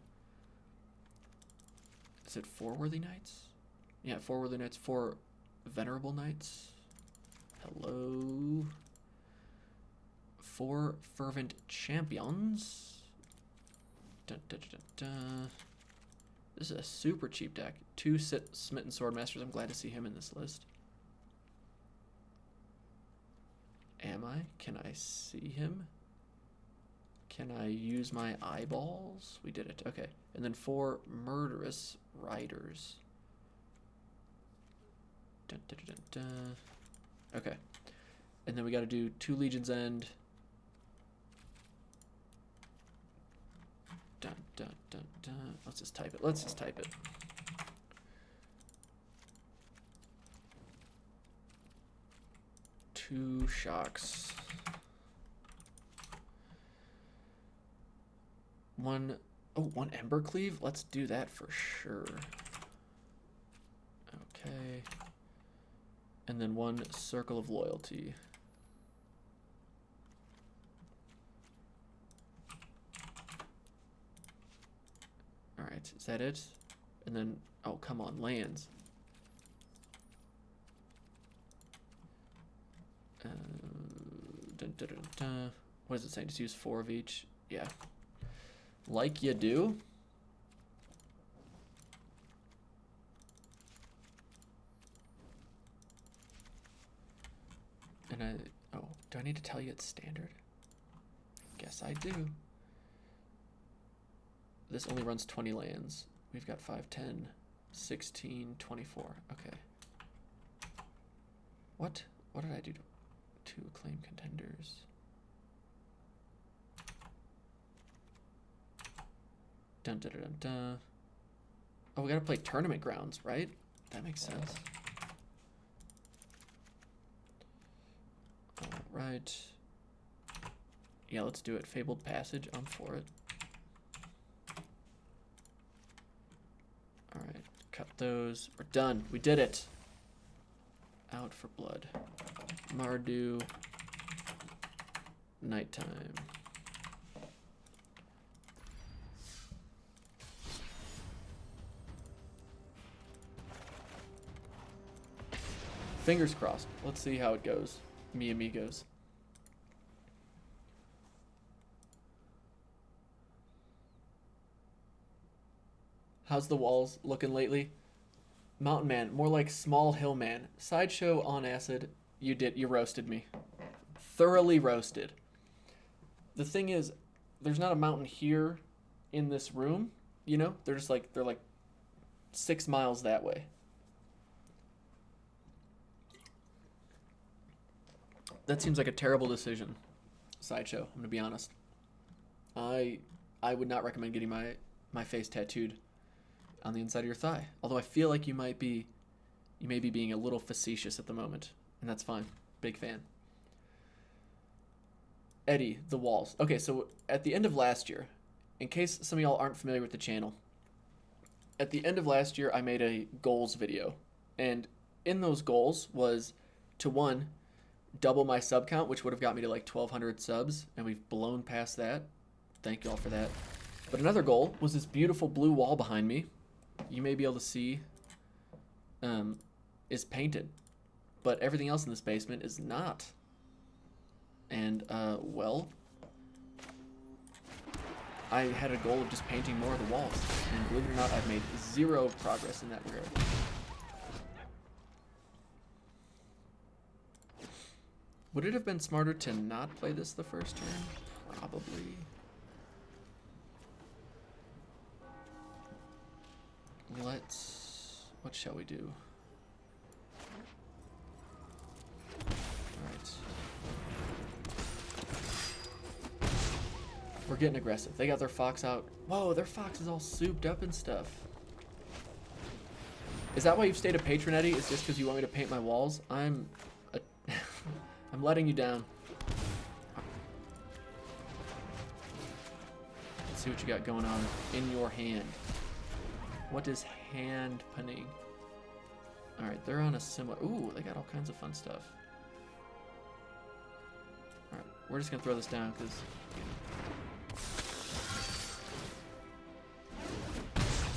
Is it 4 Worthy Knights? Yeah, 4 Worthy Knights, 4 Venerable Knights. Hello. 4 Fervent Champions. Dun, dun, dun, dun. This is a super cheap deck. 2 Smitten Swordmasters. I'm glad to see him in this list. Am I? Can I see him? Can I use my eyeballs? We did it. Okay. And then 4 Murderous Riders. Dun, dun, dun, dun, dun. Okay. And then we got to do 2 Legion's End. Dun, dun, dun, dun. Let's just type it. Let's just type it. Two shocks. 1 Embercleave? Let's do that for sure. Okay. And then 1 Circle of Loyalty. Alright, is that it? And then, oh, come on, lands. Dun, dun, dun, dun. What does it say? Just use 4 of each? Yeah. Like you do. And oh, do I need to tell you it's standard? Guess I do. This only runs 20 lands. We've got 5, 10, 16, 24. Okay. What did I do to acclaim contenders? Dun dun dun dun. Oh, we gotta play tournament grounds, right? That makes sense. Alright. Yeah, let's do it. Fabled Passage, I'm for it. Cut those. We're done. We did it. Out for blood. Mardu. Nighttime. Fingers crossed. Let's see how it goes. Mi amigos. How's the walls looking lately? Mountain Man, more like Small Hill Man. Sideshow on acid. You roasted me. Thoroughly roasted. The thing is, there's not a mountain here in this room, you know? They're like 6 miles that way. That seems like a terrible decision, Sideshow, I'm gonna be honest. I would not recommend getting my face tattooed on the inside of your thigh. Although I feel like you may be being a little facetious at the moment, and that's fine. Big fan. Eddie, the walls. Okay, so at the end of last year, in case some of y'all aren't familiar with the channel, at the end of last year I made a goals video, and in those goals was to, one, double my sub count, which would have got me to like 1,200 subs, and we've blown past that. Thank y'all for that. But another goal was this beautiful blue wall behind me. You may be able to see is painted, but everything else in this basement is not. And well, I had a goal of just painting more of the walls, and believe it or not, I've made 0 progress in that regard. Would it have been smarter to not play this the first turn? Probably. What shall we do? Alright. We're getting aggressive. They got their fox out. Whoa, their fox is all souped up and stuff. Is that why you've stayed a patron, Eddie? Is just because you want me to paint my walls? I'm letting you down. Let's see what you got going on in your hand. What is hand punning? Alright, they're on a similar... Ooh, they got all kinds of fun stuff. Alright, we're just gonna throw this down because...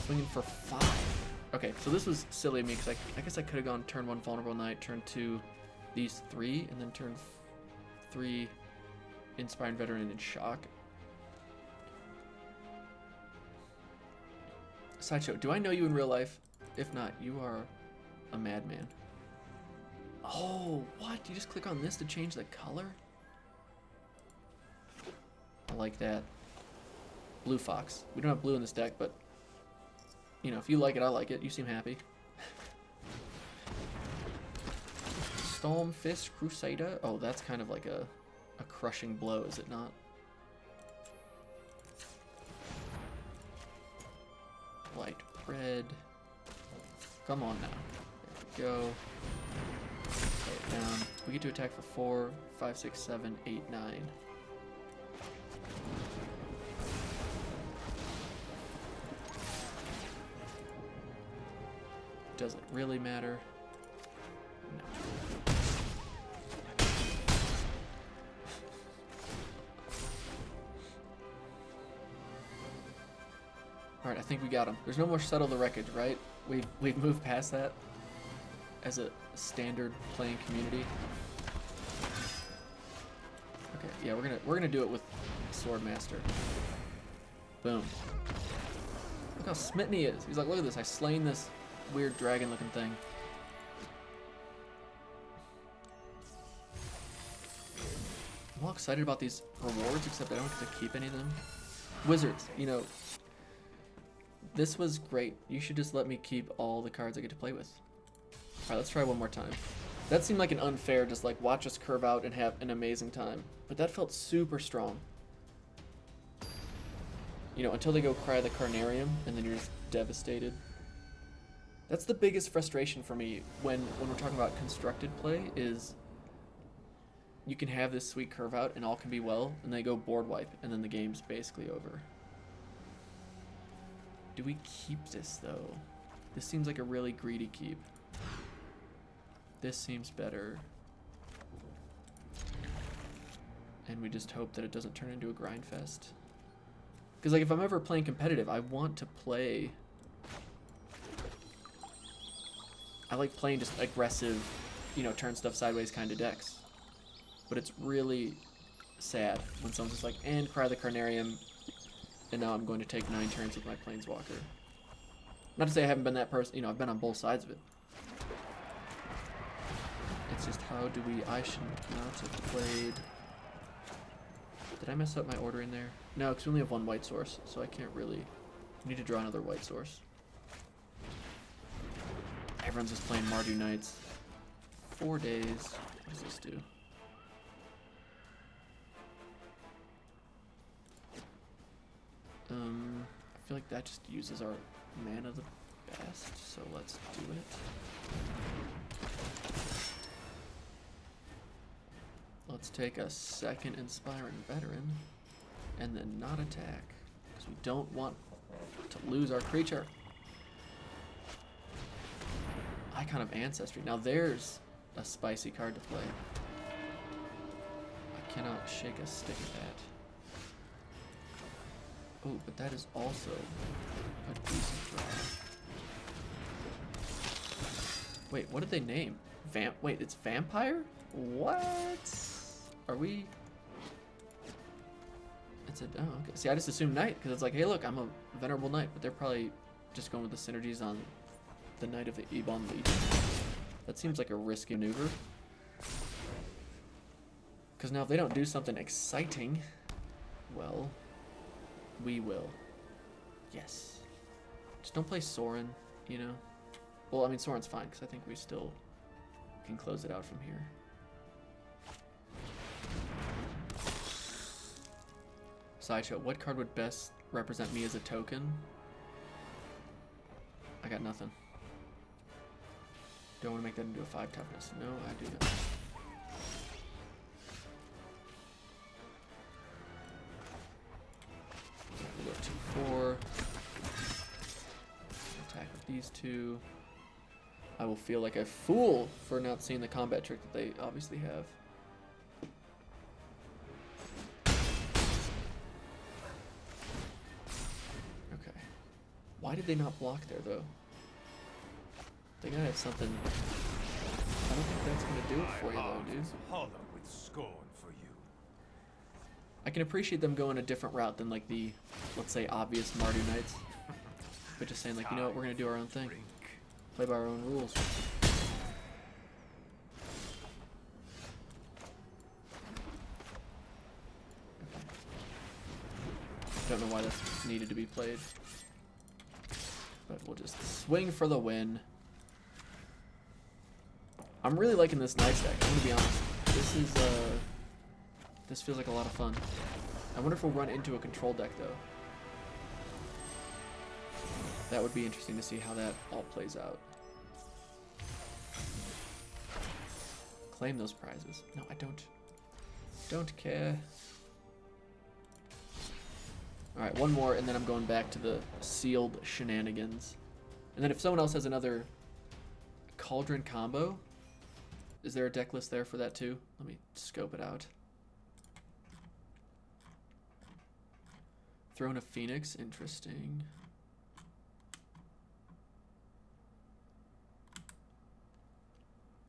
Swinging for 5. Okay, so this was silly of me because I guess I could have gone turn 1 Vulnerable Knight, turn 2 these 3, and then turn 3 Inspired Veteran and Shock. Sideshow, do I know you in real life? If not, you are a madman. Oh, what? You just click on this to change the color? I like that. Blue Fox. We don't have blue in this deck, but you know, if you like it, I like it. You seem happy. Stormfist Crusader. Oh, that's kind of like a crushing blow, is it not? Light red. Come on now. There we go. Lay it down. We get to attack for 4, 5, 6, 7, 8, 9. Does it really matter? No. Alright, I think we got him. There's no more Settle the Wreckage, right? We've moved past that as a standard playing community. Okay, yeah, we're gonna do it with Swordmaster. Boom. Look how smitten he is. He's like, look at this, I slain this weird dragon looking thing. I'm all excited about these rewards, except I don't get to keep any of them. Wizards, you know, this was great. You should just let me keep all the cards I get to play with. Alright, let's try one more time. That seemed like an unfair, just like watch us curve out and have an amazing time. But that felt super strong. You know, until they go cry the Carnarium, and then you're just devastated. That's the biggest frustration for me when we're talking about constructed play, is you can have this sweet curve out and all can be well, and they go board wipe, and then the game's basically over. Do we keep this, though? This seems like a really greedy keep. This seems better. And we just hope that it doesn't turn into a grind fest. Because like if I'm ever playing competitive, I want to play... I like playing just aggressive, you know, turn stuff sideways kind of decks. But it's really sad when someone's just like, and cry the Carnarium, and now I'm going to take 9 turns with my Planeswalker. Not to say I haven't been that person, you know, I've been on both sides of it. It's just how do we, I should not have played... Did I mess up my order in there? No, because we only have 1 white source, so I can't really... I need to draw another white source. Everyone's just playing Mardu Knights. 4 days. What does this do? I feel like that just uses our mana the best, so let's do it. Let's take a second Inspiring Veteran, and then not attack, because we don't want to lose our creature. Icon of Ancestry. Now there's a spicy card to play. I cannot shake a stick at that. Oh, but that is also a decent draw. Wait, what did they name? Wait, it's Vampire? What? Are we... It's a... Oh, okay. See, I just assumed Knight, because it's like, hey, look, I'm a Venerable Knight, but they're probably just going with the synergies on the Knight of the Ebon Legion. That seems like a risky maneuver. Because now if they don't do something exciting, well, we will. Yes. Just don't play Sorin, you know? Well, I mean, Sorin's fine, because I think we still can close it out from here. Sideshow. What card would best represent me as a token? I got nothing. Don't want to make that into a 5 toughness. No, I do not. We'll go 2-4. Attack with these 2. I will feel like a fool for not seeing the combat trick that they obviously have. Okay. Why did they not block there, though? They gotta have something. I don't think that's gonna do it for you, though, dude. Hollow with scorn for you. I can appreciate them going a different route than like the, let's say, obvious Mardu Knights. But just saying like, you know what, we're gonna do our own thing. Play by our own rules. Okay. Don't know why that's needed to be played. But we'll just swing for the win. I'm really liking this Knights deck, I'm gonna be honest. This feels like a lot of fun. I wonder if we'll run into a control deck though. That would be interesting to see how that all plays out. Claim those prizes. No, I don't care. Alright, one more and then I'm going back to the sealed shenanigans. And then if someone else has another Cauldron combo, is there a deck list there for that too? Let me scope it out. Throne of Phoenix, interesting.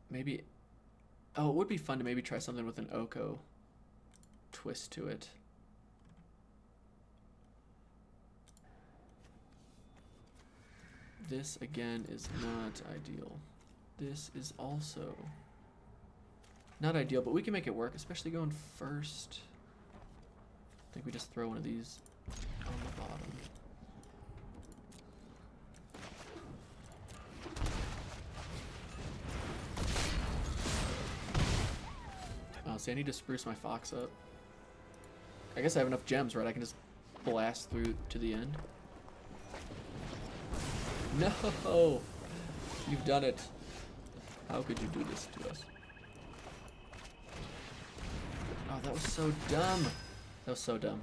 Maybe, oh, it would be fun to maybe try something with an Oko twist to it. This again is not ideal. This is also not ideal, but we can make it work, especially going first. I think we just throw one of these on the bottom. Oh, see, I need to spruce my Fox up. I guess I have enough gems, right? I can just blast through to the end. No! You've done it. How could you do this to us? Oh, that was so dumb. That was so dumb.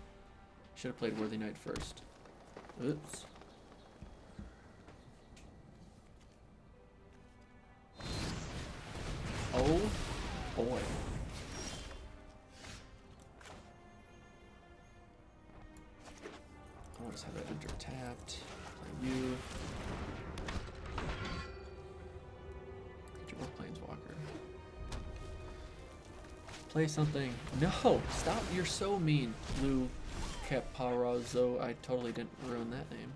Should have played Worthy Knight first. Oops. boy. I'll just have that enter tapped. Play you. Get your Planeswalker. Play something. No! Stop! You're so mean, Lou Caparazzo. I totally didn't ruin that name.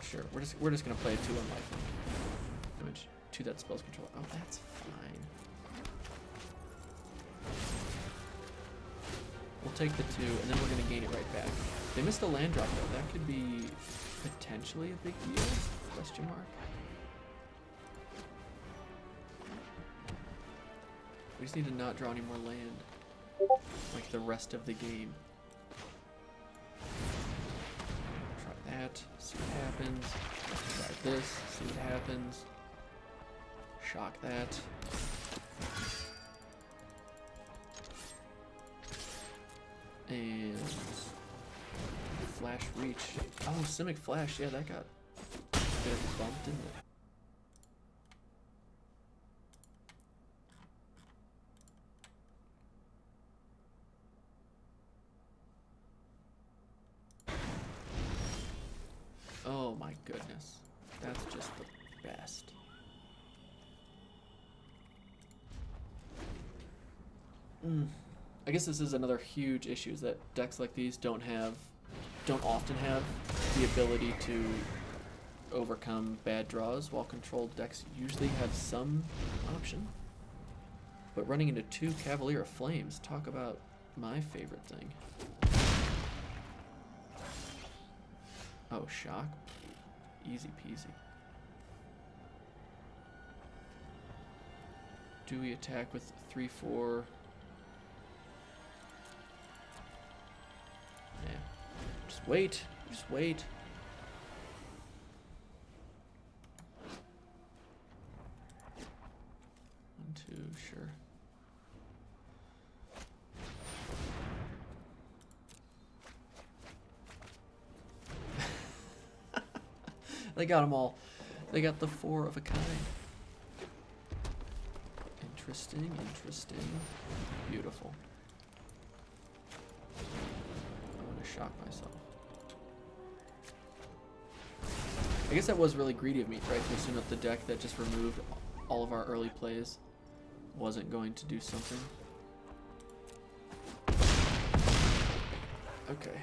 Sure, we're just gonna play a 2 on lifelink. Damage 2 that spells control. Oh, that's fine. We'll take the 2, and then we're gonna gain it right back. They missed a land drop though. That could be potentially a big deal? Question mark. We just need to not draw any more land, like the rest of the game. Try that, see what happens. Try this, see what happens. Shock that. And Flash Reach. Oh, Simic Flash, yeah, that got a bit of a bump, didn't it? Oh my goodness. That's just the best. I guess this is another huge issue, is that decks like these don't often have the ability to overcome bad draws, while controlled decks usually have some option. But running into 2 Cavalier of Flames, talk about my favorite thing. Oh, shock? Easy peasy. Do we attack with 3/4? Yeah. Just wait. Just wait. One, two, sure. They got them all. They got the 4 of a kind. Interesting, interesting. Beautiful. I want to shock myself. I guess that was really greedy of me, right? To assume that the deck that just removed all of our early plays wasn't going to do something. Okay.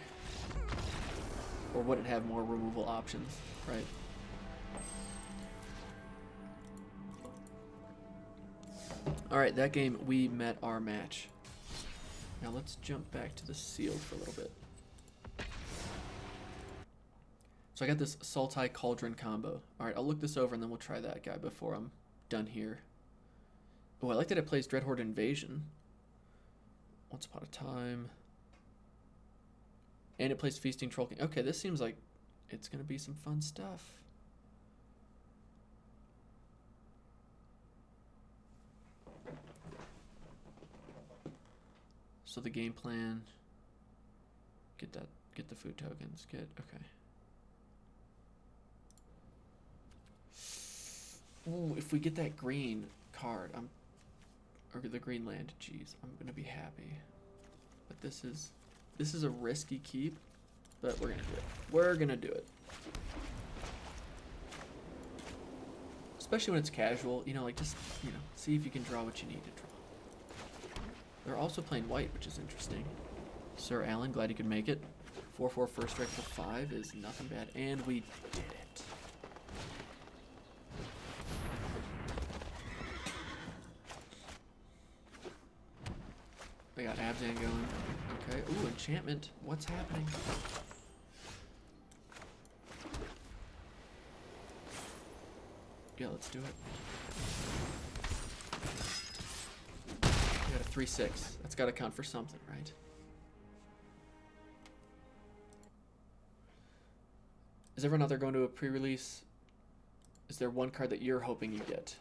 Or wouldn't have more removal options, right? Alright, that game, we met our match. Now let's jump back to the sealed for a little bit. So I got this Sultai Cauldron combo. Alright, I'll look this over and then we'll try that guy before I'm done here. Oh, I like that it plays Dreadhorde Invasion. Once Upon a Time. And it plays Feasting Troll King. Okay, this seems like it's going to be some fun stuff. So the game plan, get the food tokens, okay. Ooh, if we get that green card, or the green land, geez, I'm gonna be happy. But this is a risky keep, but we're gonna do it. We're gonna do it. Especially when it's casual, you know, like just, you know, see if you can draw what you need to draw. They're also playing white, which is interesting. Sir Alan, glad you could make it. 4/4 first strike for 5 is nothing bad, and we did it. We got Abzan going. Okay. Ooh, enchantment. What's happening? Yeah, let's do it. We got a 3/6. That's got to count for something, right? Is everyone out there going to a pre-release? Is there one card that you're hoping you get?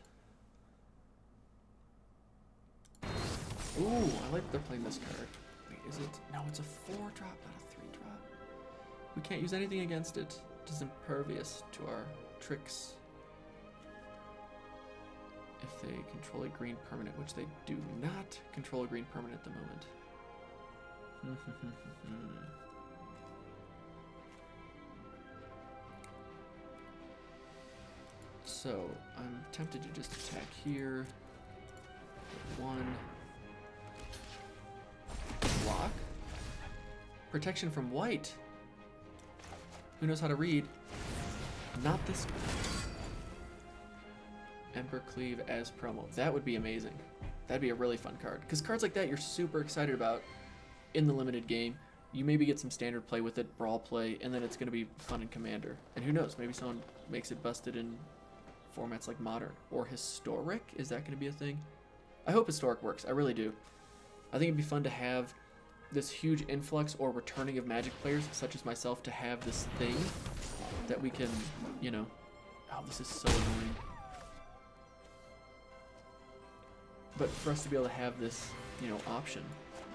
Ooh, I like they're playing this card. Wait, is it? No, it's a 4-drop, not a 3-drop. We can't use anything against it. It is impervious to our tricks. if they control a green permanent, which they do not control a green permanent at the moment. So, I'm tempted to just attack here. One. Block. Protection from white. Who knows how to read? Not this one. Emperor Cleave as promo. That would be amazing. That'd be a really fun card. Because cards like that you're super excited about in the limited game. You maybe get some standard play with it, brawl play, and then it's going to be fun in Commander. And who knows, maybe someone makes it busted in formats like Modern. Or Historic? Is that going to be a thing? I hope Historic works. I really do. I think it'd be fun to have this huge influx or returning of Magic players, such as myself, to have this thing that we can, you know... Oh, this is so annoying. But for us to be able to have this, you know, option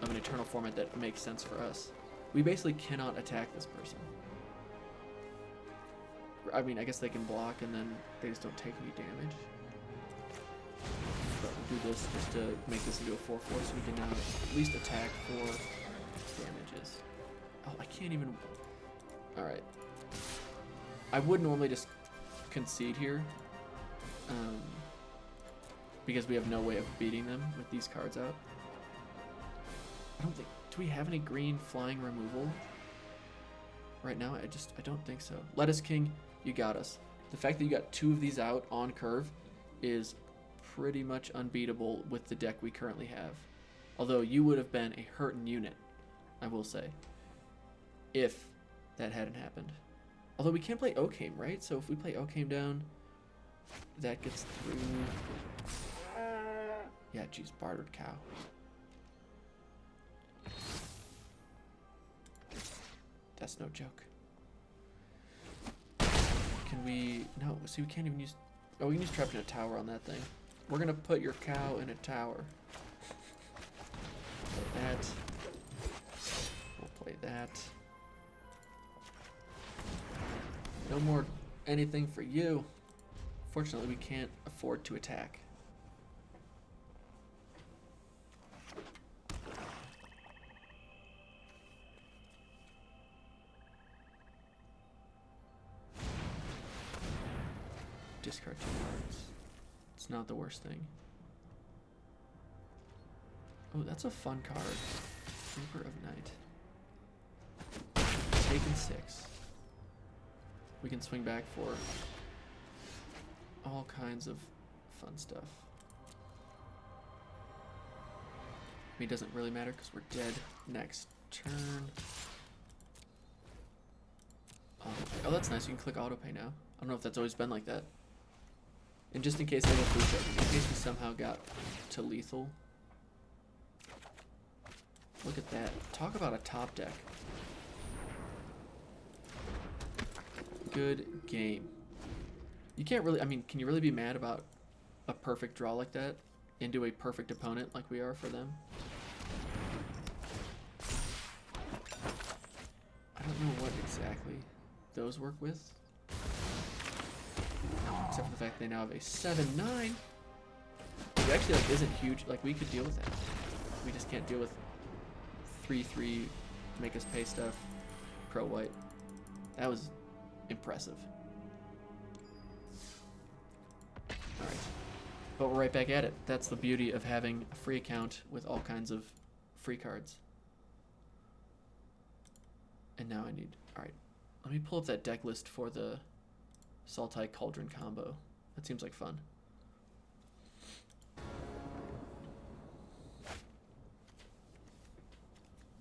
of an Eternal format that makes sense for us, we basically cannot attack this person. I mean, I guess they can block and then they just don't take any damage. But we'll do this just to make this into a 4/4 so we can now at least attack for damages. Oh, I can't even... Alright. I would normally just concede here. Because we have no way of beating them with these cards out. I don't think... Do we have any green flying removal? Right now, I don't think so. Lettuce King, you got us. The fact that you got 2 of these out on curve is pretty much unbeatable with the deck we currently have. Although you would have been a hurting unit, I will say, if that hadn't happened. Although we can't play Okame, right? So if we play Okame down, that gets through... Yeah, geez, bartered cow. That's no joke. Can we... No, see, we can't even use... Oh, we can use Trapped in a Tower on that thing. We're gonna put your cow in a tower. Play that. We'll play that. No more anything for you. Fortunately, we can't afford to attack. Discard 2 cards. It's not the worst thing. Oh, that's a fun card. Reaper of Night. Taken 6. We can swing back for all kinds of fun stuff. I mean, it doesn't really matter because we're dead next turn. Oh, that's nice. You can click autopay now. I don't know if that's always been like that. And just in case I go food checking, in case we somehow got to lethal. Look at that. Talk about a top deck. Good game. You can't really, I mean, can you really be mad about a perfect draw like that into a perfect opponent like we are for them? I don't know what exactly those work with. Except for the fact they now have a 7/9. It actually like isn't huge. Like we could deal with that. We just can't deal with 3/3 make us pay stuff. Pro white. That was impressive. Alright. But we're right back at it. That's the beauty of having a free account with all kinds of free cards. And now I need... Alright. Let me pull up that deck list for the Sultai Cauldron combo. That seems like fun.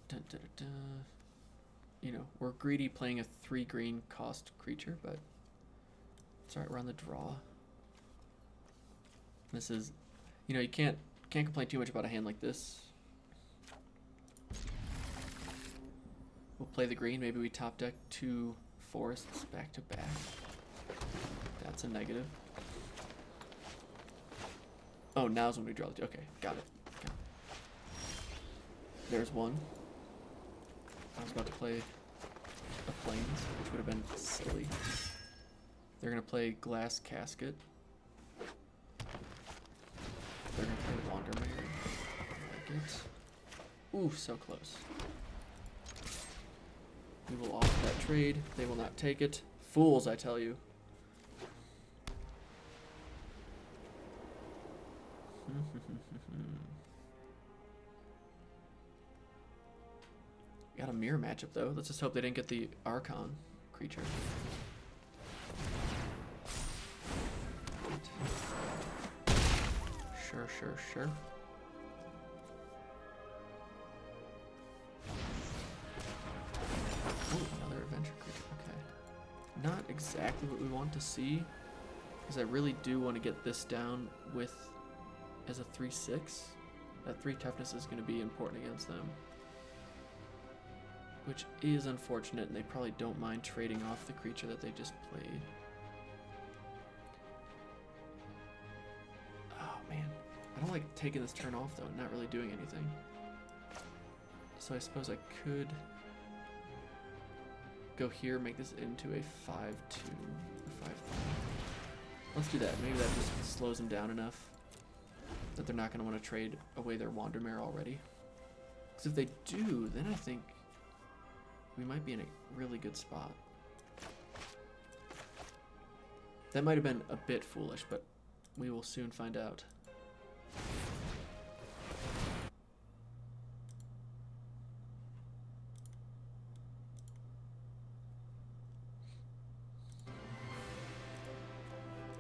Dun, dun, dun, dun. You know, we're greedy playing a 3 green cost creature, but it's alright, we're on the draw. This is, you know, you can't complain too much about a hand like this. We'll play the green, maybe we top deck 2 forests back to back. That's a negative. Oh, now's when we draw the... Okay, got it. There's one. I was about to play a Plains, which would have been silly. They're going to play Glass Casket. it. Ooh, so close. We will offer that trade. They will not take it. Fools, I tell you. Got a mirror matchup though. Let's just hope they didn't get the Archon creature. Sure, sure, sure. Oh, another adventure creature. Okay. Not exactly what we want to see, because I really do want to get this down with as a 3/6. That 3 toughness is going to be important against them, which is unfortunate, and they probably don't mind trading off the creature that they just played. Oh man, I don't like taking this turn off though, not really doing anything. So I suppose I could go here, make this into a 5/2 or 5/3. Let's do that. Maybe that just slows them down enough that they're not going to want to trade away their Wandermare already. Because if they do, then I think we might be in a really good spot. That might have been a bit foolish, but we will soon find out.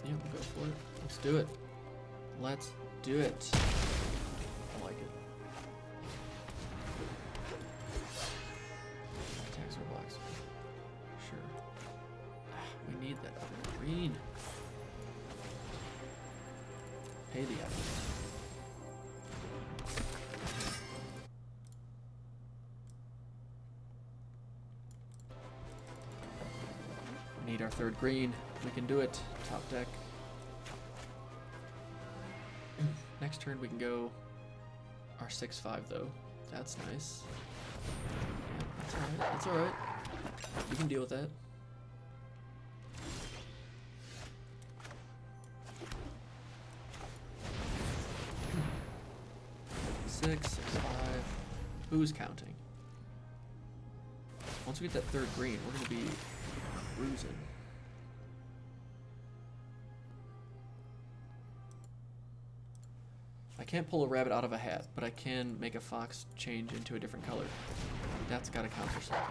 Yeah, we'll go for it. Let's do it. Let's do it. I like it. Attacks or blocks. Sure. We need that other green. Pay the other. We need our 3rd green. We can do it. Top deck. Next turn we can go our 6/5 though. That's nice. Yeah, that's alright. That's alright. We can deal with that. Six, 6/5. Who's counting? Once we get that 3rd green, we're gonna be cruising. I can't pull a rabbit out of a hat, but I can make a fox change into a different color. That's gotta count for something.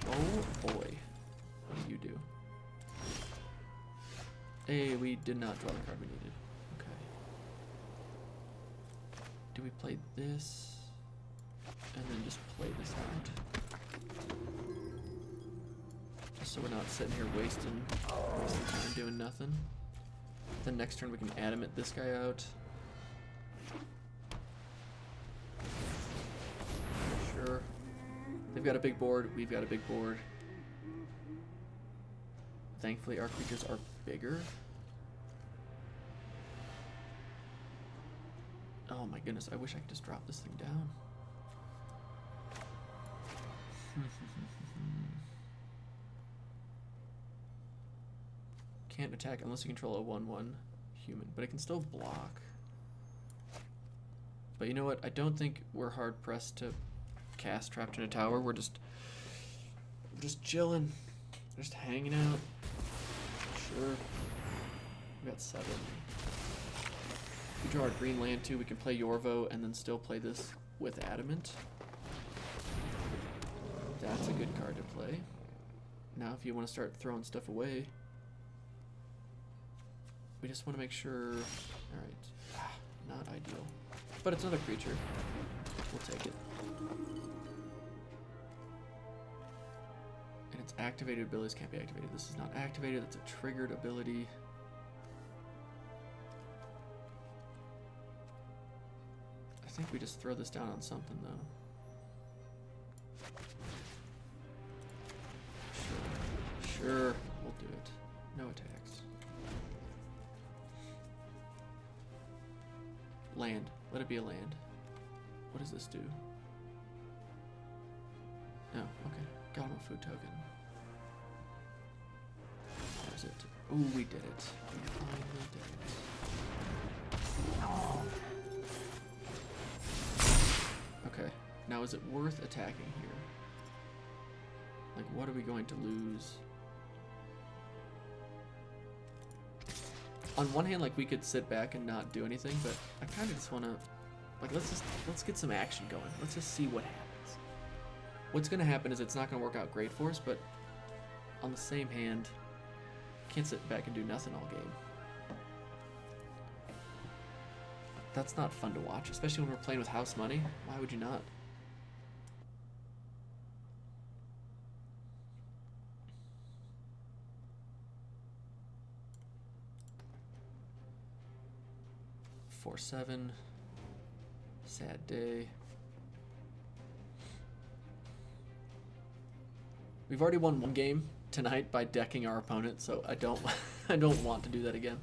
Oh boy. What do you do? Hey, we did not draw the card we needed. Okay. Do we play this? And then just play this out? Just so we're not sitting here wasting time doing nothing. Then next turn we can Adamant this guy out. Sure. They've got a big board, we've got a big board. Thankfully our creatures are bigger. Oh my goodness, I wish I could just drop this thing down. Can't attack unless you control a 1/1 human, but it can still block. But you know what? I don't think we're hard pressed to cast Trapped in a Tower. We're just chilling, just hanging out. Sure. We got 7. If we draw our green land too, we can play Yorvo and then still play this with Adamant. That's a good card to play. Now if you want to start throwing stuff away, we just want to make sure... Alright. Not ideal. But it's another creature. We'll take it. And its activated abilities can't be activated. This is not activated. That's a triggered ability. I think we just throw this down on something, though. Sure, we'll do it. No attacks. Land. Let it be a land. What does this do? No, okay. Got him a food token. is it? Ooh, we did it. We finally did it. Okay, now is it worth attacking here? Like, what are we going to lose? On one hand, like, we could sit back and not do anything, but I kind of just want to, like, let's get some action going. Let's just see what happens. What's going to happen is it's not going to work out great for us, but on the same hand, can't sit back and do nothing all game. That's not fun to watch, especially when we're playing with house money. Why would you not? Four, 7. Sad day. We've already won one game tonight by decking our opponent, so I don't I don't want to do that again.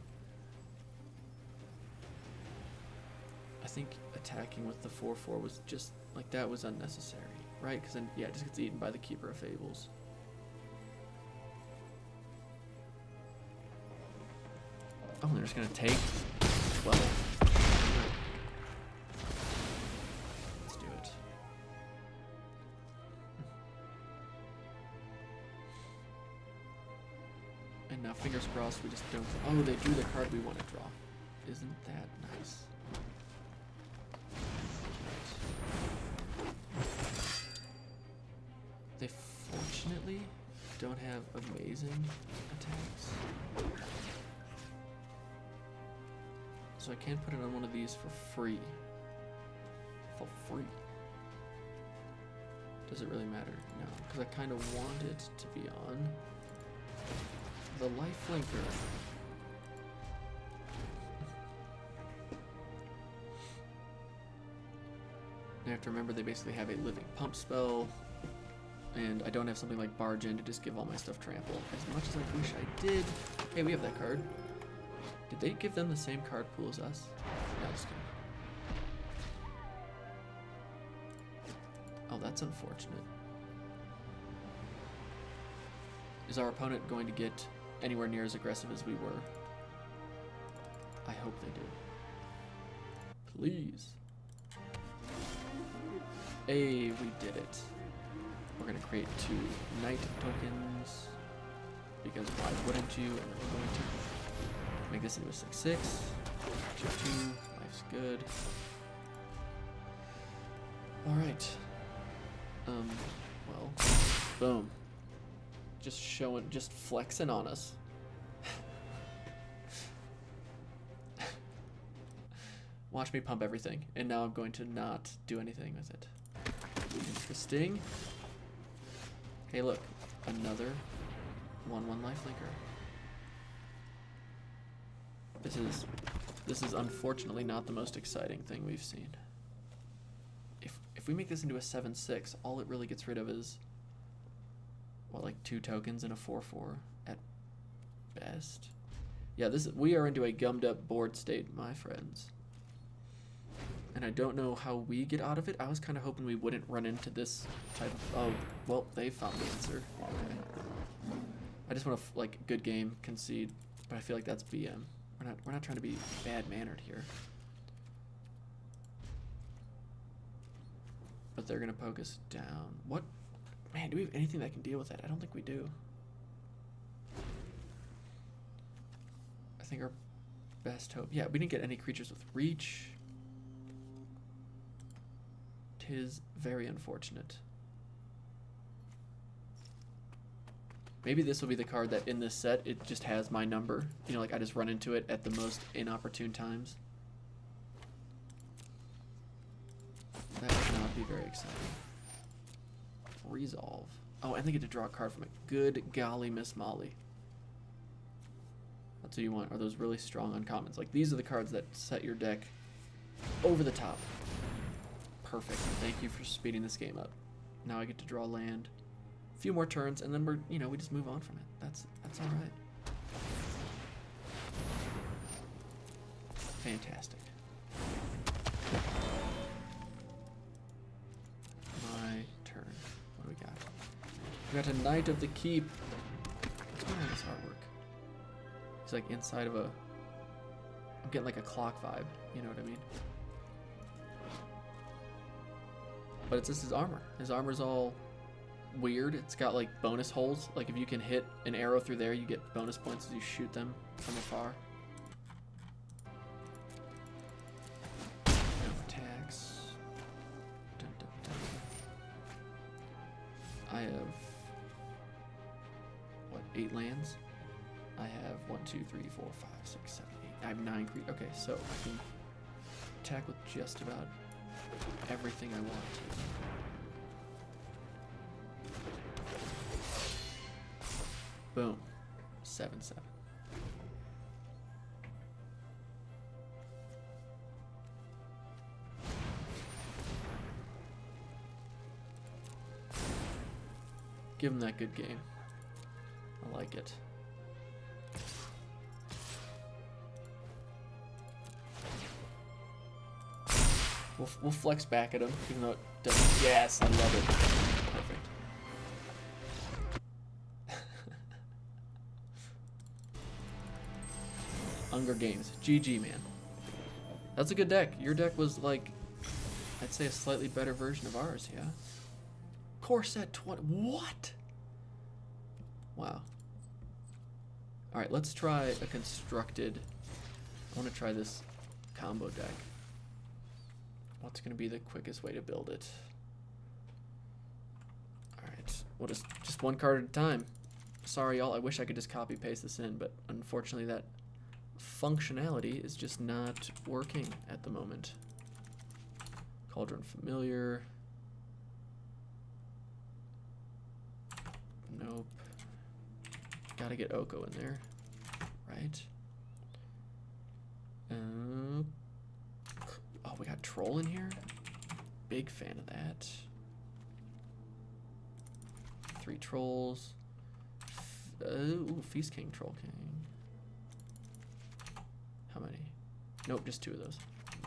I think attacking with the 4/4 was just like that was unnecessary, right? Because then yeah, it just gets eaten by the Keeper of Fables. Oh, they're just gonna take 12. Let's do it. And now, fingers crossed, we just don't. Oh, they drew the card we want to draw. Isn't that nice? They fortunately don't have amazing attacks. So I can put it on one of these for free. For free. Does it really matter? No, because I kind of want it to be on the lifelinker. I have to remember they basically have a living pump spell, and I don't have something like barge in to just give all my stuff trample. As much as I wish I did. Hey, we have that card. Did they give them the same card pool as us? No, just kidding. Oh, that's unfortunate. Is our opponent going to get anywhere near as aggressive as we were? I hope they do. Please. Hey, we did it. We're going to create 2 knight tokens. Because why wouldn't you? And then we're going to make this into a 6/6. 2/2. Life's good. Alright. Well, boom. Just showing, just flexing on us. Watch me pump everything, and now I'm going to not do anything with it. Interesting. Hey, look, another 1/1 lifelinker. This is unfortunately not the most exciting thing we've seen. If we make this into a 7/6, all it really gets rid of is what, like 2 tokens and a 4/4 at best. Yeah, we are into a gummed up board state, my friends. And I don't know how we get out of it. I was kind of hoping we wouldn't run into this type of... Oh, well, they found the answer. Okay. I just want to, like, good game, concede, but I feel like that's BM. We're not trying to be bad-mannered here. But they're going to poke us down. What? Man, do we have anything that can deal with that? I don't think we do. I think our best hope... Yeah, we didn't get any creatures with reach. Tis very unfortunate. Maybe this will be the card that in this set, it just has my number. You know, like I just run into it at the most inopportune times. That would not be very exciting. Resolve. Oh, and they get to draw a card from it. Good golly, Miss Molly. That's what you want, are those really strong uncommons. Like, these are the cards that set your deck over the top. Perfect. Thank you for speeding this game up. Now I get to draw land. A few more turns, and then we just move on from it. That's all right. Fantastic. My turn. What do we got? We got a Knight of the Keep. What's going on with this artwork? He's like inside of a... I'm getting like a clock vibe, you know what I mean? But it's just his armor. His armor's all weird. It's got like bonus holes. Like if you can hit an arrow through there, you get bonus points as you shoot them from afar. No attacks. Dun, dun, dun. I have, what, 8 lands? I have 1, 2, 3, 4, 5, 6, 7, 8. I have 9 creatures. Okay, so I can attack with just about everything I want to. Boom. 7/7. Give him that good game. I like it. We'll flex back at him, even though it doesn't. Yes, I love it. Perfect. Hunger Games. GG, man. That's a good deck. Your deck was like, I'd say a slightly better version of ours, yeah? Core set 20. What? Wow. Alright, let's try a constructed. I want to try this combo deck. What's going to be the quickest way to build it? Alright, we'll just one card at a time. Sorry, y'all. I wish I could just copy paste this in, but unfortunately that functionality is just not working at the moment. Cauldron Familiar. Nope. Gotta get Oko in there, right? Oh, we got Troll in here? Big fan of that. 3 Trolls. Ooh, Feast King, Troll King. How many? Nope, just 2 of those.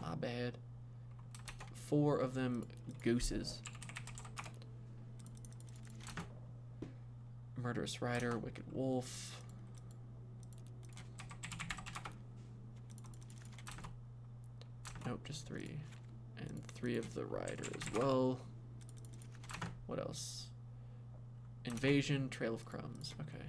My bad. 4 of them Gooses. Murderous Rider, Wicked Wolf. Nope, just 3. And 3 of the Rider as well. What else? Invasion, Trail of Crumbs. Okay.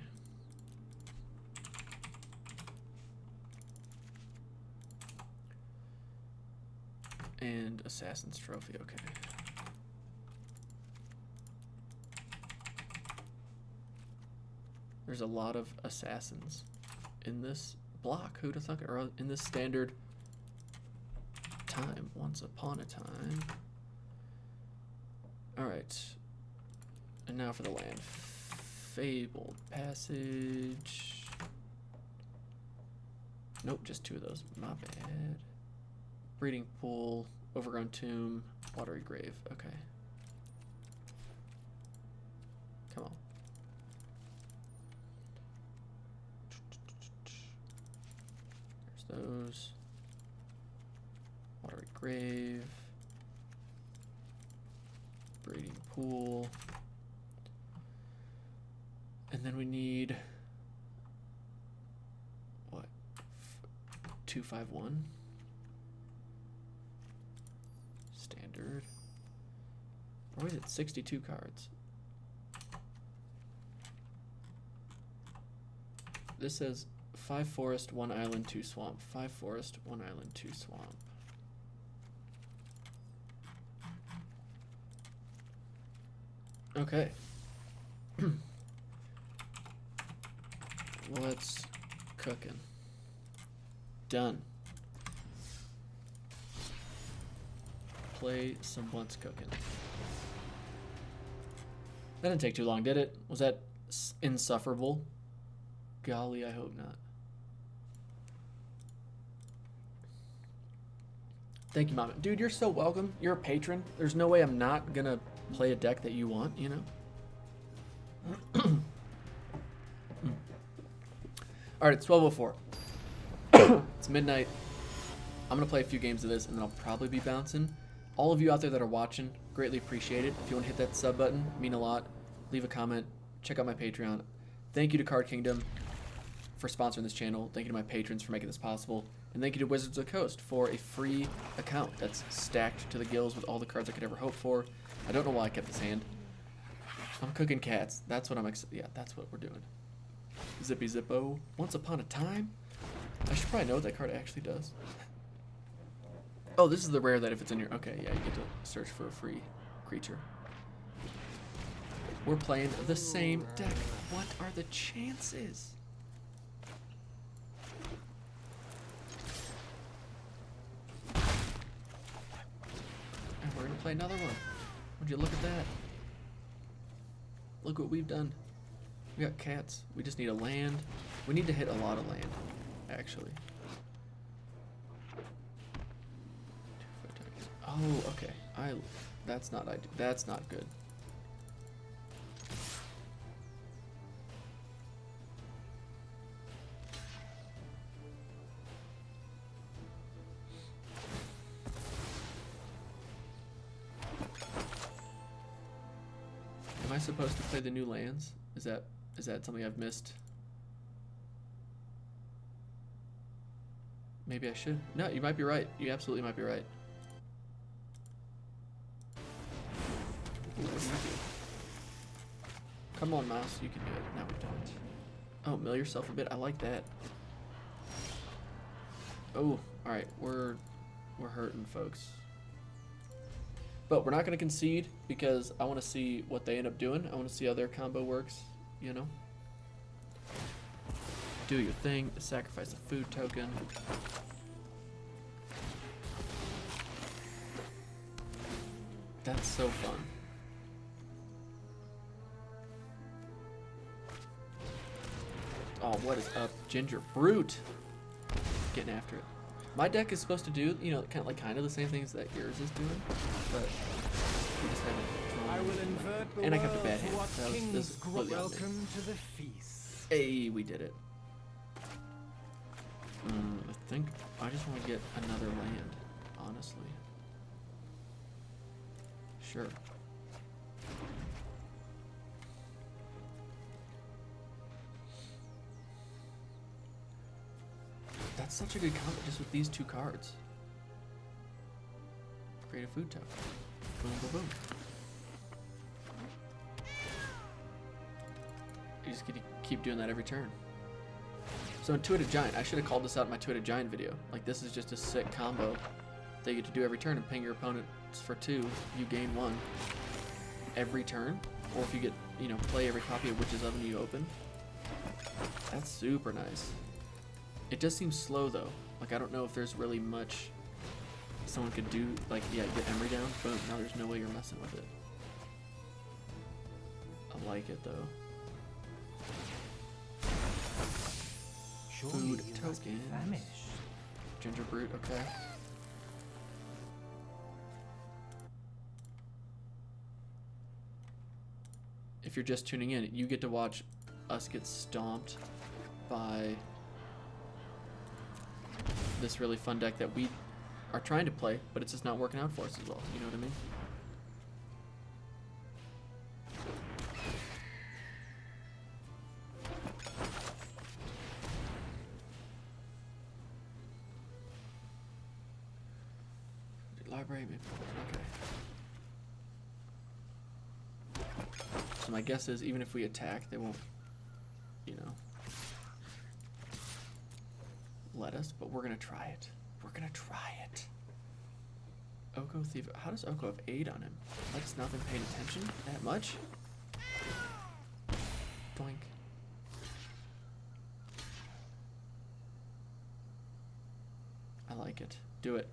And Assassin's Trophy. Okay. There's a lot of assassins in this block. Who'd have thunk? Or in this standard time. Once upon a time. Alright. And now for the land. Fabled Passage. Nope, just 2 of those. My bad. Breeding Pool. Overgrown Tomb. Watery Grave. Okay. Come on. There's those. Watery Grave. Breeding Pool. And then we need what? 251. Standard. Or is it 62 cards? This says 5 forest, 1 island, 2 swamp. 5 forest, 1 island, 2 swamp. Okay. What's cooking? Done. Play some What's Cooking. That didn't take too long, did it? Was that insufferable? Golly, I hope not. Thank you, Mama. Dude, you're so welcome. You're a patron. There's no way I'm not gonna play a deck that you want, you know? Alright, it's 12:04. It's midnight. I'm gonna play a few games of this and then I'll probably be bouncing. All of you out there that are watching, greatly appreciate it. If you want to hit that sub button, mean a lot. Leave a comment. Check out my Patreon. Thank you to Card Kingdom for sponsoring this channel. Thank you to my patrons for making this possible. And thank you to Wizards of the Coast for a free account that's stacked to the gills with all the cards I could ever hope for. I don't know why I kept this hand. I'm cooking cats. That's what I'm yeah, that's what we're doing. Zippy Zippo. Once Upon a Time? I should probably know what that card actually does. Oh, this is the rare that if it's in your... Okay, yeah, you get to search for a free creature. We're playing the same deck. What are the chances? And we're going to play another one. Would you look at that? Look what we've done. We got cats. We just need a land. We need to hit a lot of land, actually. Oh, okay. That's not ideal. That's not good. Am I supposed to play the new lands? Is that something I've missed? Maybe I should. No, you might be right. You absolutely might be right. Ooh, what do you do? Come on, mouse. You can do it. Now we don't. Oh, mill yourself a bit. I like that. Oh, all right. We're hurting, folks. But we're not going to concede because I want to see what they end up doing. I want to see how their combo works, you know? Do your thing. Sacrifice a food token. That's so fun. Oh, what is up? Ginger Brute. Getting after it. My deck is supposed to do, you know, kind of the same things that yours is doing, but we just haven't. I will invert the and I kept a world bad for hand. what That was, kings this is completely on me. welcome to the feast. Hey, we did it. I think I just want to get another land, honestly. Sure. That's such a good combo just with these two cards. Create a food token. Boom, boom, boom. You just get to keep doing that every turn. So Intuitive Giant, I should have called this out in my Intuitive Giant video. Like, this is just a sick combo that you get to do every turn and ping your opponents for 2. You gain 1 every turn. Or if you get, you know, play every copy of Witch's Oven you open. That's super nice. It does seem slow though. Like, I don't know if there's really much someone could do. Like, yeah, get Emery down. Boom. Now there's no way you're messing with it. I like it though. Surely Food you must be tokens. famished. Ginger Brute, okay. If you're just tuning in, you get to watch us get stomped by this really fun deck that we are trying to play, but it's just not working out for us as well. You know what I mean? Library, maybe. Okay. So my guess is even if we attack, they won't, you know, let us, but we're gonna try it. We're gonna try it. Oko Thief. How does Oko have 8 on him? I've just not been paying attention that much. Doink. I like it. Do it.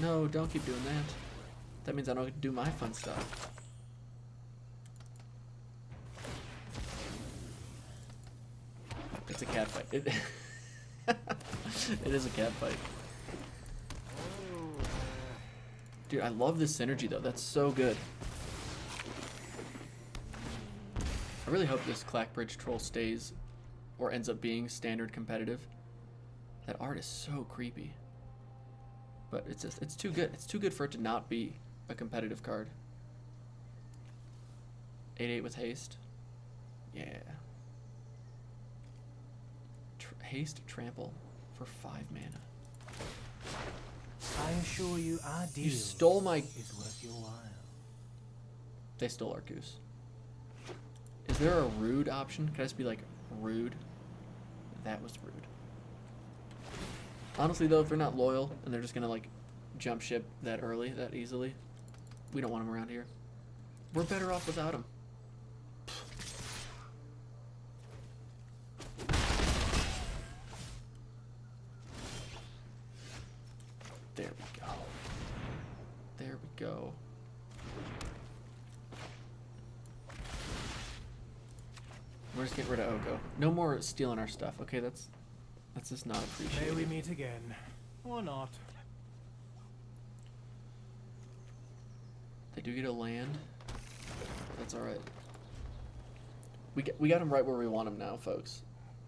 No, don't keep doing that. That means I don't get to do my fun stuff. It's a cat fight. It is a cat fight. Dude, I love this synergy though. That's so good. I really hope this Clackbridge troll stays or ends up being standard competitive. That art is so creepy. But it's too good. It's too good for it to not be a competitive card. 8/8 with haste. Yeah. Haste Trample for 5 mana. I assure you our deal You stole my... is worth your while. They stole our goose. Is there a rude option? Can I just be like, rude? That was rude. Honestly, though, if they're not loyal and they're just going to, like, jump ship that early, that easily, we don't want them around here. We're better off without them. There we go. There we go. We're just getting rid of Oko. No more stealing our stuff. Okay, that's just not appreciated. May we meet again, or not. They do get a land. That's all right. We got them right where we want them now, folks.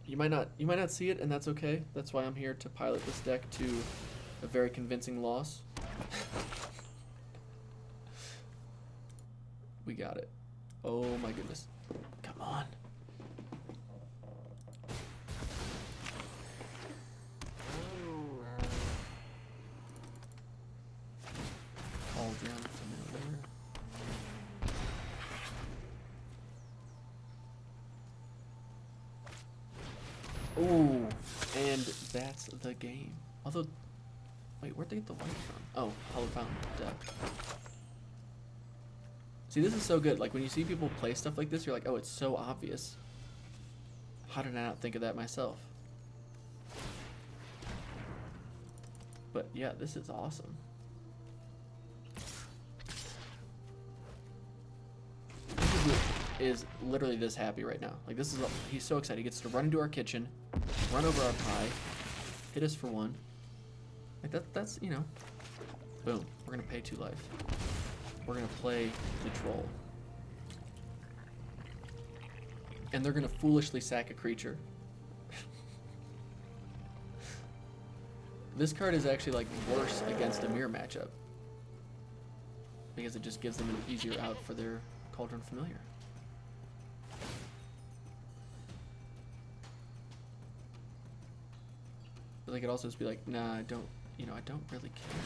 You might not see it, and that's okay. That's why I'm here to pilot this deck to a very convincing loss. We got it. Oh my goodness. Come on. Cauldron Familiar. Ooh, and that's the game. Although, wait, where'd they get the white from? Oh, Hollow Fountain. Duh. See, this is so good. Like, when you see people play stuff like this, you're like, oh, it's so obvious. How did I not think of that myself? But yeah, this is awesome. Is literally this happy right now. Like, this is he's so excited. He gets to run into our kitchen, run over our pie, hit us for 1. Like that's you know, boom. We're gonna pay 2 life. We're gonna play the troll, and they're gonna foolishly sack a creature. This card is actually like worse against a mirror matchup because it just gives them an easier out for their Cauldron Familiar. But they could also just be like, nah, I don't really care.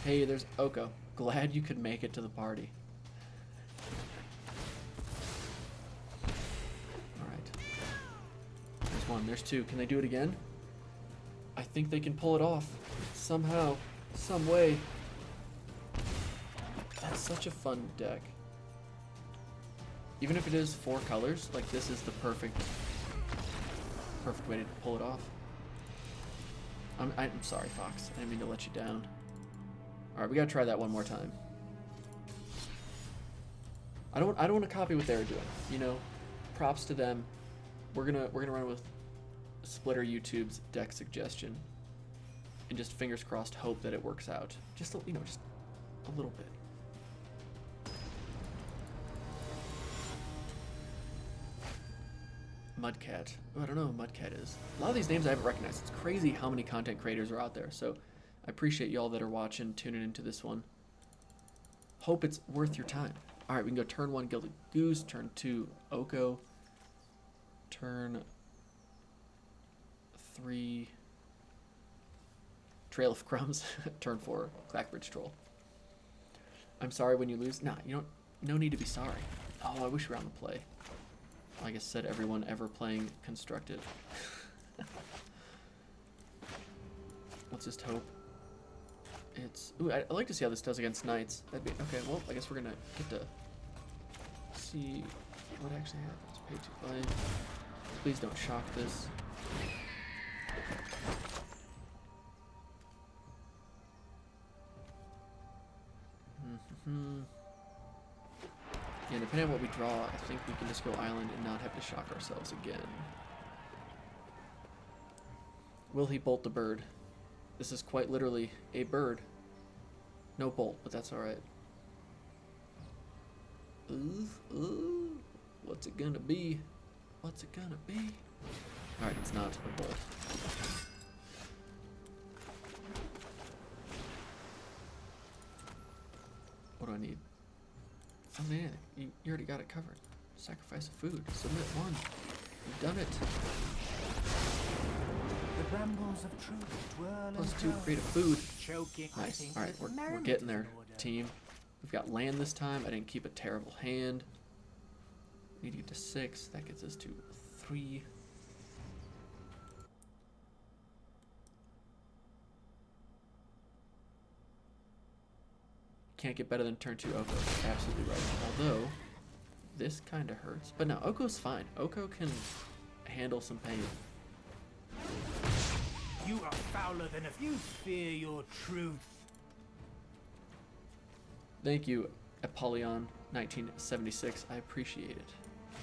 Hey, there's Oko. Glad you could make it to the party. Alright. There's 1, there's 2. Can they do it again? I think they can pull it off. Somehow. Some way. That's such a fun deck. Even if it is 4 colors, like this is the perfect way to pull it off. I'm sorry, Fox. I didn't mean to let you down. All right, we gotta try that one more time. I don't want to copy what they were doing. You know, props to them. We're gonna run with Splitter YouTube's deck suggestion, and just fingers crossed hope that it works out. Just just a little bit. Mudcat. Oh, I don't know who Mudcat is. A lot of these names I haven't recognized. It's crazy how many content creators are out there. So I appreciate y'all that are watching, tuning into this one. Hope it's worth your time. All right, we can go turn 1, Gilded Goose. Turn 2, Oko. Turn 3, Trail of Crumbs. Turn 4, Clackbridge Troll. I'm sorry when you lose. Nah, no need to be sorry. Oh, I wish we were on the play. Like I said, everyone ever playing constructive. Let's just hope. It's... Ooh, I'd like to see how this does against knights. That'd be... Okay, well, I guess we're gonna get to see what actually happens. Pay 2 life. Please don't shock this. Yeah, depending on what we draw, I think we can just go island and not have to shock ourselves again. Will he bolt the bird? This is quite literally a bird. No bolt, but that's alright. Ooh, what's it gonna be? What's it gonna be? Alright, it's not a bolt. What do I need? I don't need anything. You already got it covered. Sacrifice of food. Submit 1. We've done it. The brambles of truth twirl Plus and 2 curl, creative food. choking. Nice. Alright, we're merriment getting is there, in order. team. We've got land this time. I didn't keep a terrible hand. Need to get to 6. That gets us to 3. Can't get better than turn 2 Oko. Absolutely right. Although, this kind of hurts. But no, Oko's fine. Oko can handle some pain. You are fouler than if you fear your truth. Thank you, Apollyon 1976. I appreciate it.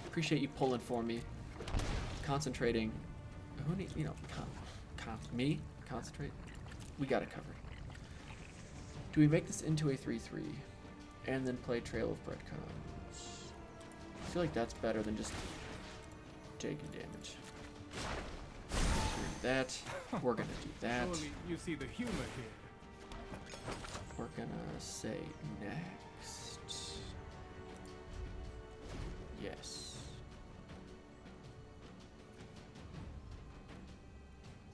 Appreciate you pulling for me. Concentrating. Who need, you know, me? Concentrate? We got it covered. Do we make this into a 3-3 and then play Trail of Breadcrumbs? I feel like that's better than just taking damage. Do that. We're gonna do that. Surely you see the humor here. We're gonna say next. Yes.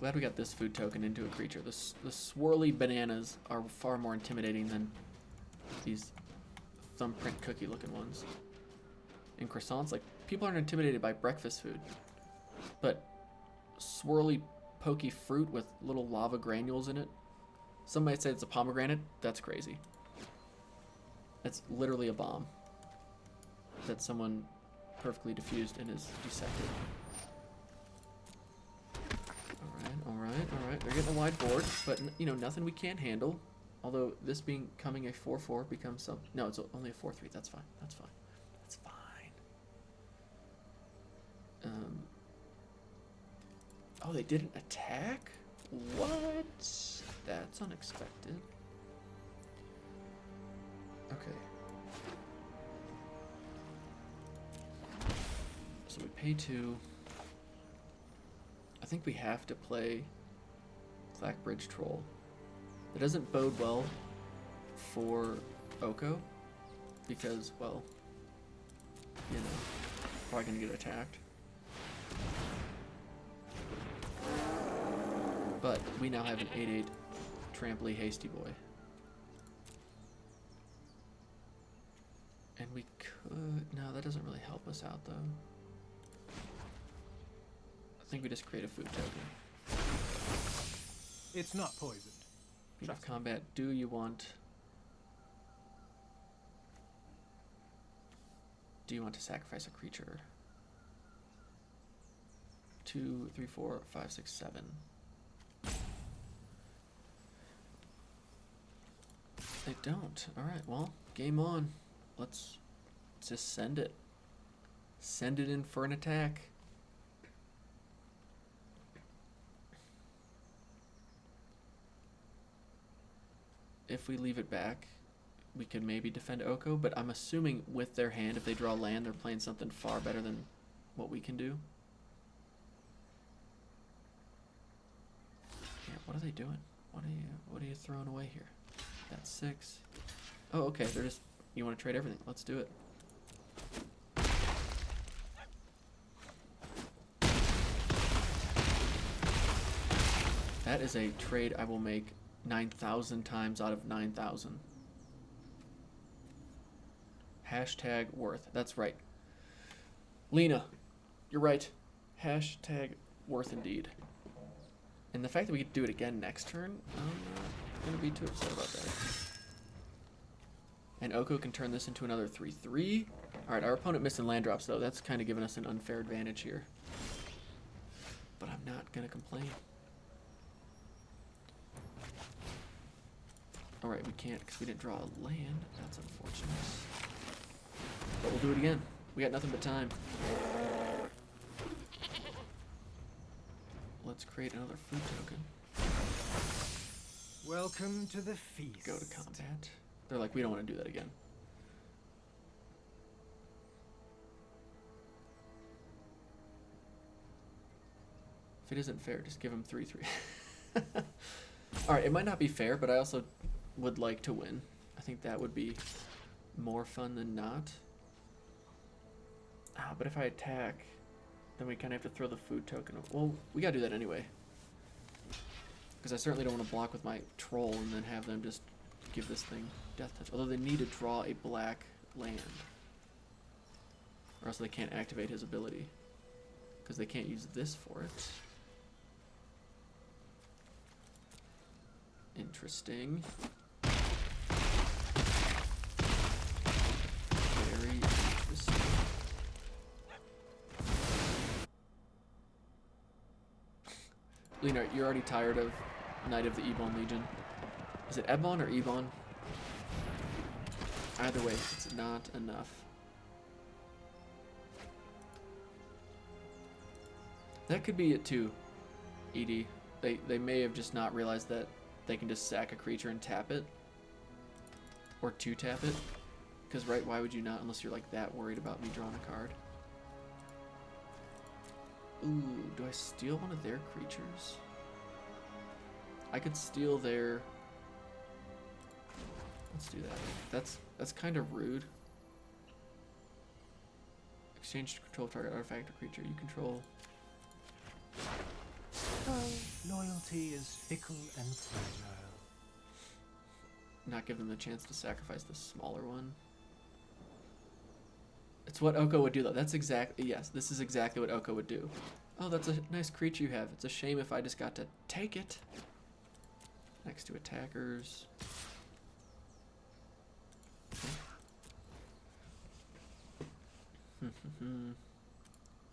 Glad we got this food token into a creature. The swirly bananas are far more intimidating than these thumbprint cookie looking ones. And croissants, like, people aren't intimidated by breakfast food. But swirly pokey fruit with little lava granules in it. Some might say it's a pomegranate. That's crazy. It's literally a bomb that someone perfectly diffused and is dissected. Alright. They're getting a wide board, but you know, nothing we can't handle. Although this becoming a 4-4 becomes some. No, it's only a 4-3. That's fine. That's fine. That's fine. Oh, they didn't attack? What? That's unexpected. Okay. So we pay 2. I think we have to play Clackbridge Troll. It doesn't bode well for Oko because, well, you know, probably gonna get attacked. But we now have an 8/8 Tramply Hasty Boy. And we could... No, that doesn't really help us out, though. I think we just create a food token. It's not poisoned. Beat of combat. Do you want... Do you want to sacrifice a creature? 2, 3, 4, 5, 6, 7. They don't. Alright, well, game on. Let's just send it. Send it in for an attack. If we leave it back, we could maybe defend Oko, but I'm assuming with their hand, if they draw land, they're playing something far better than what we can do. Yeah, what are they doing? What are you throwing away here? That's 6. Oh, okay, they're just, you want to trade everything. Let's do it. That is a trade I will make 9,000 times out of 9,000. Hashtag worth. That's right. Lena, you're right. Hashtag worth indeed. And the fact that we could do it again next turn, I'm not going to be too upset about that. And Oko can turn this into another 3/3. Alright, our opponent missing land drops, though. That's kind of giving us an unfair advantage here. But I'm not going to complain. Alright, we can't because we didn't draw a land. That's unfortunate. But we'll do it again. We got nothing but time. Let's create another food token. Welcome to the feast. Go to combat. They're like, we don't want to do that again. If it isn't fair, just give him 3/3. Alright, it might not be fair, but I also would like to win. I think that would be more fun than not. Ah, but if I attack, then we kind of have to throw the food token. Well, we gotta do that anyway. Because I certainly don't want to block with my troll and then have them just give this thing death touch. Although they need to draw a black land. Or else they can't activate his ability. Because they can't use this for it. Interesting. Very interesting. Lena, you're already tired of Knight of the Ebon Legion. Is it Ebon or Ebon? Either way, it's not enough. That could be it too, Edie. They may have just not realized that they can just sack a creature and tap it. Or two-tap it. Because, right, why would you not unless you're like that worried about me drawing a card? Ooh, do I steal one of their creatures? I could steal their... Let's do that. That's kind of rude. Exchange control target artifact or creature you control. Loyalty is fickle and fragile. Not give them the chance to sacrifice the smaller one. It's what Oko would do, though. That's exactly... Yes, this is exactly what Oko would do. Oh, that's a nice creature you have. It's a shame if I just got to take it. Next to attackers.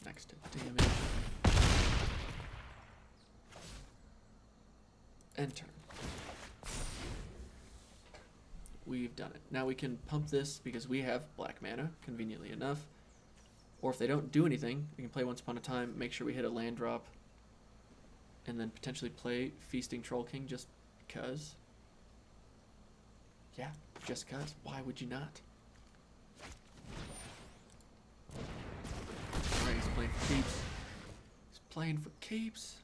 Next to damage. End turn. We've done it. Now we can pump this because we have black mana, conveniently enough. Or if they don't do anything, we can play Once Upon a Time, make sure we hit a land drop, and then potentially play Feasting Troll King just because. Yeah, just because. Why would you not? Alright, he's playing for keeps. He's playing for keeps.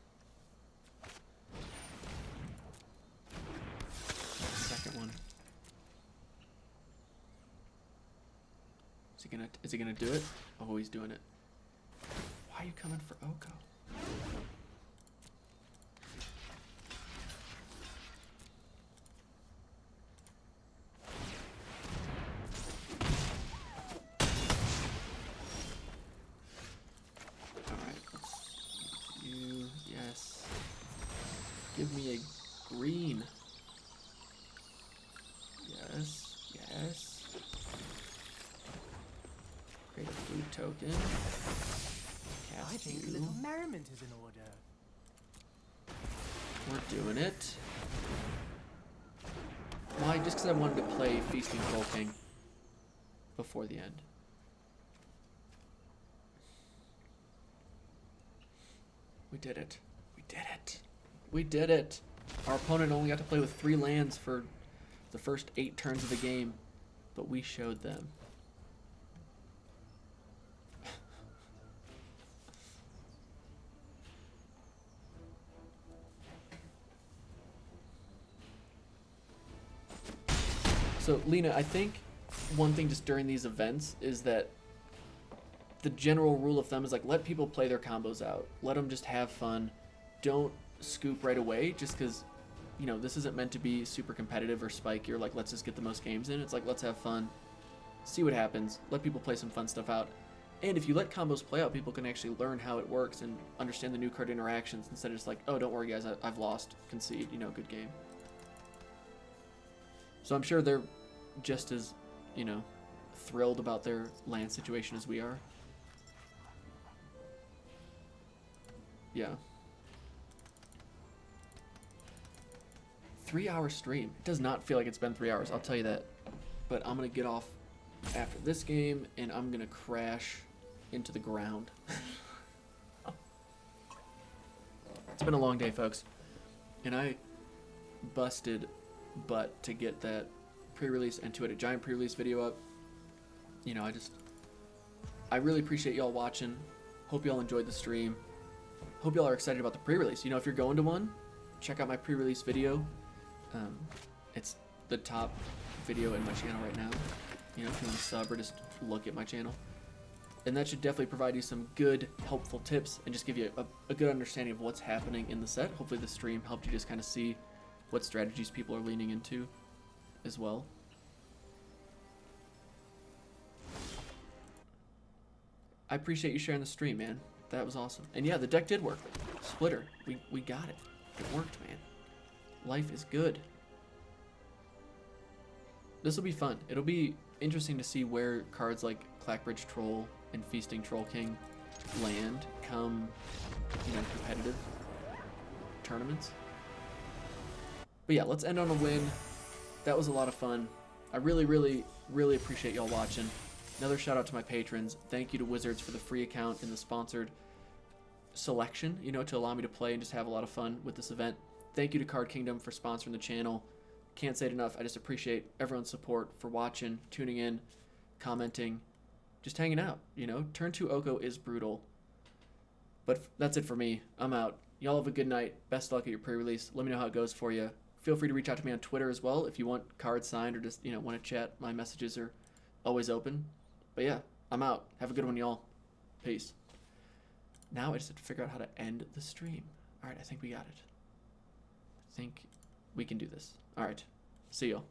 Second one. Is he gonna do it? Oh, he's doing it. Why are you coming for Oko? Alright, let's you, yes. Give me a green. Yes, yes. Create a food token. Cast I think you. a little merriment is in order. We're doing it. Why? Just because I wanted to play Feasting Troll King before the end. We did it. We did it. We did it. Our opponent only got to play with 3 lands for the first 8 turns of the game, but we showed them. So, Lena, I think one thing just during these events is that the general rule of thumb is like, let people play their combos out. Let them just have fun. Don't scoop right away just because, you know, this isn't meant to be super competitive or spiky or like, let's just get the most games in. It's like, let's have fun. See what happens. Let people play some fun stuff out. And if you let combos play out, people can actually learn how it works and understand the new card interactions instead of just like, oh, don't worry, guys, I've lost. Concede, you know, good game. So I'm sure they're just as, you know, thrilled about their land situation as we are. Yeah. 3-hour stream. It does not feel like it's been 3 hours, I'll tell you that. But I'm going to get off after this game, and I'm going to crash into the ground. It's been a long day, folks. And I busted butt to get that pre-release and to it a giant pre-release video up. You know, I really appreciate y'all watching. Hope y'all enjoyed the stream. Hope y'all are excited about the pre-release. You know, if you're going to one, check out my pre-release video. It's the top video in my channel right now. You know, if you want to sub or just look at my channel. And that should definitely provide you some good, helpful tips and just give you a good understanding of what's happening in the set. Hopefully the stream helped you just kind of see what strategies people are leaning into as well. I appreciate you sharing the stream, man. That was awesome. And yeah, the deck did work. Splitter. We got it. It worked, man. Life is good. This will be fun. It'll be interesting to see where cards like Clackbridge Troll and Feasting Troll King land come, competitive tournaments. But yeah, let's end on a win. That was a lot of fun. I really, really, really appreciate y'all watching. Another shout out to my patrons. Thank you to Wizards for the free account and the sponsored selection, to allow me to play and just have a lot of fun with this event. Thank you to Card Kingdom for sponsoring the channel. Can't say it enough. I just appreciate everyone's support for watching, tuning in, commenting, just hanging out. Turn 2 Oko is brutal. But that's it for me. I'm out. Y'all have a good night. Best luck at your pre-release. Let me know how it goes for you. Feel free to reach out to me on Twitter as well if you want cards signed or just, want to chat. My messages are always open. But yeah, I'm out. Have a good one, y'all. Peace. Now I just have to figure out how to end the stream. All right, I think we got it. I think we can do this. All right. See y'all.